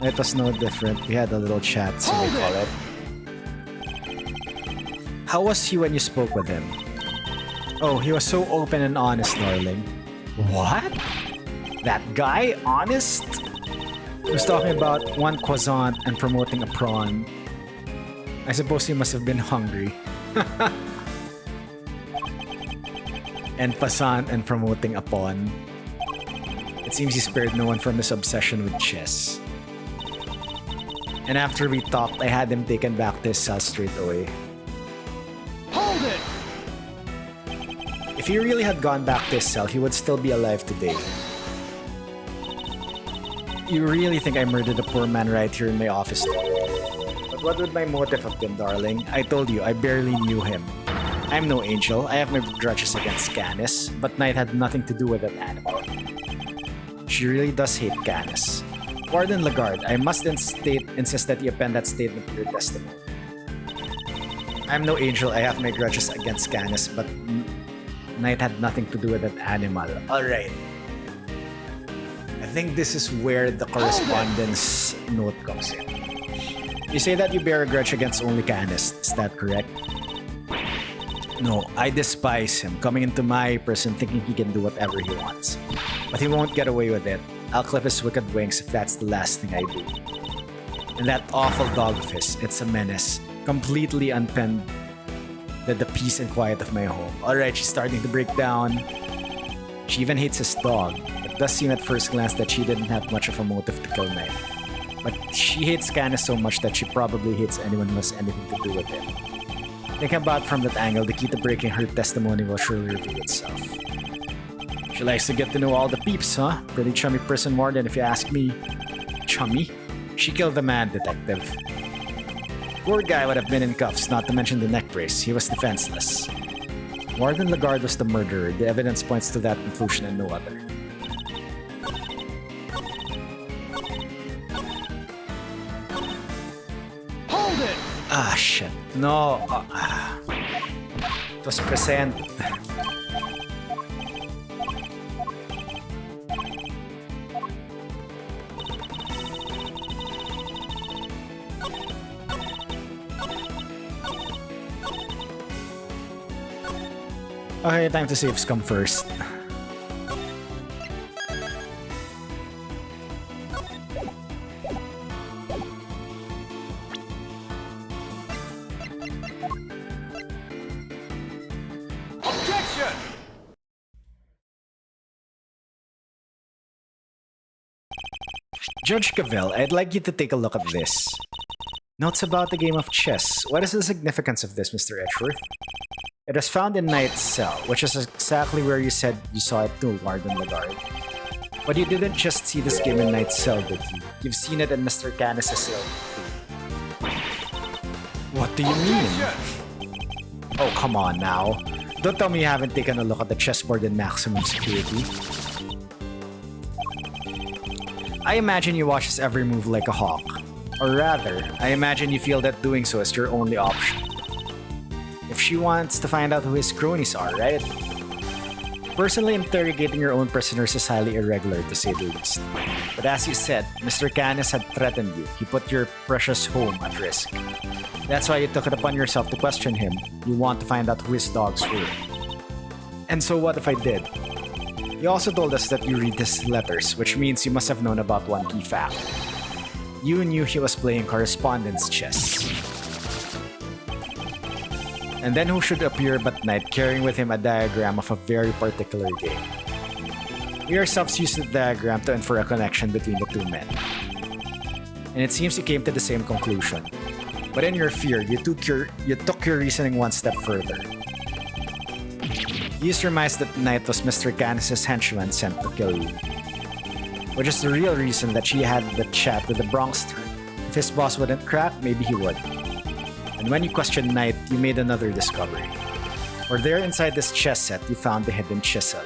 It was no different. We had a little chat, so we call it. How was he when you spoke with him? Oh, he was so open and honest, darling. What? That guy? Honest? He was talking about one croissant and promoting a prawn. I suppose he must have been hungry. And passant and promoting a pawn. It seems he spared no one from his obsession with chess. And after we talked, I had him taken back to his cell straight away. Hold it. If he really had gone back to his cell, he would still be alive today. You really think I murdered a poor man right here in my office? But what would my motive have been, darling? I told you, I barely knew him. I'm no angel. I have my grudges against Canis, but Knight had nothing to do with that animal. She really does hate Canis. Warden Lagarde, I must insist that you append that statement to your testimony. I'm no angel. I have my grudges against Canis, but Knight had nothing to do with that animal. Alright. I think this is where the correspondence note comes in. You say that you bear a grudge against only Canis. Is that correct? No, I despise him, coming into my prison thinking he can do whatever he wants. But he won't get away with it. I'll clip his wicked wings if that's the last thing I do. And that awful dog of his, it's a menace. Completely unpenned the peace and quiet of my home. Alright, she's starting to break down. She even hates his dog. It does seem at first glance that she didn't have much of a motive to kill Knight. But she hates Canis so much that she probably hates anyone who has anything to do with him. Thinking about from that angle, the key to breaking her testimony will surely reveal itself. She likes to get to know all the peeps, huh? Pretty chummy prison warden if you ask me. Chummy? She killed the man, detective. Poor guy would have been in cuffs, not to mention the neck brace. He was defenseless. Warden Lagarde was the murderer. The evidence points to that conclusion and no other. Hold it. Ah, shit. No. It was present. Okay, time to save scum first. Objection. Judge Cavell, I'd like you to take a look at this. Notes about the game of chess. What is the significance of this, Mr. Edgeworth? It was found in Knight's cell, which is exactly where you said you saw it too, Warden Lagarde. But you didn't just see this game in Knight's cell, did you? You've seen it in Mr. Canis' cell too. What do you mean? Oh, come on now. Don't tell me you haven't taken a look at the chessboard in maximum security. I imagine you watch his every move like a hawk. Or rather, I imagine you feel that doing so is your only option. If she wants to find out who his cronies are, right? Personally, interrogating your own prisoners is highly irregular, to say the least. But as you said, Mr. Canis had threatened you. He put your precious home at risk. That's why you took it upon yourself to question him. You want to find out who his dogs were. And so what if I did? He also told us that you read his letters, which means you must have known about one key fact. You knew he was playing correspondence chess. And then who should appear but Knight carrying with him a diagram of a very particular game. We ourselves used the diagram to infer a connection between the two men. And it seems you came to the same conclusion. But in your fear, you took your reasoning one step further. You surmised that Knight was Mr. Canis' henchman sent to kill you. Which is the real reason that she had the chat with the Bronxster. If his boss wouldn't crack, maybe he would. And when you questioned Knight, you made another discovery. For there inside this chess set, you found the hidden chisel.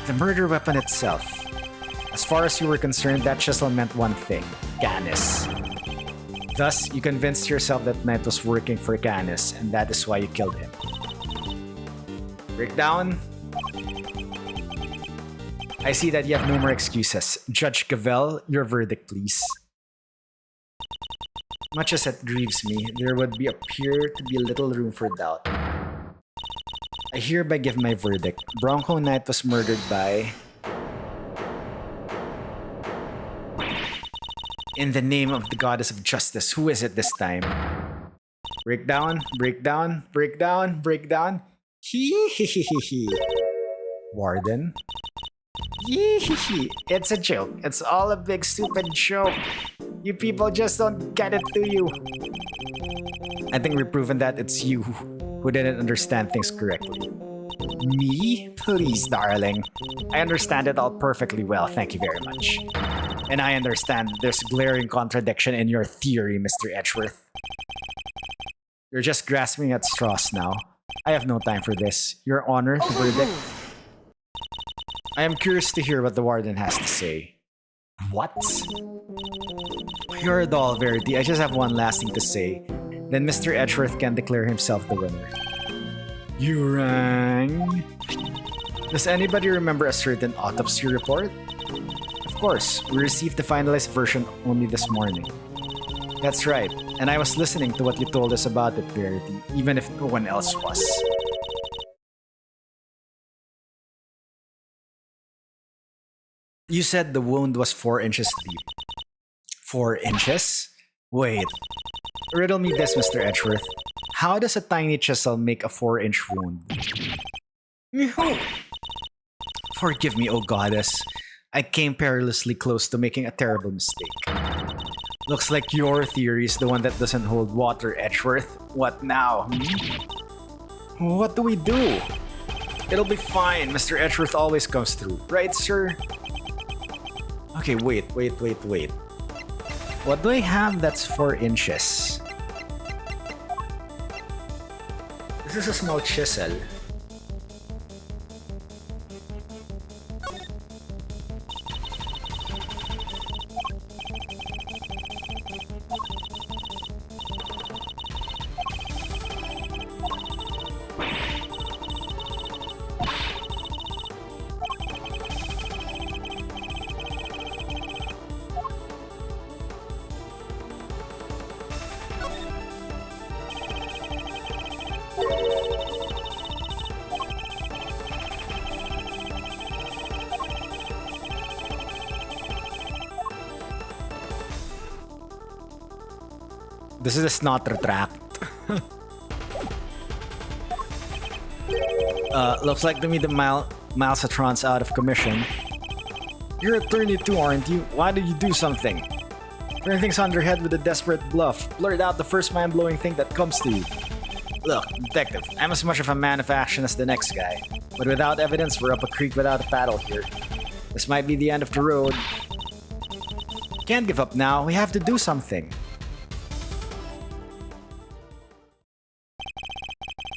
The murder weapon itself. As far as you were concerned, that chisel meant one thing: Canis. Thus, you convinced yourself that Knight was working for Canis, and that is why you killed him. Breakdown? I see that you have no more excuses. Judge Cavell, your verdict, please. Much as it grieves me, there would appear to be little room for doubt. I hereby give my verdict. Bronco Knight was murdered by... In the name of the goddess of justice, who is it this time? Breakdown, breakdown, breakdown, breakdown. Hee hee hee hee hee. Warden? Yee hee hee. It's a joke. It's all a big stupid joke. You people just don't get it, do you? I think we've proven that it's you who didn't understand things correctly. Me? Please, darling. I understand it all perfectly well, thank you very much. And I understand there's glaring contradiction in your theory, Mr. Edgeworth. You're just grasping at straws now. I have no time for this. Your Honor, the verdict. I am curious to hear what the Warden has to say. What? You're a doll, Verity. I just have one last thing to say. Then Mr. Edgeworth can declare himself the winner. You rang? Does anybody remember a certain autopsy report? Of course, we received the finalized version only this morning. That's right, and I was listening to what you told us about it, Verity, even if no one else was. You said the wound was 4 inches deep. 4 inches? Wait. Riddle me this, Mr. Edgeworth. How does a tiny chisel make a 4-inch wound? Forgive me, oh goddess. I came perilously close to making a terrible mistake. Looks like your theory is the one that doesn't hold water, Edgeworth. What now? What do we do? It'll be fine. Mr. Edgeworth always comes through. Right, sir? Okay, wait. What do I have that's 4 inches? This is a small chisel. This is a snot retract. Looks like to me the Malsatron's out of commission. You're attorney too, aren't you? Why did you do something? Turn things on your head with a desperate bluff. Blurt out the first mind-blowing thing that comes to you. Look, detective, I'm as much of a man of action as the next guy. But without evidence, we're up a creek without a paddle here. This might be the end of the road. Can't give up now. We have to do something.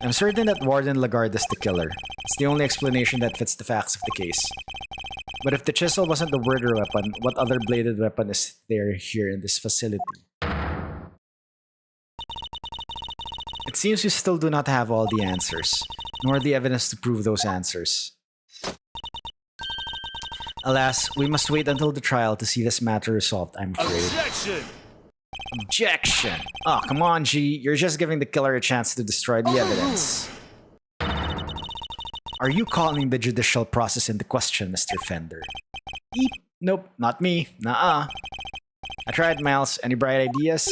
I'm certain that Warden Lagarde is the killer. It's the only explanation that fits the facts of the case. But if the chisel wasn't the murder weapon, what other bladed weapon is there here in this facility? It seems we still do not have all the answers, nor the evidence to prove those answers. Alas, we must wait until the trial to see this matter resolved, I'm afraid. Objection! Objection! Oh, come on, G. You're just giving the killer a chance to destroy the evidence. Are you calling the judicial process into question, Mr. Fender? Eep. Nope, not me. Nuh-uh. I tried, Miles. Any bright ideas?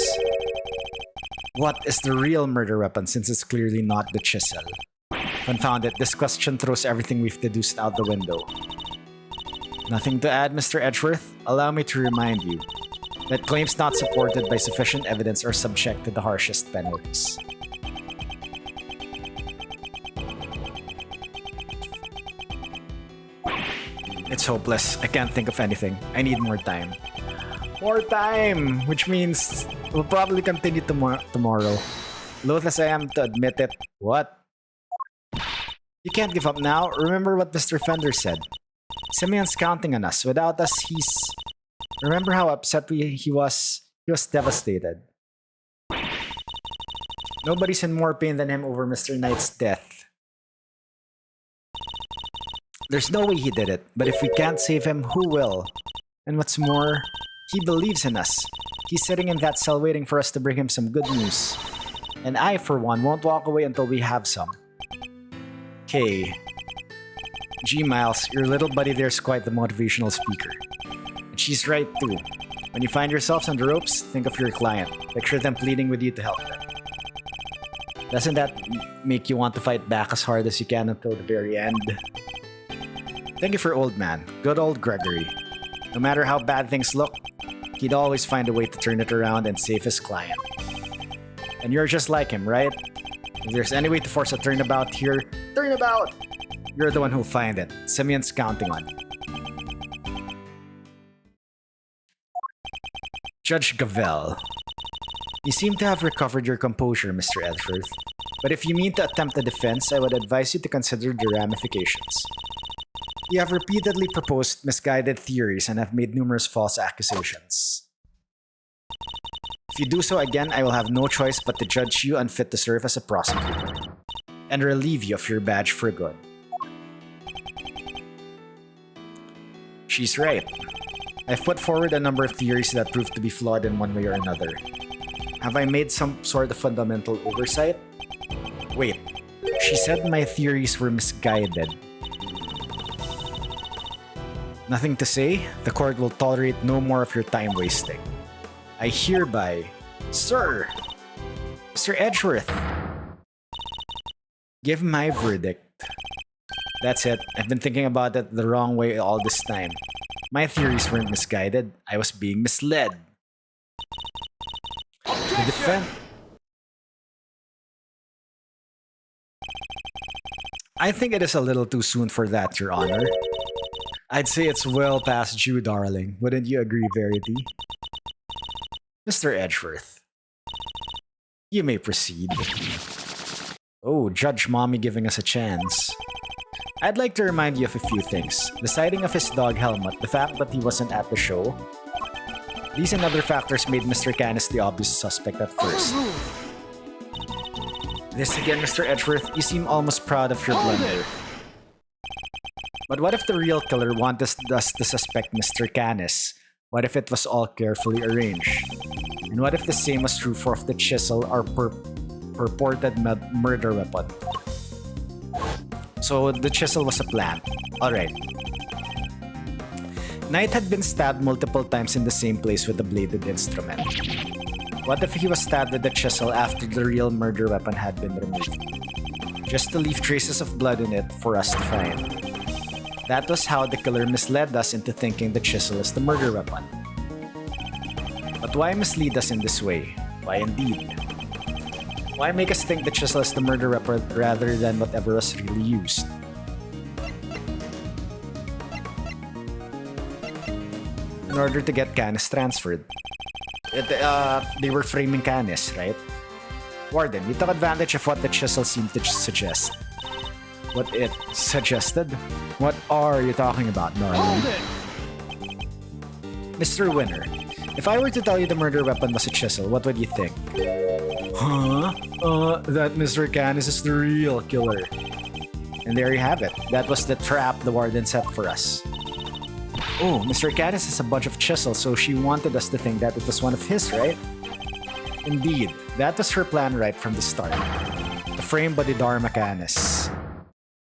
What is the real murder weapon since it's clearly not the chisel? Confound it, this question throws everything we've deduced out the window. Nothing to add, Mr. Edgeworth? Allow me to remind you that claims not supported by sufficient evidence are subject to the harshest penalties. It's hopeless. I can't think of anything. I need more time. More time! Which means we'll probably continue tomorrow. Loath as I am to admit it. What? You can't give up now. Remember what Mr. Fender said. Simeon's counting on us. Without us, he's... Remember how upset he was? He was devastated. Nobody's in more pain than him over Mr. Knight's death. There's no way he did it, but if we can't save him, who will? And what's more, he believes in us. He's sitting in that cell waiting for us to bring him some good news. And I, for one, won't walk away until we have some. Okay. Gee, Miles, your little buddy there's quite the motivational speaker. And she's right too. When you find yourselves on the ropes, think of your client. Picture them pleading with you to help them. Doesn't that make you want to fight back as hard as you can until the very end? Thank you for old man. Good old Gregory. No matter how bad things look, he'd always find a way to turn it around and save his client. And you're just like him, right? If there's any way to force a turnabout here, turnabout! You're the one who'll find it. Simeon's counting on you. Judge Gavel. You seem to have recovered your composure, Mr. Edgeworth. But if you mean to attempt a defense, I would advise you to consider the ramifications. You have repeatedly proposed misguided theories and have made numerous false accusations. If you do so again, I will have no choice but to judge you unfit to serve as a prosecutor and relieve you of your badge for good. She's right. I've put forward a number of theories that proved to be flawed in one way or another. Have I made some sort of fundamental oversight? Wait, she said my theories were misguided. Nothing to say? The court will tolerate no more of your time wasting. I hereby... Sir! Mr. Edgeworth! Give my verdict. That's it. I've been thinking about it the wrong way all this time. My theories weren't misguided. I was being misled. The defense... I think it is a little too soon for that, Your Honor. I'd say it's well past due, darling. Wouldn't you agree, Verity? Mr. Edgeworth. You may proceed. Oh, Judge Mommy giving us a chance. I'd like to remind you of a few things. The sighting of his dog Helmut, the fact that he wasn't at the show. These and other factors made Mr. Canis the obvious suspect at first. This again, Mr. Edgeworth, you seem almost proud of your blunder. But what if the real killer wanted us to suspect Mr. Canis? What if it was all carefully arranged? And what if the same was true for the chisel, our purported murder weapon? So the chisel was a plant. Alright. Knight had been stabbed multiple times in the same place with a bladed instrument. What if he was stabbed with the chisel after the real murder weapon had been removed? Just to leave traces of blood in it for us to find. That was how the killer misled us into thinking the chisel is the murder weapon. But why mislead us in this way? Why indeed? Why make us think the chisel is the murder weapon rather than whatever was really used? In order to get Canis transferred. They were framing Canis, right? Warden, you took advantage of what the chisel seemed to suggest. What it suggested? What are you talking about, Norman? Mr. Winner, if I were to tell you the murder weapon was a chisel, what would you think? Huh? That Mr. Canis is the real killer. And there you have it. That was the trap the warden set for us. Oh, Mr. Canis has a bunch of chisels, so she wanted us to think that it was one of his, right? Indeed, that was her plan right from the start. To frame Bodhidharma Canis.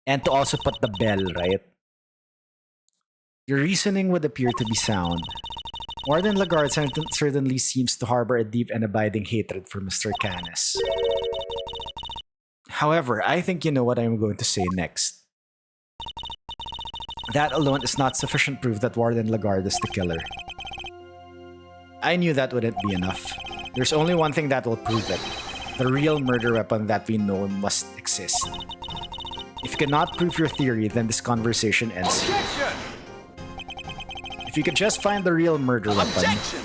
And to also put the bell, right? Your reasoning would appear to be sound. Warden Lagarde certainly seems to harbor a deep and abiding hatred for Mr. Canis. However, I think you know what I'm going to say next. That alone is not sufficient proof that Warden Lagarde is the killer. I knew that wouldn't be enough. There's only one thing that will prove it. The real murder weapon that we know must exist. If you cannot prove your theory, then this conversation ends here. Objection! If you could just find the real murder weapon. Objection!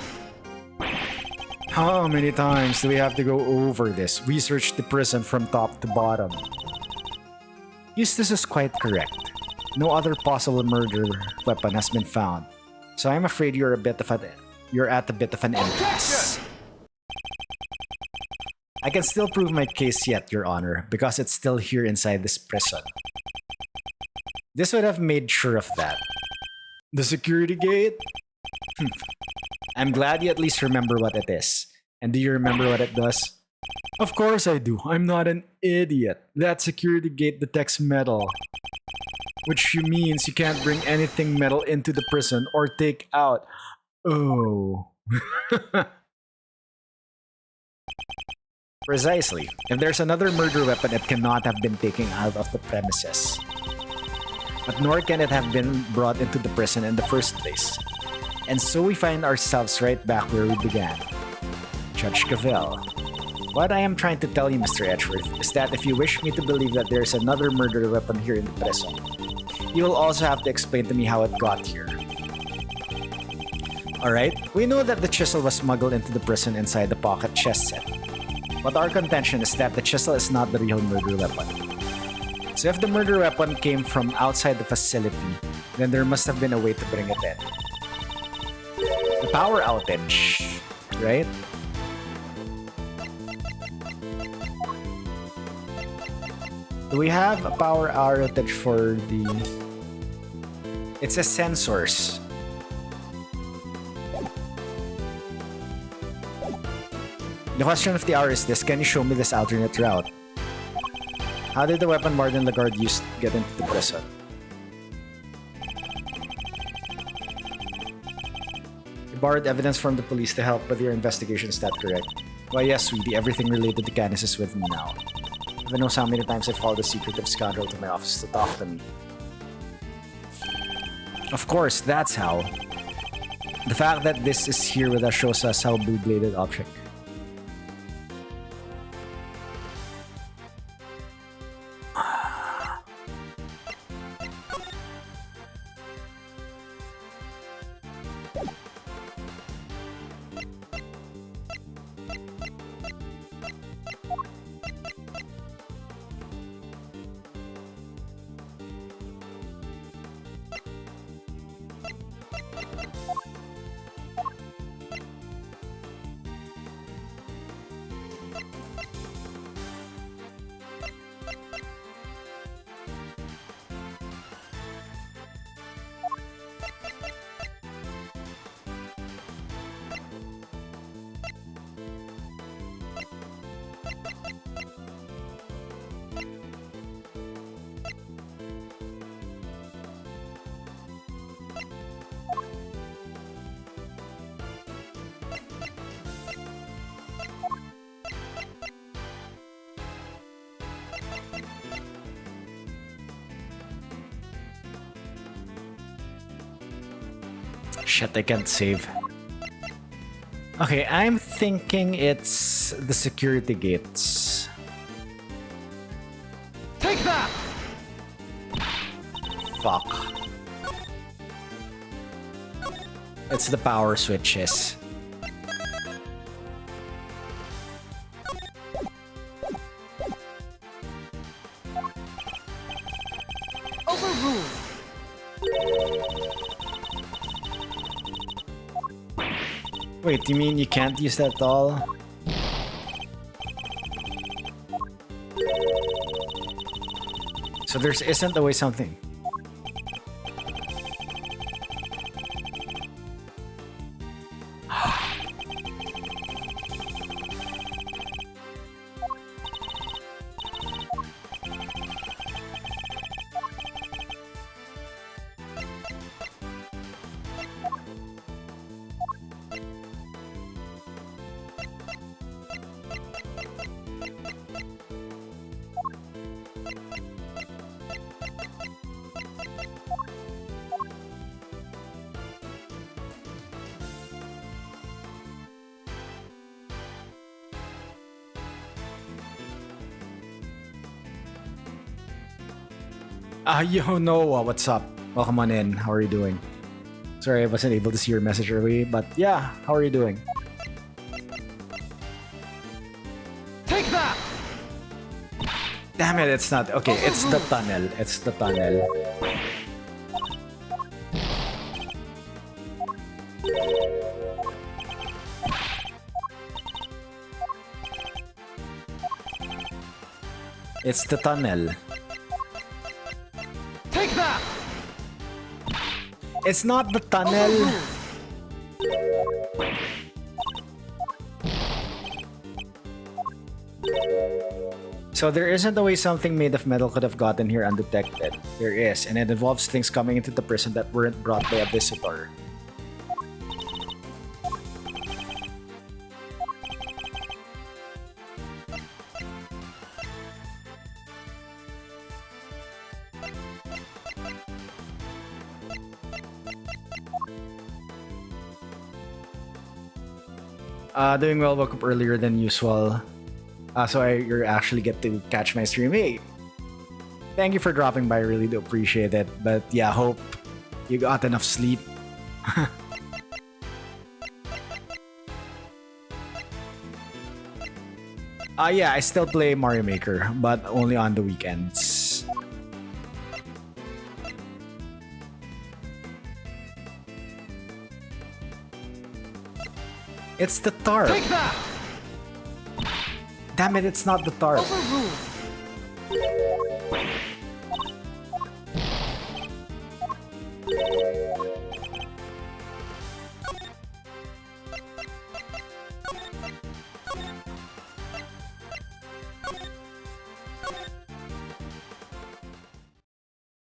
How many times do we have to go over this? Research the prison from top to bottom. Eustace is quite correct. No other possible murder weapon has been found. So I'm afraid you're at a bit of an impasse. I can still prove my case yet, Your Honor, because it's still here inside this prison. This would have made sure of that. The security gate? I'm glad you at least remember what it is. And do you remember what it does? Of course I do. I'm not an idiot. That security gate detects metal. Which means you can't bring anything metal into the prison or take out. Oh. Precisely. If there's another murder weapon, it cannot have been taken out of the premises. But nor can it have been brought into the prison in the first place. And so we find ourselves right back where we began. Judge Cavell. What I am trying to tell you, Mr. Edgeworth, is that if you wish me to believe that there's another murder weapon here in the prison, you will also have to explain to me how it got here. Alright, we know that the chisel was smuggled into the prison inside the pocket chest set. But our contention is that the chisel is not the real murder weapon. So if the murder weapon came from outside the facility, then there must have been a way to bring it in. The power outage, right? Do we have a power outage for the... It's a sensors. The question of the hour is this: can you show me this alternate route? How did the weapon Warden Lagarde used to get into the prison? You borrowed evidence from the police to help with your investigation, is that correct? Why yes, sweetie, everything related to Canis is with me now. Heaven knows how many times I've called the secretive scoundrel to my office to talk to me. Of course, that's how. The fact that this is here with us shows us how blue-bladed object. Shit, I can't save. Okay, I'm thinking it's the security gates. Take that! Fuck. It's the power switches. Overruled! Wait, you mean you can't use that doll? So there isn't a way something. Yo, Noah, what's up? Welcome on in. How are you doing? Sorry, I wasn't able to see your message early, but yeah, how are you doing? Take that! Damn it, it's not. Okay, it's the tunnel. It's the tunnel. It's the tunnel. Take that! It's not the tunnel. So there isn't a way something made of metal could have gotten here undetected. There is, and it involves things coming into the prison that weren't brought by a visitor. Doing well, woke up earlier than usual. So you actually get to catch my stream. Hey, thank you for dropping by. I really do appreciate it. But yeah, hope you got enough sleep. Yeah, I still play Mario Maker, but only on the weekends. It's the tarp. Take that! Damn it, it's not the tarp. Overruled.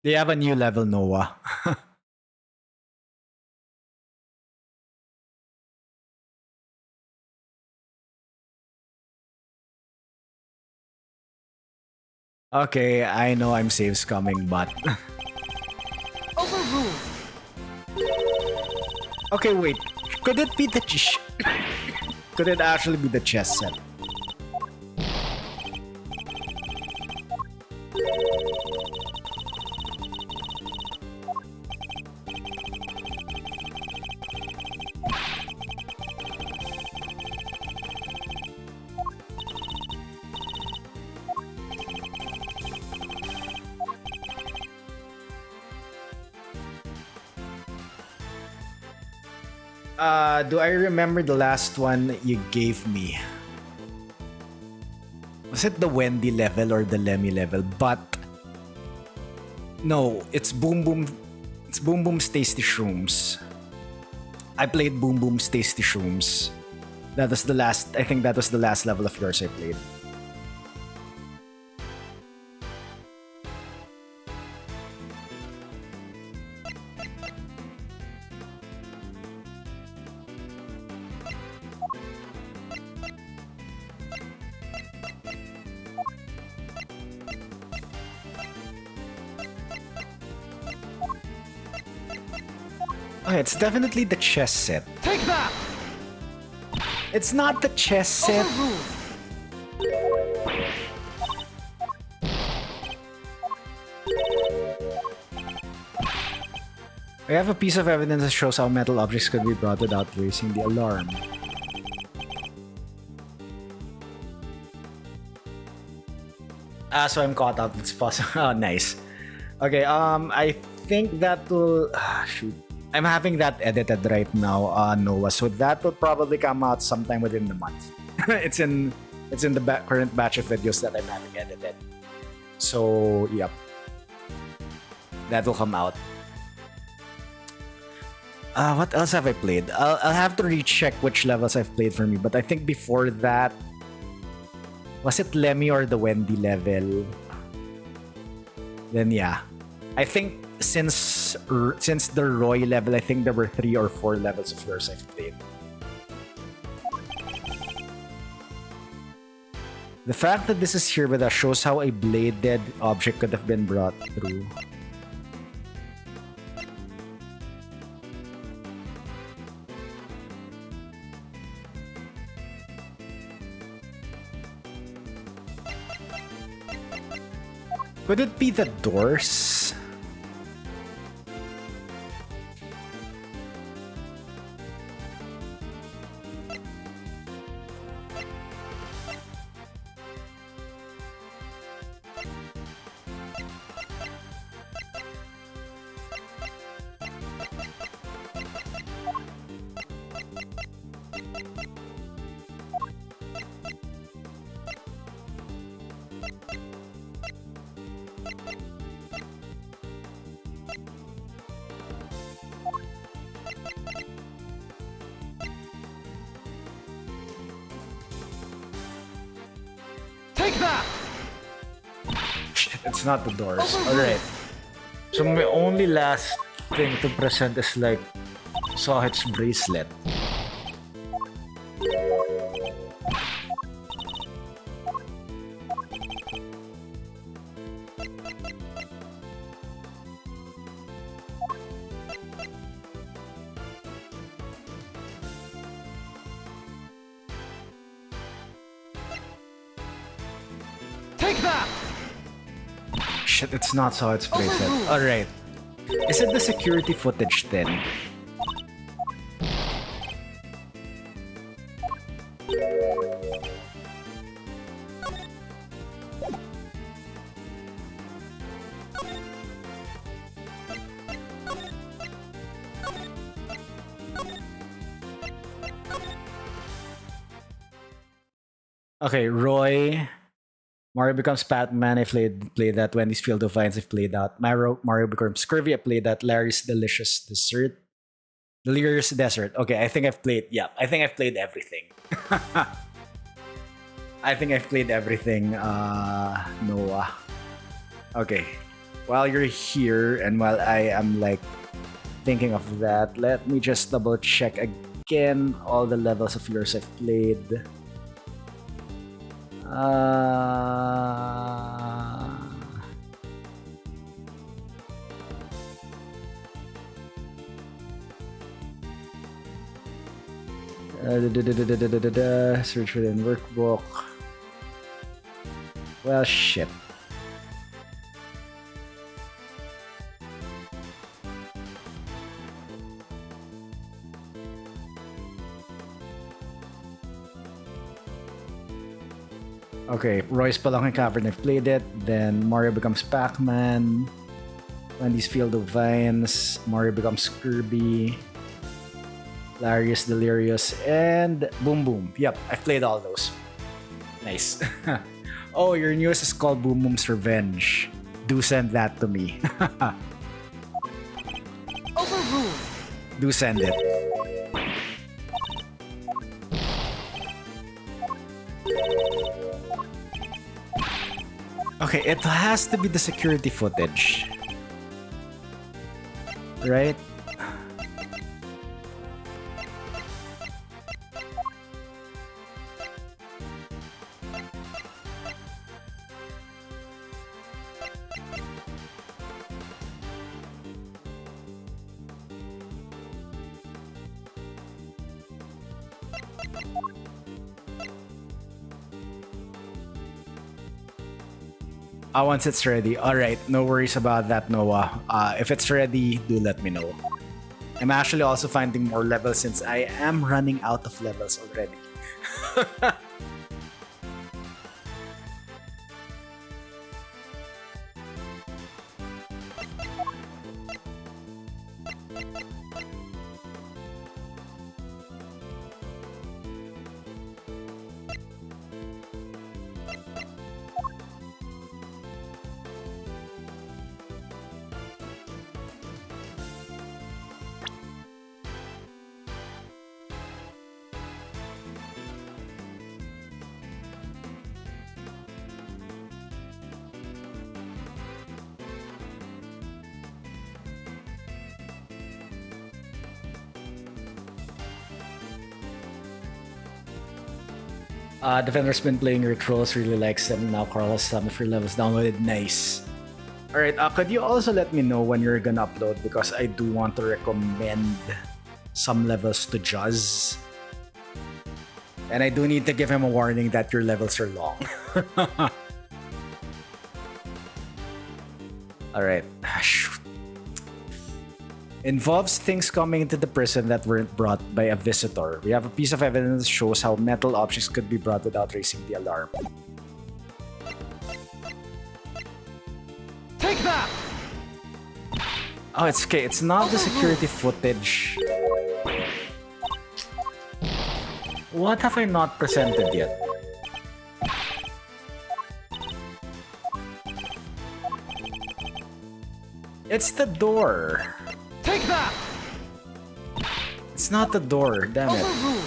They have a new level, Noah. Okay, I know I'm saves coming, but... Overruled. Okay, wait. Could it be the... Could it actually be the chess set? Do I remember the last one you gave me? Was it the Wendy level or the Lemmy level? But no, it's Boom Boom. It's Boom Boom's Tasty Shrooms. I played Boom Boom's Tasty Shrooms. That was the last. I think that was the last level of yours I played. Okay, it's definitely the chess set. Take that! It's not the chess set. Overruled. I have a piece of evidence that shows how metal objects could be brought without raising the alarm. So I'm caught up. It's possible. Oh, nice. Okay, I think that will... shoot. I'm having that edited right now, Noah. So that will probably come out sometime within the month. it's in the current batch of videos that I'm having edited. So, yep. That will come out. What else have I played? I'll have to recheck which levels I've played for me. But I think before that... Was it Lemmy or the Wendy level? Then yeah. I think since the Roy level, I think there were 3 or 4 levels of yours I've played. The fact that this is here with us shows how a bladed object could have been brought through. Could it be the doors? Take that! Shit, it's not the doors. Alright. So my only last thing to present is like Sahit's bracelet. Take that! Shit, it's not Sahit's bracelet. Alright. Is it the security footage then? Okay, Roy. Mario becomes Batman. I played that. Wendy's Field of Vines. I've played that. Mario becomes Scurvy. I played that. Larry's Delicious Dessert. Delirious Desert. Okay, I think I've played. Yeah, I think I've played everything. I think I've played everything. Noah. Okay. While you're here and while I am like thinking of that, let me just double check again all the levels of yours I've played. Search within workbook. Well, shit. Okay, Roy's Spelunking Cavern, I've played it. Then Mario becomes Pac-Man. Wendy's Field of Vines. Mario becomes Kirby. Larius Delirious. And Boom Boom. Yep, I've played all those. Nice. Oh, your newest is called Boom Boom's Revenge. Do send that to me. Overruled. Do send it. Okay, it has to be the security footage. Right? Once it's ready. Alright, no worries about that, Noah. If it's ready, do let me know. I'm actually also finding more levels since I am running out of levels already. Defender's been playing your trolls, really likes them. Now Carlos, some of your levels downloaded. Nice. Alright, could you also let me know when you're gonna upload? Because I do want to recommend some levels to Juz. And I do need to give him a warning that your levels are long. Alright. Shoot. Involves things coming into the prison that weren't brought by a visitor. We have a piece of evidence that shows how metal objects could be brought without raising the alarm. Take that! Oh, it's okay. It's not the security footage. What have I not presented yet? It's the door. Take that! It's not the door, damn it. Overruled.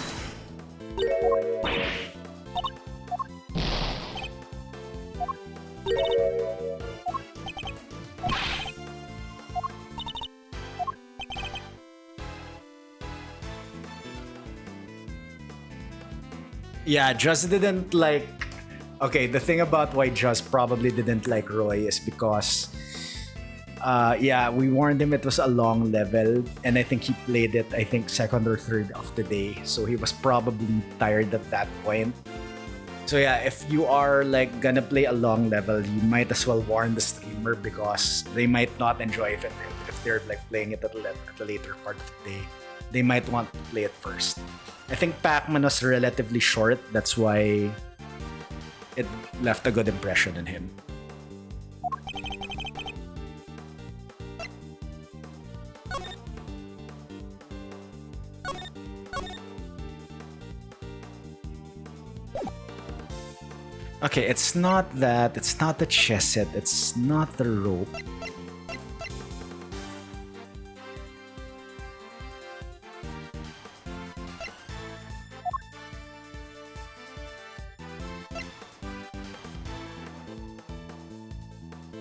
Yeah, Just didn't like. Okay, the thing about why Just probably didn't like Roy is because, yeah, we warned him it was a long level, and I think he played it, I think, second or third of the day. So he was probably tired at that point. So yeah, if you are like gonna play a long level, you might as well warn the streamer because they might not enjoy it if they're like playing it at the later part of the day. They might want to play it first. I think Pac-Man was relatively short. That's why it left a good impression in him. Okay, it's not that. It's not the chess set. It's not the rope.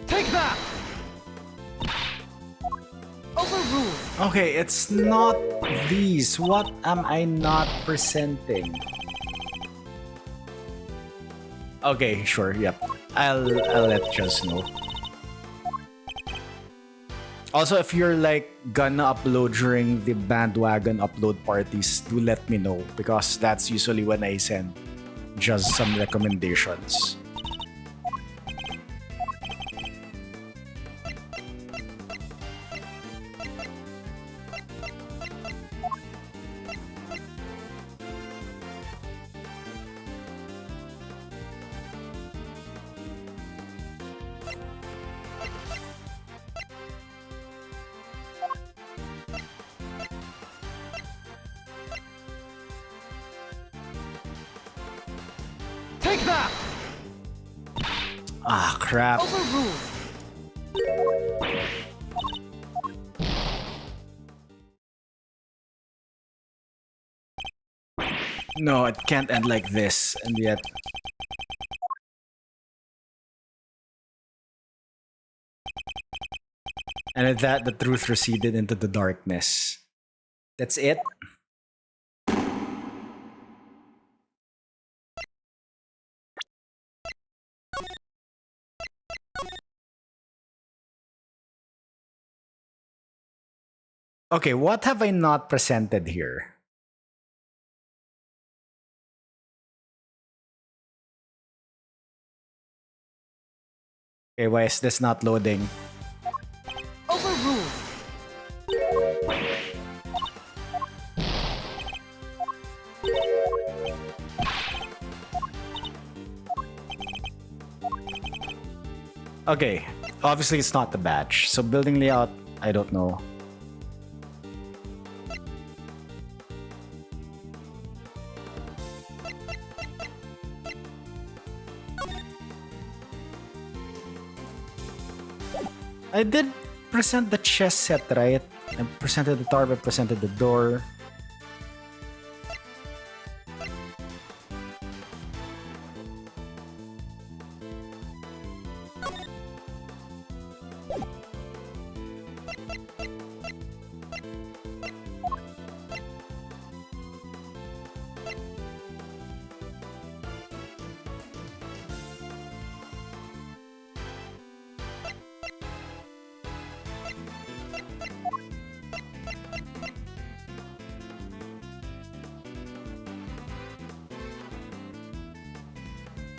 Take that! Overruled! Okay, it's not these. What am I not presenting? Okay, sure, yep. I'll let Just know. Also, if you're like gonna upload during the bandwagon upload parties, do let me know because that's usually when I send just some recommendations. Take that! Ah, crap. Overruled! No, it can't end like this, and yet... And at that, the truth receded into the darkness. That's it? Okay, what have I not presented here? Okay, why is this not loading? Overruled! Okay, obviously it's not the batch. So building layout, I don't know. I did present the chess set, right? I presented the tarp, I presented the door.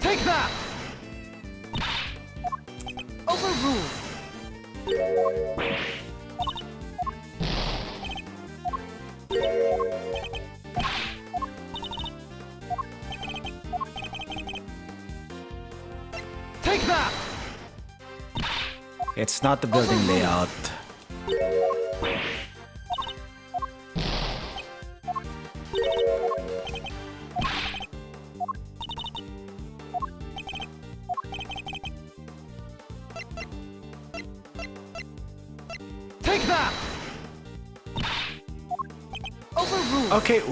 Take that! Overruled! Take that! It's not the building layout. Take that! Overruled! Okay.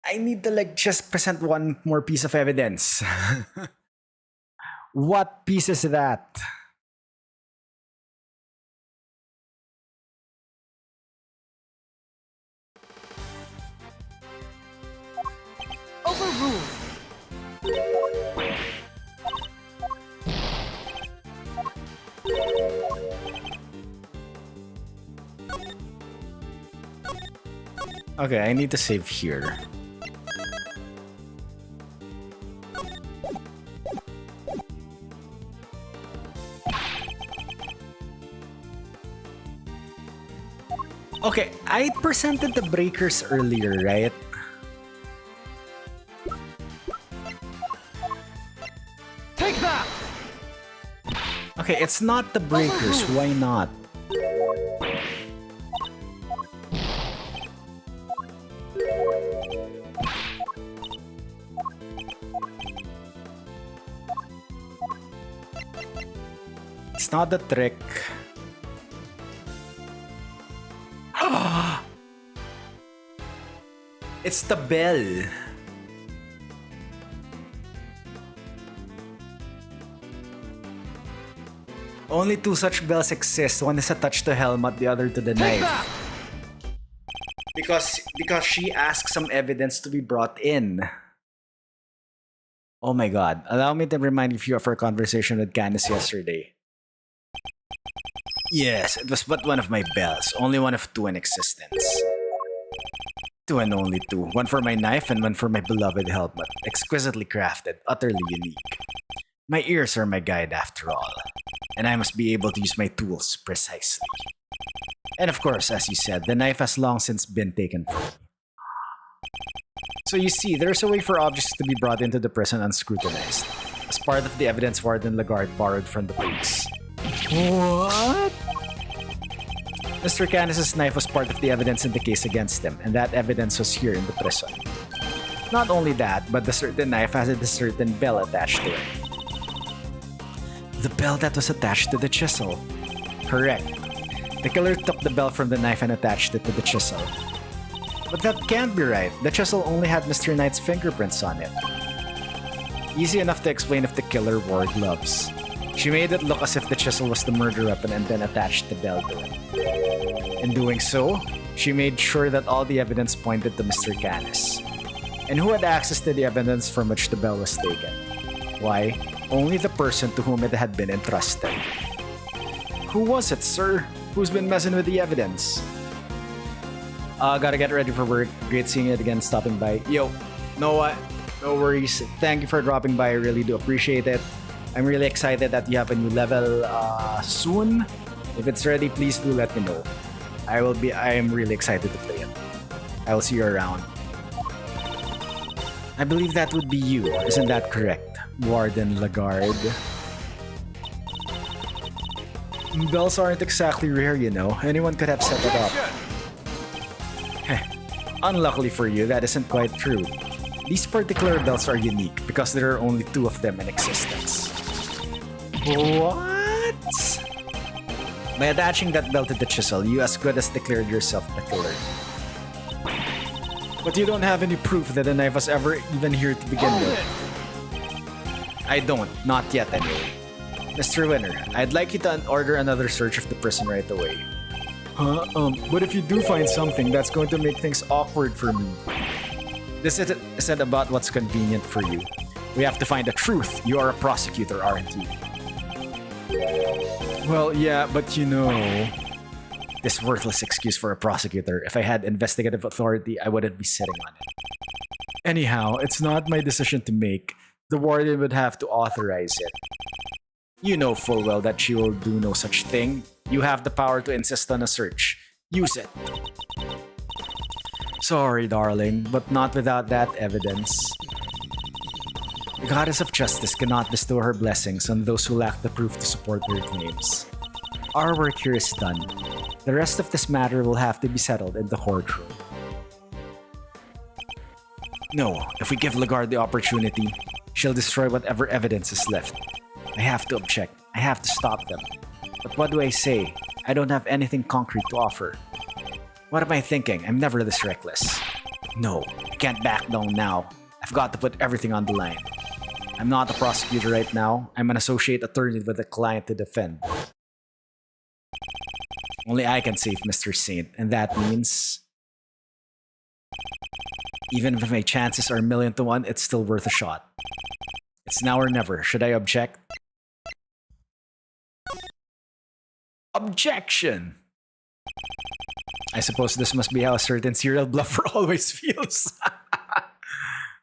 I need to like just present one more piece of evidence. What piece is that? Overruled. Okay, I need to save here. Okay, I presented the breakers earlier, right? Take that! Okay, it's not the breakers. Why not? It's not the trick. It's the bell. Only two such bells exist. One is attached to helmet, the other to the Take knife. that! Because she asked some evidence to be brought in. Oh my god. Allow me to remind you of our conversation with Candice yesterday. Yes, it was but one of my bells. Only one of two in existence. Two and only two. One for my knife and one for my beloved helmet. Exquisitely crafted, utterly unique. My ears are my guide after all. And I must be able to use my tools precisely. And of course, as you said, the knife has long since been taken from me. So you see, there's a way for objects to be brought into the prison unscrutinized, as part of the evidence Warden Lagarde borrowed from the police. What? Mr. Canis's knife was part of the evidence in the case against him, and that evidence was here in the prison. Not only that, but the certain knife has a certain bell attached to it. The bell that was attached to the chisel. Correct. The killer took the bell from the knife and attached it to the chisel. But that can't be right. The chisel only had Mr. Knight's fingerprints on it. Easy enough to explain if the killer wore gloves. She made it look as if the chisel was the murder weapon and then attached the bell to it. In doing so, she made sure that all the evidence pointed to Mr. Canis. And who had access to the evidence from which the bell was taken? Why, only the person to whom it had been entrusted. Who was it, sir? Who's been messing with the evidence? Gotta get ready for work. Great seeing you again, stopping by. Yo, know what? No worries. Thank you for dropping by. I really do appreciate it. I'm really excited that you have a new level soon. If it's ready, please do let me know. I am really excited to play it. I will see you around. I believe that would be you. Isn't that correct, Warden Lagarde? Bells aren't exactly rare, you know. Anyone could have set it up. Unluckily for you, that isn't quite true. These particular bells are unique because there are only two of them in existence. What? By attaching that bell to the chisel, you as good as declared yourself the killer. But you don't have any proof that the knife was ever even here to begin with. I don't, not yet anyway. Mr. Winner, I'd like you to order another search of the prison right away. Huh? But if you do find something, that's going to make things awkward for me. This isn't about what's convenient for you. We have to find the truth. You are a prosecutor, aren't you? Well, yeah, but you know... This worthless excuse for a prosecutor. If I had investigative authority, I wouldn't be sitting on it. Anyhow, it's not my decision to make. The warden would have to authorize it. You know full well that she will do no such thing. You have the power to insist on a search. Use it. Sorry, darling, but not without that evidence. The goddess of justice cannot bestow her blessings on those who lack the proof to support their claims. Our work here is done. The rest of this matter will have to be settled in the courtroom. No, if we give Lagarde the opportunity, she'll destroy whatever evidence is left. I have to object. I have to stop them. But what do I say? I don't have anything concrete to offer. What am I thinking? I'm never this reckless. No, I can't back down now. I've got to put everything on the line. I'm not a prosecutor right now. I'm an associate attorney with a client to defend. Only I can save Mr. Saint, and that means even if my chances are 1,000,000 to 1, it's still worth a shot. It's now or never. Should I object? Objection! I suppose this must be how a certain serial bluffer always feels.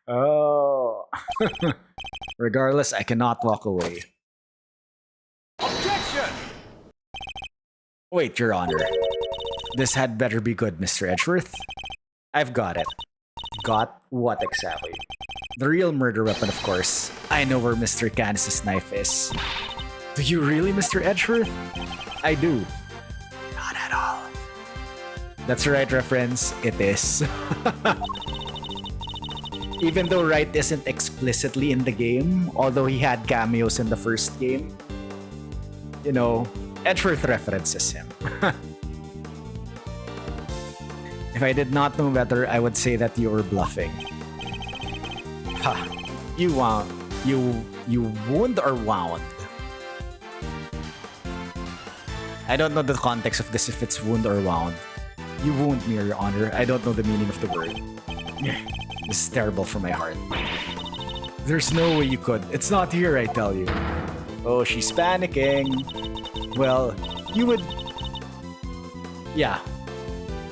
Oh. Regardless, I cannot walk away. Objection! Wait, Your Honor. This had better be good, Mr. Edgeworth. I've got it. Got what exactly? The real murder weapon, of course. I know where Mr. Canis's knife is. Do you really, Mr. Edgeworth? I do. Not at all. That's right, reference. It is. Even though Wright isn't explicitly in the game, although he had cameos in the first game, you know, Edgeworth references him. If I did not know better, I would say that you were bluffing. Ha! You wound. You wound or wound? I don't know the context of this, if it's wound or wound. You wound me, Your Honor. I don't know the meaning of the word. This is terrible for my heart. There's no way you could. It's not here, I tell you. Oh, she's panicking. Well, you would... Yeah.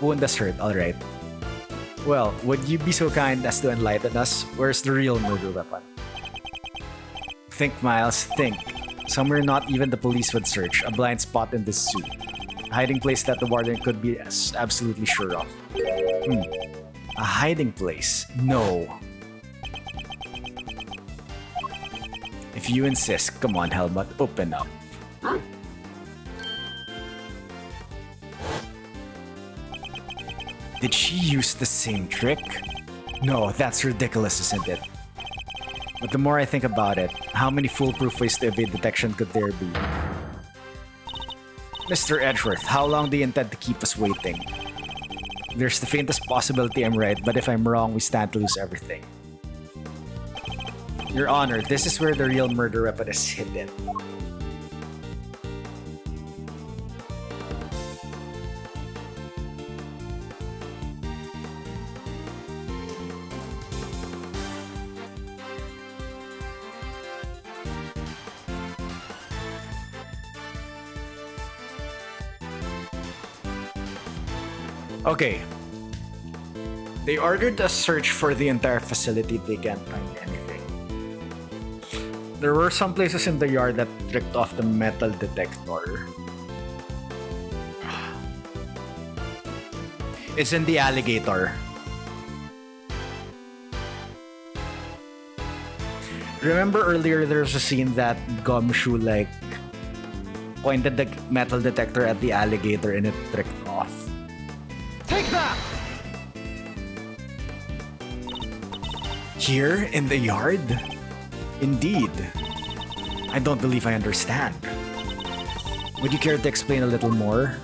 Wound us hurt, alright. Well, would you be so kind as to enlighten us? Where's the real murder weapon? Think, Miles, think. Somewhere not even the police would search. A blind spot in this suit. A hiding place that the warden could be absolutely sure of. A hiding place? No. If you insist, come on, Helmut, open up. Did she use the same trick? No, that's ridiculous, isn't it? But the more I think about it, how many foolproof ways to evade detection could there be? Mr. Edgeworth, how long do you intend to keep us waiting? There's the faintest possibility I'm right, but if I'm wrong, we stand to lose everything. Your Honor, this is where the real murder weapon is hidden. Okay. They ordered a search for the entire facility. They can't find anything. There were some places in the yard that tricked off the metal detector. It's in the alligator. Remember earlier there's a scene that Gumshoe like pointed the metal detector at the alligator and it tricked off. Take that! Here in the yard? Indeed. I don't believe I understand. Would you care to explain a little more?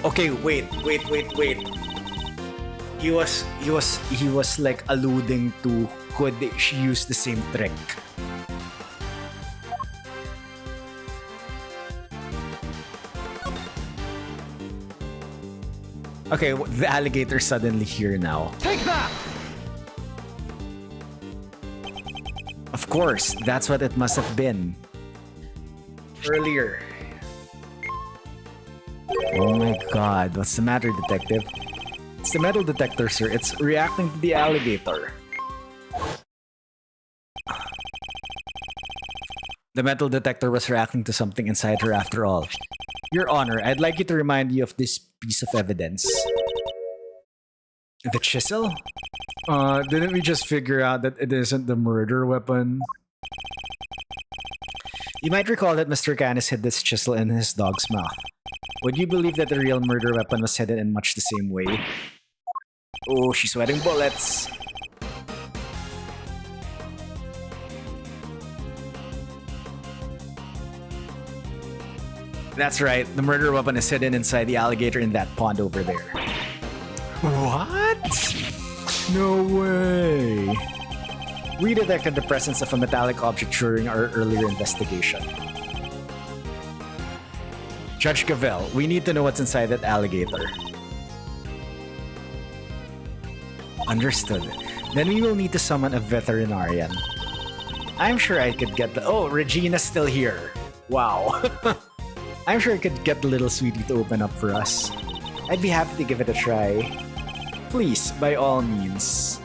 Okay, wait. He was like alluding to could she use the same trick? Okay, the alligator's suddenly here now. Take that! Of course, that's what it must have been. Earlier. Oh my god, what's the matter, detective? It's the metal detector, sir. It's reacting to the alligator. The metal detector was reacting to something inside her after all. Your Honor, I'd like you to remind you of this piece of evidence. The chisel? Didn't we just figure out that it isn't the murder weapon? You might recall that Mr. Canis hid this chisel in his dog's mouth. Would you believe that the real murder weapon was hidden in much the same way? Oh, she's sweating bullets. That's right, the murder weapon is hidden inside the alligator in that pond over there. What? No way. We detected the presence of a metallic object during our earlier investigation. Judge Cavell, we need to know what's inside that alligator. Understood. Then we will need to summon a veterinarian. I'm sure I could get the... Oh, Regina's still here. Wow. I'm sure I could get the little sweetie to open up for us. I'd be happy to give it a try. Please, by all means.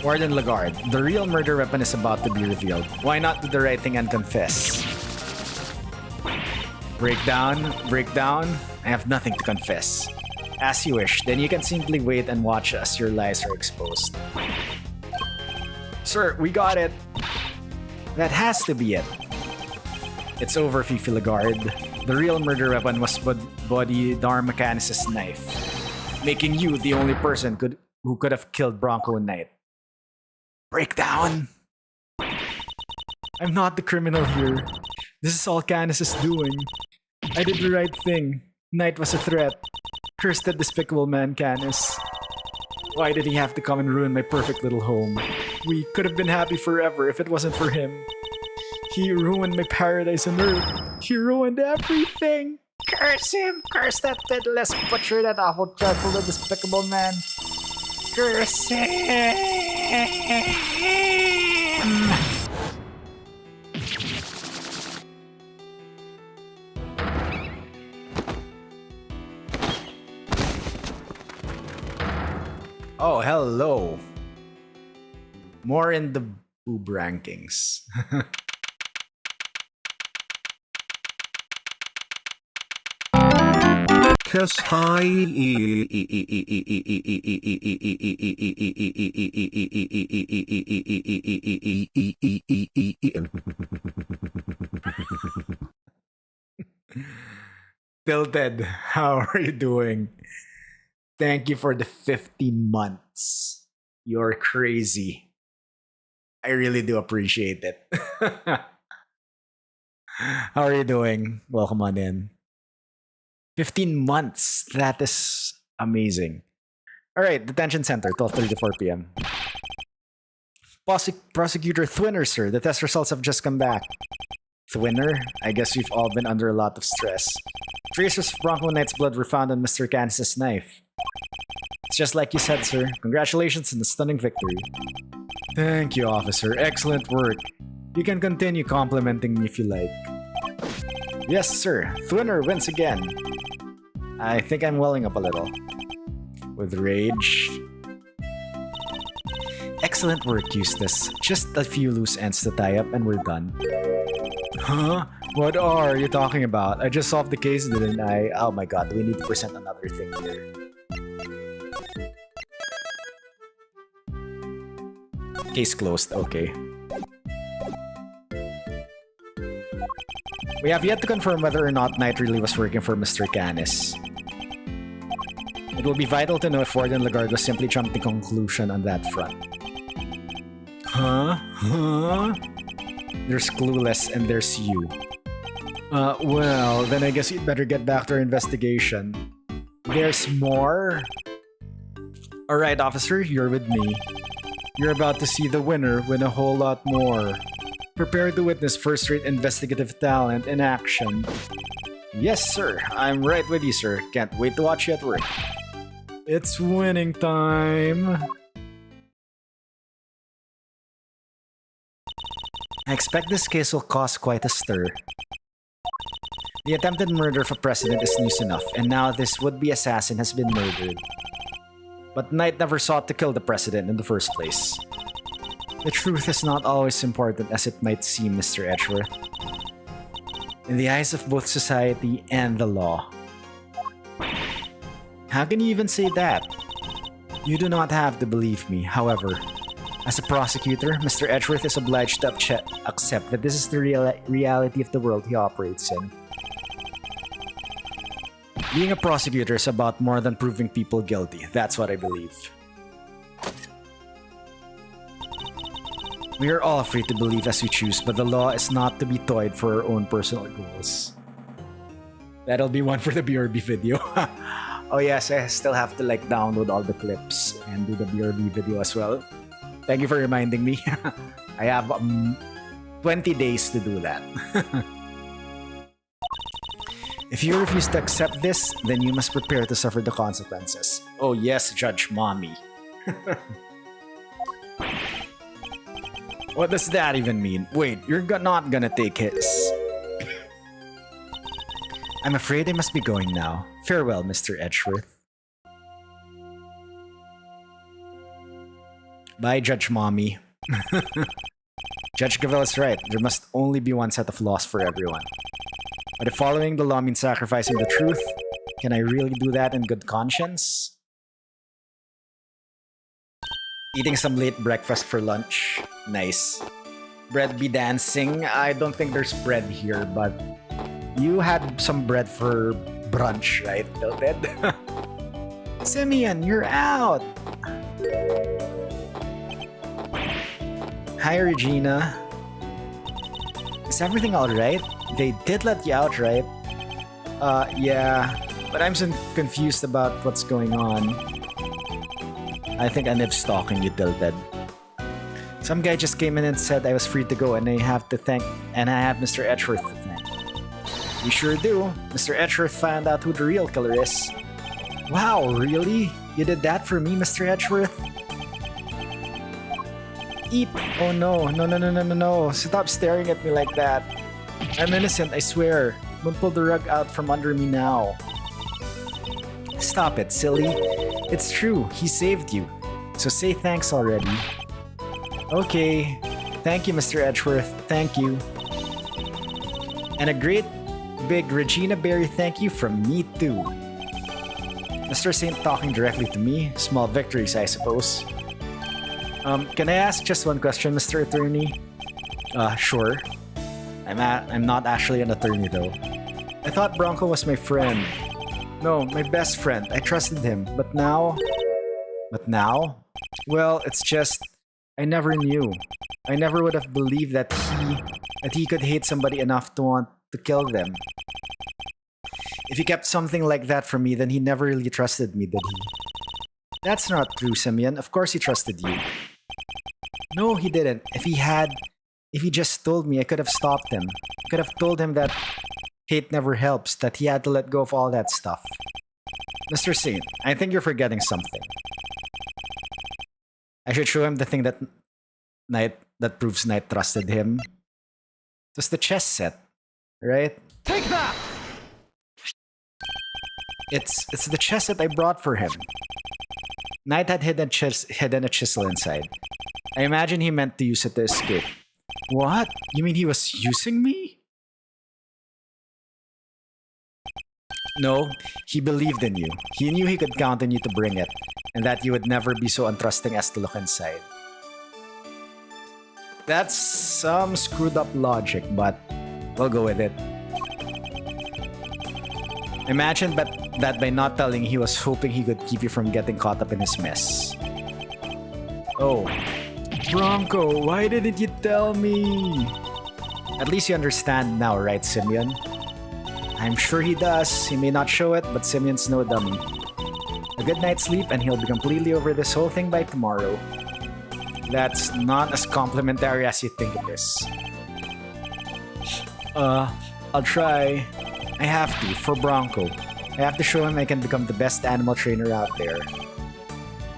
Warden Lagarde, the real murder weapon is about to be revealed. Why not do the right thing and confess? Breakdown. I have nothing to confess. As you wish, then you can simply wait and watch as your lies are exposed. Sir, we got it. That has to be it. It's over, Fifi Lagarde. The real murder weapon was Body Darmacanis' knife, making you the only person who could have killed Bronco Knight. Breakdown. I'm not the criminal here. This is all Canis' doing. I did the right thing. Knight was a threat. Curse that despicable man, Canis. Why did he have to come and ruin my perfect little home? We could have been happy forever if it wasn't for him. He ruined my paradise on earth. He ruined everything. Curse him! Curse that pitiless butcher, that awful, dreadful, that despicable man. Curse him! Oh, hello. More in the boob rankings. Curse high. Tilted, how are you doing? Thank you for the 15 months. You're crazy. I really do appreciate it. How are you doing? Welcome on in. 15 months. That is amazing. All right, detention center, 12:34 p.m. Prosecutor Thwinner, sir. The test results have just come back. Thwinner, I guess we've all been under a lot of stress. Traces of Bronco Knight's blood were found on Mr. Canis' knife. It's just like you said, sir. Congratulations on the stunning victory. Thank you, officer. Excellent work. You can continue complimenting me if you like. Yes, sir. Thwinner wins again. I think I'm welling up a little. With rage. Excellent work, Eustace. Just a few loose ends to tie up and we're done. Huh? What are you talking about? I just solved the case, didn't I? Oh my god, we need to present another thing here. Case closed, okay. We have yet to confirm whether or not Knight really was working for Mr. Canis. It will be vital to know if Warden Lagarde was simply jumping to conclusion on that front. Huh? There's Clueless and there's you. Well, then I guess you'd better get back to our investigation. There's more? Alright, officer, you're with me. You're about to see the winner win a whole lot more. Prepare to witness first-rate investigative talent in action. Yes, sir. I'm right with you, sir. Can't wait to watch you at work. It's winning time. I expect this case will cause quite a stir. The attempted murder of a president is news enough, and now this would-be assassin has been murdered. But Knight never sought to kill the president in the first place. The truth is not always important as it might seem, Mr. Edgeworth. In the eyes of both society and the law. How can you even say that? You do not have to believe me, however. As a prosecutor, Mr. Edgeworth is obliged to accept that this is the reality of the world he operates in. Being a prosecutor is about more than proving people guilty. That's what I believe. We are all free to believe as we choose, but the law is not to be toyed for our own personal goals. That'll be one for the BRB video. Oh yes, I still have to like download all the clips and do the BRB video as well. Thank you for reminding me. I have 20 days to do that. If you refuse to accept this, then you must prepare to suffer the consequences. Oh yes, Judge Mommy. What does that even mean? Wait, you're not gonna take his. I'm afraid I must be going now. Farewell, Mr. Edgeworth. Bye, Judge Mommy. Judge Gavel is right. There must only be one set of laws for everyone. But if following the law means sacrificing the truth, can I really do that in good conscience? Eating some late breakfast for lunch. Nice. Bread be dancing. I don't think there's bread here, but you had some bread for brunch, right, Tilted? Simeon, you're out! Hi, Regina. Is everything alright? They did let you out, right? Yeah. But I'm so confused about what's going on. I think Aniv's stalking you, Tilted. Some guy just came in and said I was free to go and I have Mr. Edgeworth to thank. We sure do. Mr. Edgeworth found out who the real killer is. Wow, really? You did that for me, Mr. Edgeworth? Eep! Oh no, no. Stop staring at me like that. I'm innocent, I swear. Don't pull the rug out from under me now. Stop it, silly. It's true, he saved you. So say thanks already. Okay. Thank you, Mr. Edgeworth. Thank you. And a great big Regina Berry thank you from me too. Mr. Saint talking directly to me. Small victories, I suppose. Can I ask just one question, Mr. Attorney? Sure. I'm not actually an attorney though. I thought Bronco was my friend. No, my best friend. I trusted him. But now? Well, it's just I never knew. I never would have believed that he could hate somebody enough to want to kill them. If he kept something like that from me, then he never really trusted me, did he? That's not true, Simeon. Of course he trusted you. No, he didn't. If he just told me, I could have stopped him. I could have told him that hate never helps, that he had to let go of all that stuff. Mr. Saint, I think you're forgetting something. I should show him the thing that proves Knight trusted him. It was the chess set, right? Take that! It's the chess set I brought for him. Knight had hidden a chisel inside. I imagine he meant to use it to escape. What? You mean he was using me? No, he believed in you. He knew he could count on you to bring it, and that you would never be so untrusting as to look inside. That's some screwed up logic, but we'll go with it. Imagine that by not telling, he was hoping he could keep you from getting caught up in his mess. Oh. Bronco, why didn't you tell me? At least you understand now, right, Simeon? I'm sure he does. He may not show it, but Simeon's no dummy. A good night's sleep and he'll be completely over this whole thing by tomorrow. That's not as complimentary as you think it is. I'll try. I have to, for Bronco. I have to show him I can become the best animal trainer out there.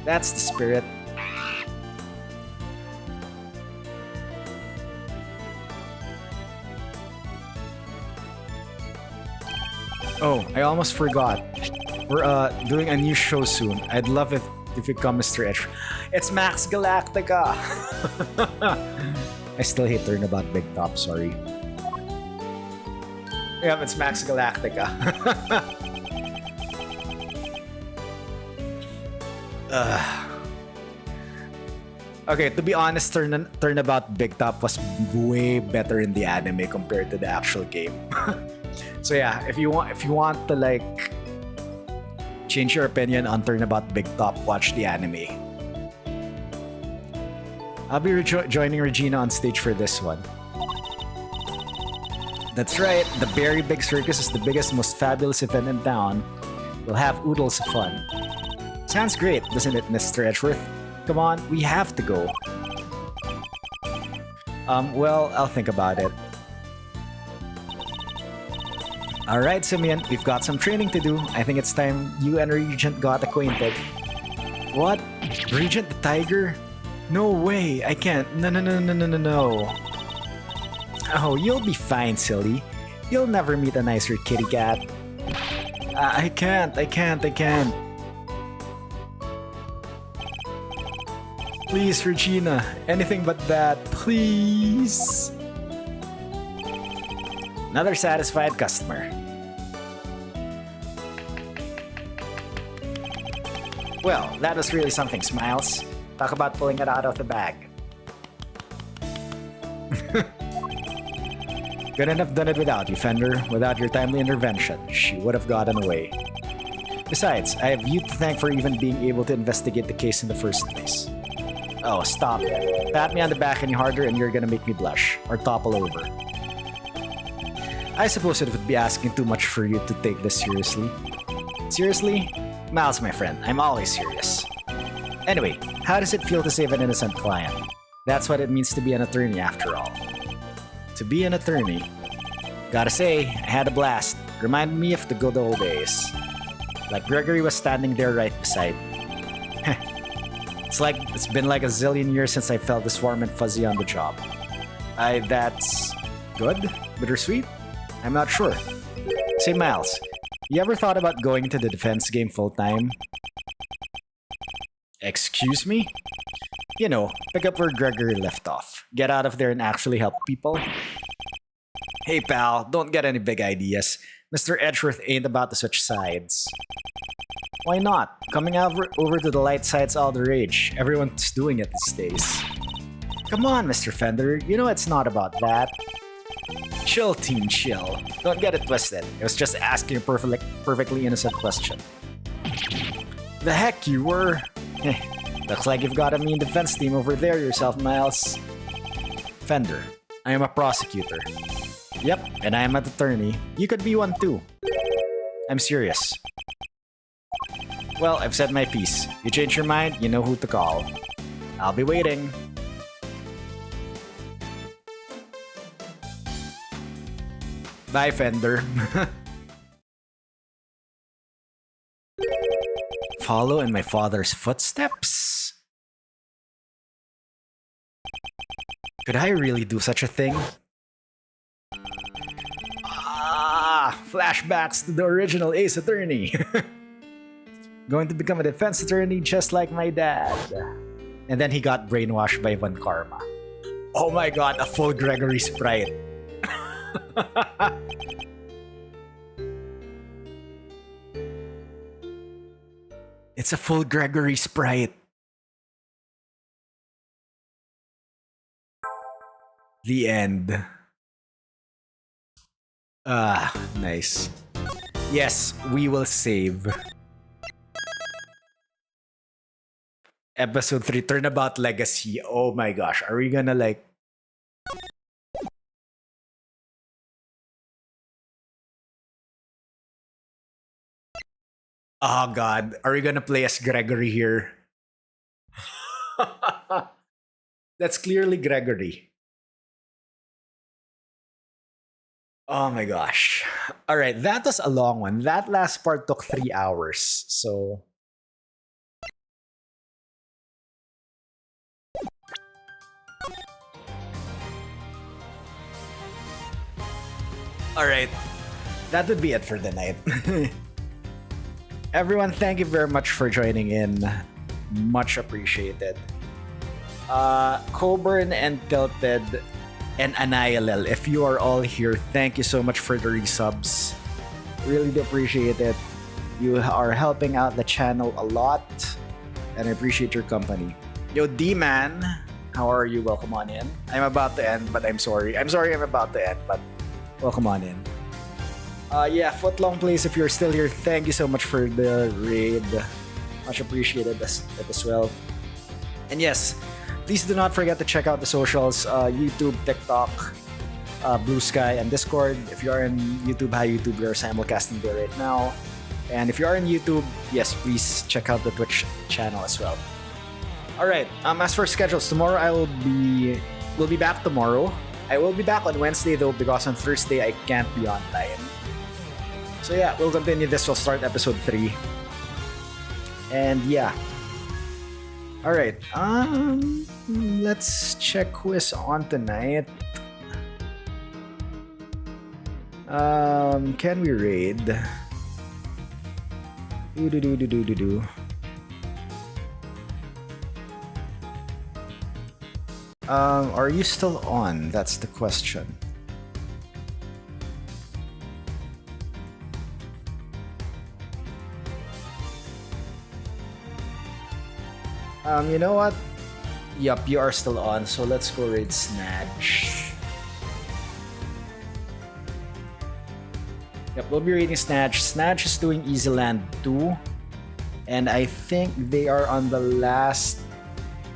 That's the spirit. Oh, I almost forgot. We're doing a new show soon. I'd love it if you come, Mr. Edge. It's Max Galactica! I still hate Turnabout Big Top, sorry. Yeah, it's Max Galactica. Okay, to be honest, Turnabout Big Top was way better in the anime compared to the actual game. So yeah, if you want to like change your opinion on Turnabout Big Top, watch the anime. I'll be joining Regina on stage for this one. That's right, the Very Big Circus is the biggest, most fabulous event in town. We'll have oodles of fun. Sounds great, doesn't it, Mr. Edgeworth? Come on, we have to go. Well, I'll think about it. Alright, Simeon, we've got some training to do. I think it's time you and Regent got acquainted. What? Regent the Tiger? No way, I can't. No. Oh, you'll be fine, silly. You'll never meet a nicer kitty cat. I can't. Please, Regina, anything but that, please. Another satisfied customer. Well, that was really something, Smiles. Talk about pulling it out of the bag. Couldn't have done it without you, Fender. Without your timely intervention, she would have gotten away. Besides, I have you to thank for even being able to investigate the case in the first place. Oh, stop it. Pat me on the back any harder and you're gonna make me blush, or topple over. I suppose it would be asking too much for you to take this seriously. Seriously? Miles, my friend, I'm always serious. Anyway, how does it feel to save an innocent client? That's what it means to be an attorney after all. To be an attorney. Gotta say, I had a blast. Reminded me of the good old days. Like Gregory was standing there right beside me. It's been like a zillion years since I felt this warm and fuzzy on the job. That's good? Bittersweet? I'm not sure. Say, Miles, you ever thought about going into the defense game full-time? Excuse me? You know, pick up where Gregory left off. Get out of there and actually help people. Hey pal, don't get any big ideas. Mr. Edgeworth ain't about the such sides. Why not? Coming over to the light side's all the rage. Everyone's doing it these days. Come on, Mr. Fender, you know it's not about that. Chill, team, chill. Don't get it twisted. I was just asking a perfectly innocent question. The heck you were? Looks like you've got a mean defense team over there yourself, Miles. Fender, I am a prosecutor. Yep, and I am an attorney. You could be one too. I'm serious. Well, I've said my piece. You change your mind, you know who to call. I'll be waiting. Bye, Fender. Follow in my father's footsteps? Could I really do such a thing? Flashbacks to the original Ace Attorney. Going to become a defense attorney just like my dad. And then he got brainwashed by Von Karma. Oh my god, a full Gregory sprite. It's a full Gregory sprite. The end. Nice. Yes, we will save. Episode 3, Turnabout Legacy. Oh my gosh, are we gonna like... Oh god, are we gonna play as Gregory here? That's clearly Gregory. Oh my gosh. Alright, that was a long one. That last part took 3 hours, so... Alright, that would be it for the night. Everyone, thank you very much for joining in. Much appreciated. Coburn and Tilted and Anayalel, if you are all here, thank you so much for the resubs. Really do appreciate it. You are helping out the channel a lot, and I appreciate your company. Yo, D-Man, how are you? Welcome on in. I'm about to end, but I'm sorry. I'm about to end, but welcome on in. Yeah, Footlong Place, if you're still here, thank you so much for the raid. Much appreciated as well. And yes, please do not forget to check out the socials, YouTube, TikTok, Blue Sky, and Discord. If you are in YouTube, hi YouTube, we are simulcasting there right now. And if you are in YouTube, yes, please check out the Twitch channel as well. Alright, as for schedules, tomorrow we'll be back tomorrow. I will be back on Wednesday though, because on Thursday I can't be online. So yeah, we'll continue this. We'll start episode 3. And yeah. Alright, let's check who is on tonight. Can we raid? Are you still on? That's the question. You know what? Yup, you are still on, so let's go raid Snatch. Yep, we'll be raiding Snatch. Snatch is doing Easy Land 2. And I think they are on the last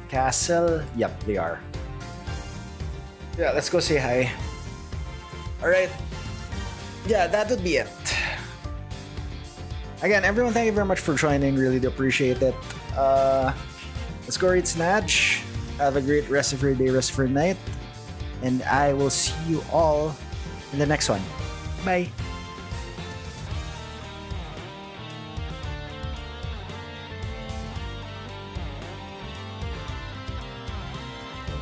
castle. Yep, they are. Yeah, let's go say hi. Alright. Yeah, that would be it. Again, everyone, thank you very much for joining. Really do appreciate it. Let's go raid Snatch. Have a great rest of your day, rest of your night. And I will see you all in the next one. Bye.